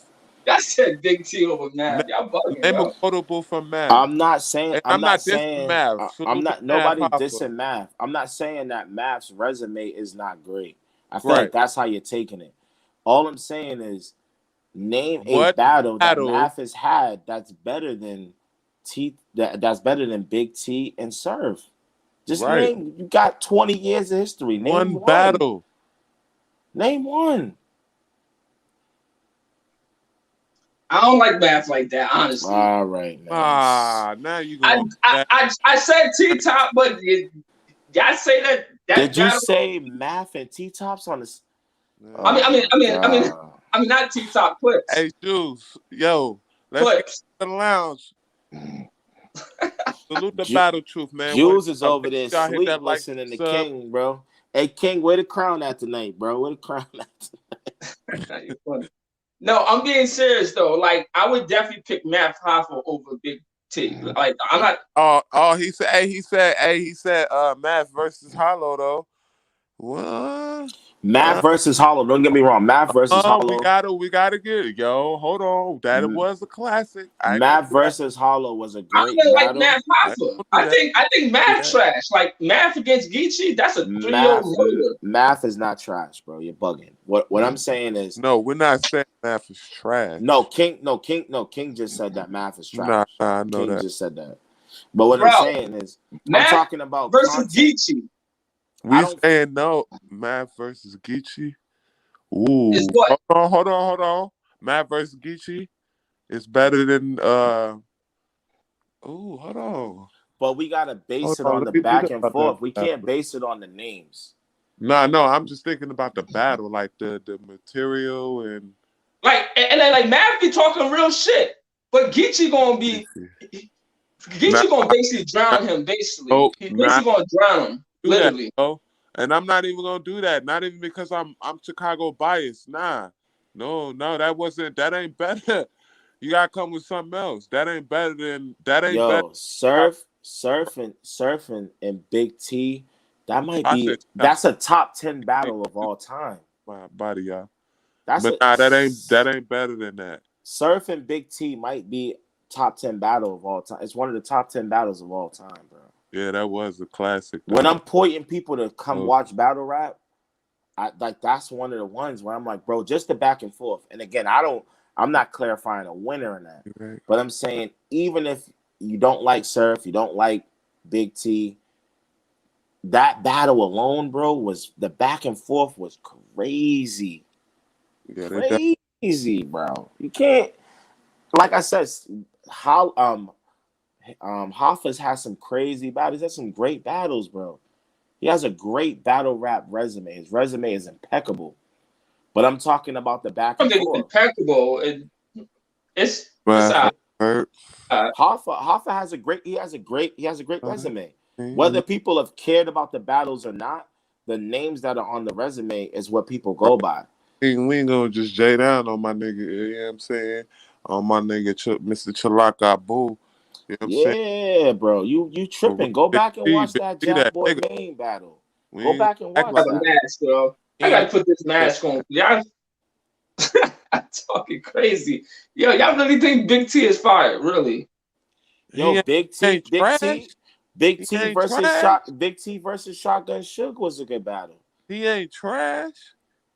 I said Big T over Math. Y'all bugging, Name bro. a quotable from Math. I'm not saying. I'm not dissing Math. I'm not. Math Nobody Hoffa. dissing Math. I'm not saying that Math's resume is not great. I feel Right. like that's how you're taking it. All I'm saying is name a What battle that battle? Math has had that's better than that's better than Big T and Surf. Just Right. name. You got 20 years of history. Name One battle. Name one. I don't like Math like that, honestly. All right, man. Now you going. I said T-Top, but y'all say that. Did you battle, say Math and T-Tops on this? I mean, not T-Top Clips. Hey, Juice, yo, let's get to the lounge. Salute the Battle Truth, man. Jules is over there sleep listening to King, bro. Hey, King, where the crown at tonight, bro? Where the crown at tonight? No, I'm being serious though. Like, I would definitely pick Math Hoffa over Big T. Like, I'm not. He said Math versus Hollow though. What? Math versus Hollow. Don't get me wrong. Math versus Hollow. We gotta get it, yo. Hold on. That was a classic. Math versus Hollow was a great battle. Like Math Hoffa. I think Math trash. Like Math against Geechee, that's a 3-0 murder. Math is not trash, bro. You're bugging. What I'm saying is, no, we're not saying Math is trash. King just said that Math is trash. Nah, I know King that. just said that. But what I'm saying is, I'm talking about versus Geechee. We saying no, Math versus Geechee. Ooh, is what? Hold on. Math versus Geechee is better than Ooh, hold on. But we gotta base it on the back and forth. We can't base it on the names. No, I'm just thinking about the battle, like the material and then Math be talking real shit, but Geechee gonna basically drown him. Basically, he's basically gonna drown him. Literally. And I'm not even gonna do that. Not even because I'm Chicago biased. Nah. No, that ain't better. You gotta come with something else. That ain't better. Surfing and Big T, that's a top 10 battle of all time. My body, y'all. That ain't better than that. Surf and Big T might be top 10 battle of all time. It's one of the top 10 battles of all time, bro. Yeah, that was a classic. When I'm pointing people to come watch battle rap, that's one of the ones where I'm like, bro, just the back and forth. And again, I'm not clarifying a winner in that, but I'm saying even if you don't like Surf, you don't like Big T. That battle alone, bro, was the back and forth was crazy. Yeah, Crazy, bro. You can't, like I said, how Hoffa's has some crazy battles. He has some great battles, bro. He has a great battle rap resume. His resume is impeccable. But I'm talking about the back I and think it's forth. impeccable. It's Hoffa has a great resume. Whether people have cared about the battles or not, the names that are on the resume is what people go by. We ain't gonna just jay down on my nigga, you know what I'm saying? On my nigga Mr. Chalaka Boo. You know what I'm saying? Yeah, bro. You tripping. Go back and watch that Jack Boy Main battle. Go back and watch that. Mask, bro. I gotta put this mask on. Y'all talking crazy. Yo, y'all really think Big T is fired? Really? Yo, Big T versus Shotgun Suge was a good battle. He ain't trash.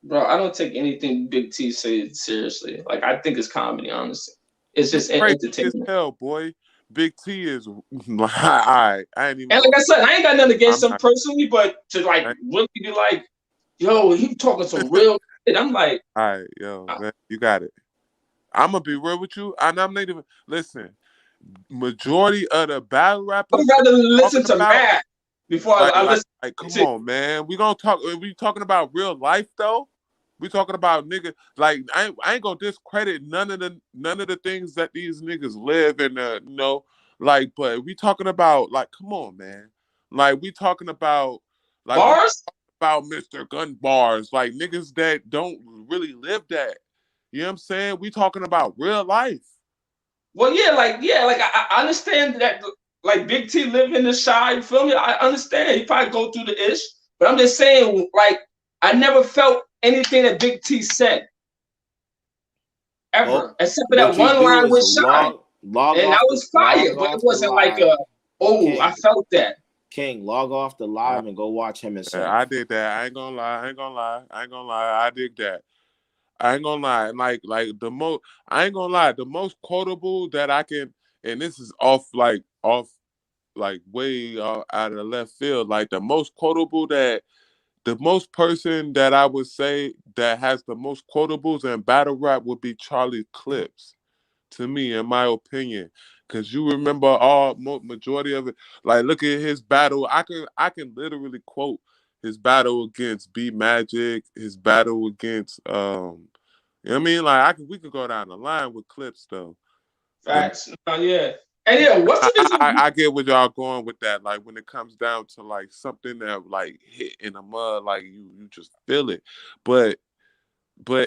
Bro, I don't take anything Big T says seriously. Like, I think it's comedy, honestly. It's just entertainment. As hell, boy. Big T is like, I ain't even. And like I said, I ain't got nothing against him personally, but to like really be like, yo, he talking some real shit. I'm like, all right, yo, man, you got it. I'm gonna be real with you, and I'm not even listen. Majority of the battle rappers, I'd rather listen to Matt before I listen. Like, come on, man. We talking about real life though. We talking about niggas. Like, I ain't gonna discredit none of the things that these niggas live in. You know, like, but we talking about like, come on, man. Like, we talking about like bars about Mr. Gun bars, like niggas that don't really live that. You know what I'm saying? We talking about real life. Well, like I understand that, like Big T live in the shy, you feel me? I understand he probably go through the ish, but I'm just saying, like, I never felt anything that Big T said ever, except for that one line with Shy, and that was fire, but it wasn't like I felt that. King, log off the live and go watch him and Surf. I did that. I ain't gonna lie. I dig that. I ain't gonna lie. Like the most. I ain't gonna lie. The most quotable that I can, and this is off way out of the left field. Like the most quotable the most person that I would say that has the most quotables in battle rap would be Charlie Clips. To me, in my opinion, because you remember majority of it. Like, look at his battle. I can literally quote his battle against B Magic, his battle against you know what I mean? Like, we could go down the line with Clips though. Facts. Yeah. And yeah, what's the I get what y'all going with that. Like, when it comes down to like something that like hit in the mud, like you just feel it. But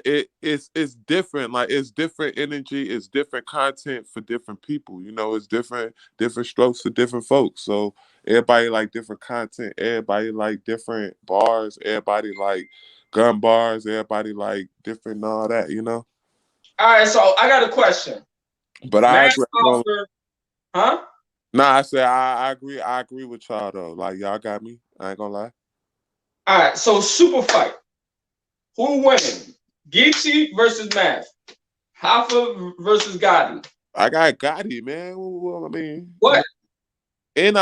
it's different. Like, it's different energy, it's different content for different people. You know, it's different strokes for different folks. So everybody like different content, everybody like different bars, everybody like gun bars, everybody like different and all that, you know? All right, so I got a question. But huh? Nah, I said I agree with y'all though. Like, y'all got me. I ain't gonna lie. All right, so super fight. Who winning? Geechee versus Math. Hoffa versus Gotti. I got Gotti, man. Well, I mean, what? And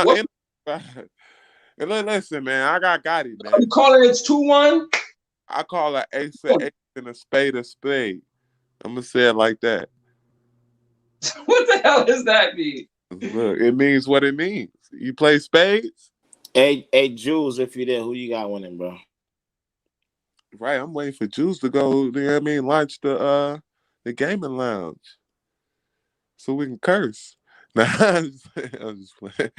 listen, man, I got Gotti, man. Are you calling it 2-1? I call it ace of ace and a spade. I'm gonna say it like that. What the hell does that mean? Look, it means what it means. You play spades? Hey, Jules, if you're there, who you got winning, bro? Right, I'm waiting for Jules to go, you know what I mean, launch the gaming lounge. So we can curse. Nah, I'm just playing.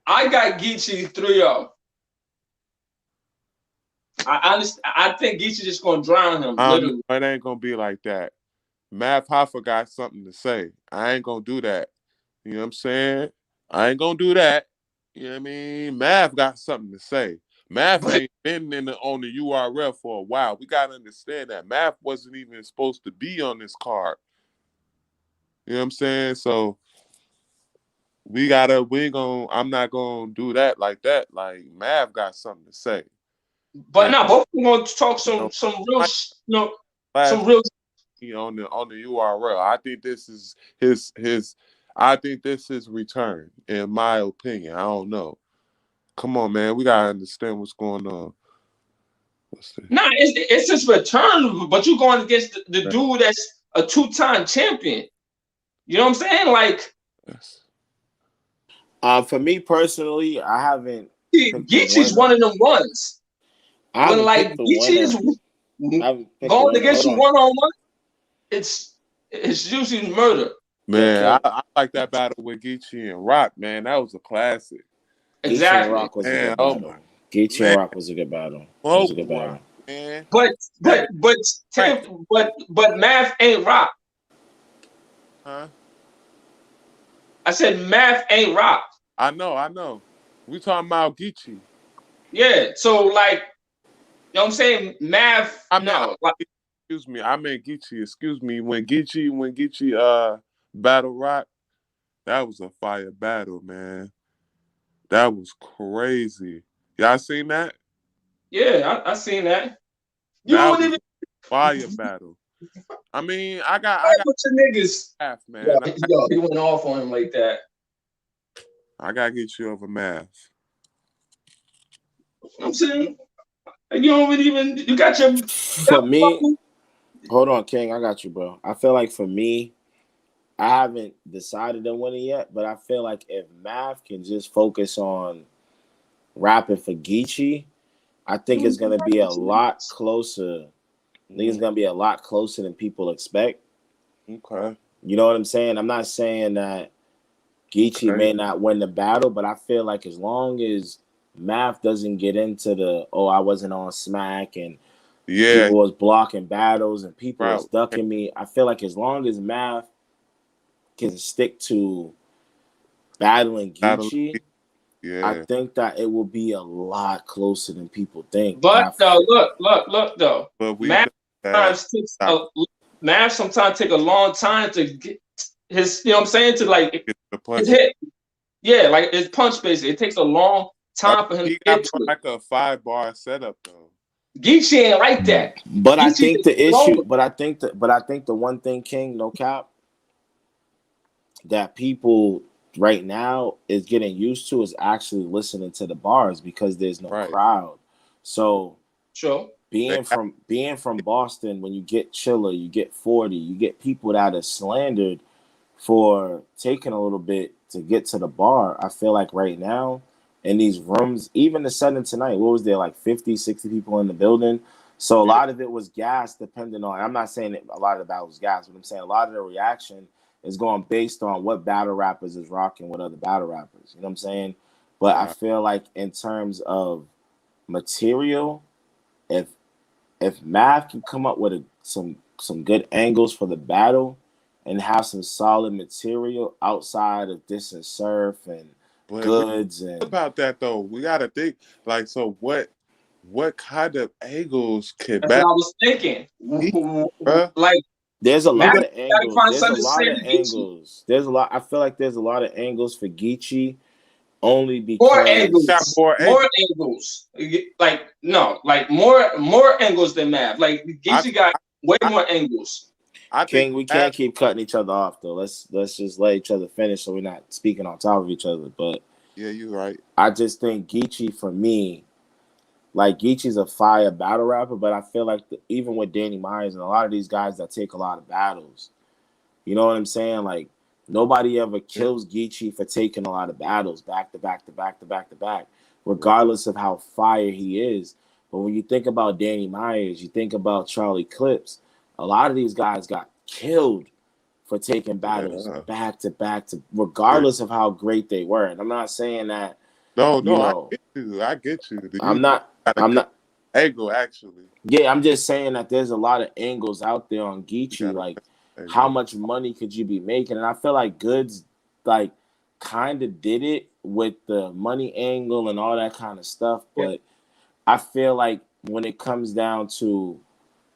I got Geechee 3-0. I think Geechee just gonna drown him. Literally. It ain't gonna be like that. Math Hoffa got something to say. I ain't gonna do that. You know what I'm saying? I ain't gonna do that. You know what I mean? Math got something to say. Math ain't been on the URL for a while. We gotta understand that Math wasn't even supposed to be on this card. You know what I'm saying? So I'm not gonna do that like that. Like, Mav got something to say. But now both of them gonna talk some real some real on the URL. I think this is his I think this is return, in my opinion. I don't know. Come on, man. We gotta understand what's going on. What's this? Nah, it's his return, but you going against the dude that's a 2-time champion. You know what I'm saying? Like, Yes. For me personally, I haven't. Geechee's one of them ones. When like Geechee is going against you one-on-one, it's usually murder. Man, I like that battle with Geechee and Rock, man. That was a classic. Exactly. Geechee and Rock was a good battle. Oh Geechee and Rock was a good battle. Oh, was a good battle. Man. But Math ain't Rock. Huh? I said Math ain't Rock. I know. We talking about Geechee. Yeah, so like, you know what I'm saying? Math, excuse me, I meant Geechee. Excuse me. When Geechee battle Rock, that was a fire battle, man. That was crazy. Y'all seen that? Yeah, I seen that. That was a fire battle. I mean, I got your niggas. Math, man. He went off on him like that. I gotta get you over Math. You know what I'm saying? You don't even you got your for me. Hold on, King. I got you, bro. I feel like for me, I haven't decided on winning yet, but I feel like if Math can just focus on rapping for Geechee, I think it's gonna be a lot closer. I think it's gonna be a lot closer than people expect. Okay. You know what I'm saying? I'm not saying that Geechee may not win the battle, but I feel like as long as Math doesn't get into the I wasn't on Smack and people was blocking battles and people was ducking me, I feel like as long as Math can stick to battling Geechee, I think that it will be a lot closer than people think. But look though. But Math sometimes take a long time to get his, you know what I'm saying, to like his hit. Yeah, like his punch basically. It takes a long time for him to get to like a 5-bar setup though. Geechee ain't like that. But I think the issue, but I think the one thing, King, no cap, that people right now is getting used to is actually listening to the bars because there's no crowd. So being from Boston, when you get Chiller, you get 40, you get people that are slandered for taking a little bit to get to the bar. I feel like right now in these rooms, even the setting tonight, what was there, like 50, 60 people in the building? So a lot of it was gas depending on, I'm not saying that a lot of the battle was gas, but I'm saying a lot of the reaction is going based on what battle rappers is rocking with other battle rappers. You know what I'm saying? But I feel like in terms of material, if Math can come up with some good angles for the battle and have some solid material outside of Diss and Surf and Goods and about that though, we gotta think like, so what kind of angles can That's what I was thinking. Like, there's a lot of angles. There's a lot. I feel like there's a lot of angles for Geechee, only because more angles. Like more angles than Math. Like Geechee got way more angles. King, we can't keep cutting each other off though. Let's just let each other finish so we're not speaking on top of each other. But yeah, you're right. I just think Geechee, for me, like Geechee's a fire battle rapper, but I feel like even with Danny Myers and a lot of these guys that take a lot of battles, you know what I'm saying? Like nobody ever kills Geechee for taking a lot of battles back to back to back to back to back, regardless of how fire he is. But when you think about Danny Myers, you think about Charlie Clips, a lot of these guys got killed for taking battles back to back to, regardless of how great they were. And I'm not saying that. No, I get you. I'm not. Angle actually. Yeah, I'm just saying that there's a lot of angles out there on Geechee. Like, how much money could you be making? And I feel like Goods, like, kind of did it with the money angle and all that kind of stuff. But I feel like when it comes down to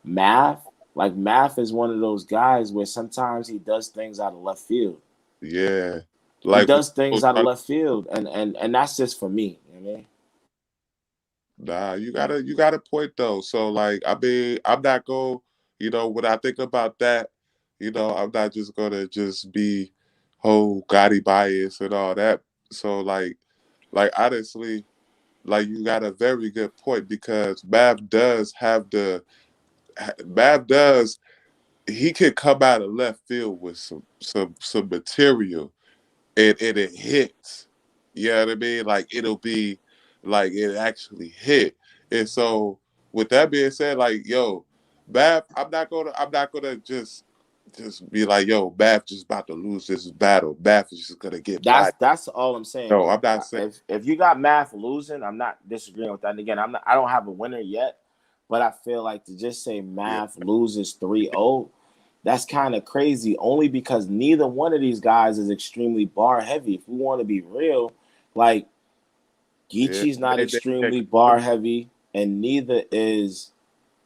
Math, like Math is one of those guys where sometimes he does things out of left field. Yeah, like he does things out of left field, and that's just for me. You know what I mean? Nah, you got a point though. So like, I mean, I'm not going, when I think about that, I'm not just gonna just be whole Gotti bias and all that. So like honestly, like you got a very good point because Mav does he could come out of left field with some material and it hits. You know what I mean? Like it'll be like it actually hit. And so with that being said, like yo, Mav, I'm not gonna just be like, yo, Mav just about to lose this battle. Mav is just gonna get bodied. That's all I'm saying. No, I'm not saying if you got Math losing, I'm not disagreeing with that. And again, I don't have a winner yet, but I feel like to just say Math loses 3-0, that's kind of crazy. Only because neither one of these guys is extremely bar heavy. If we want to be real, like Geechee's not extremely bar heavy, and neither is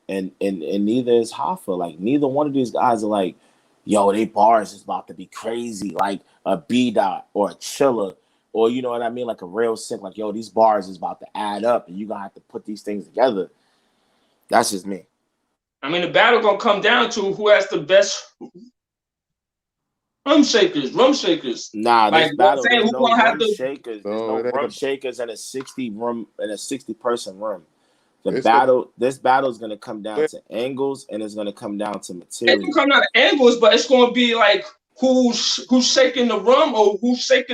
neither is Hoffa. Like neither one of these guys are like, yo, they bars is about to be crazy, like a B-Dot or a Chiller, or you know what I mean, like a real sick, like yo, these bars is about to add up, and you gonna have to put these things together. That's just me. I mean, the battle gonna come down to who has the best rum shakers. Nah, like, this battle, saying there's who no gonna have rum the shakers. There's No, no it ain't rum a- shakers in a 60-person room. This It's battle is gonna come down to angles, and it's gonna come down to It's material. gonna come down to angles, but it's gonna be like who's shaking the rum or who's shaking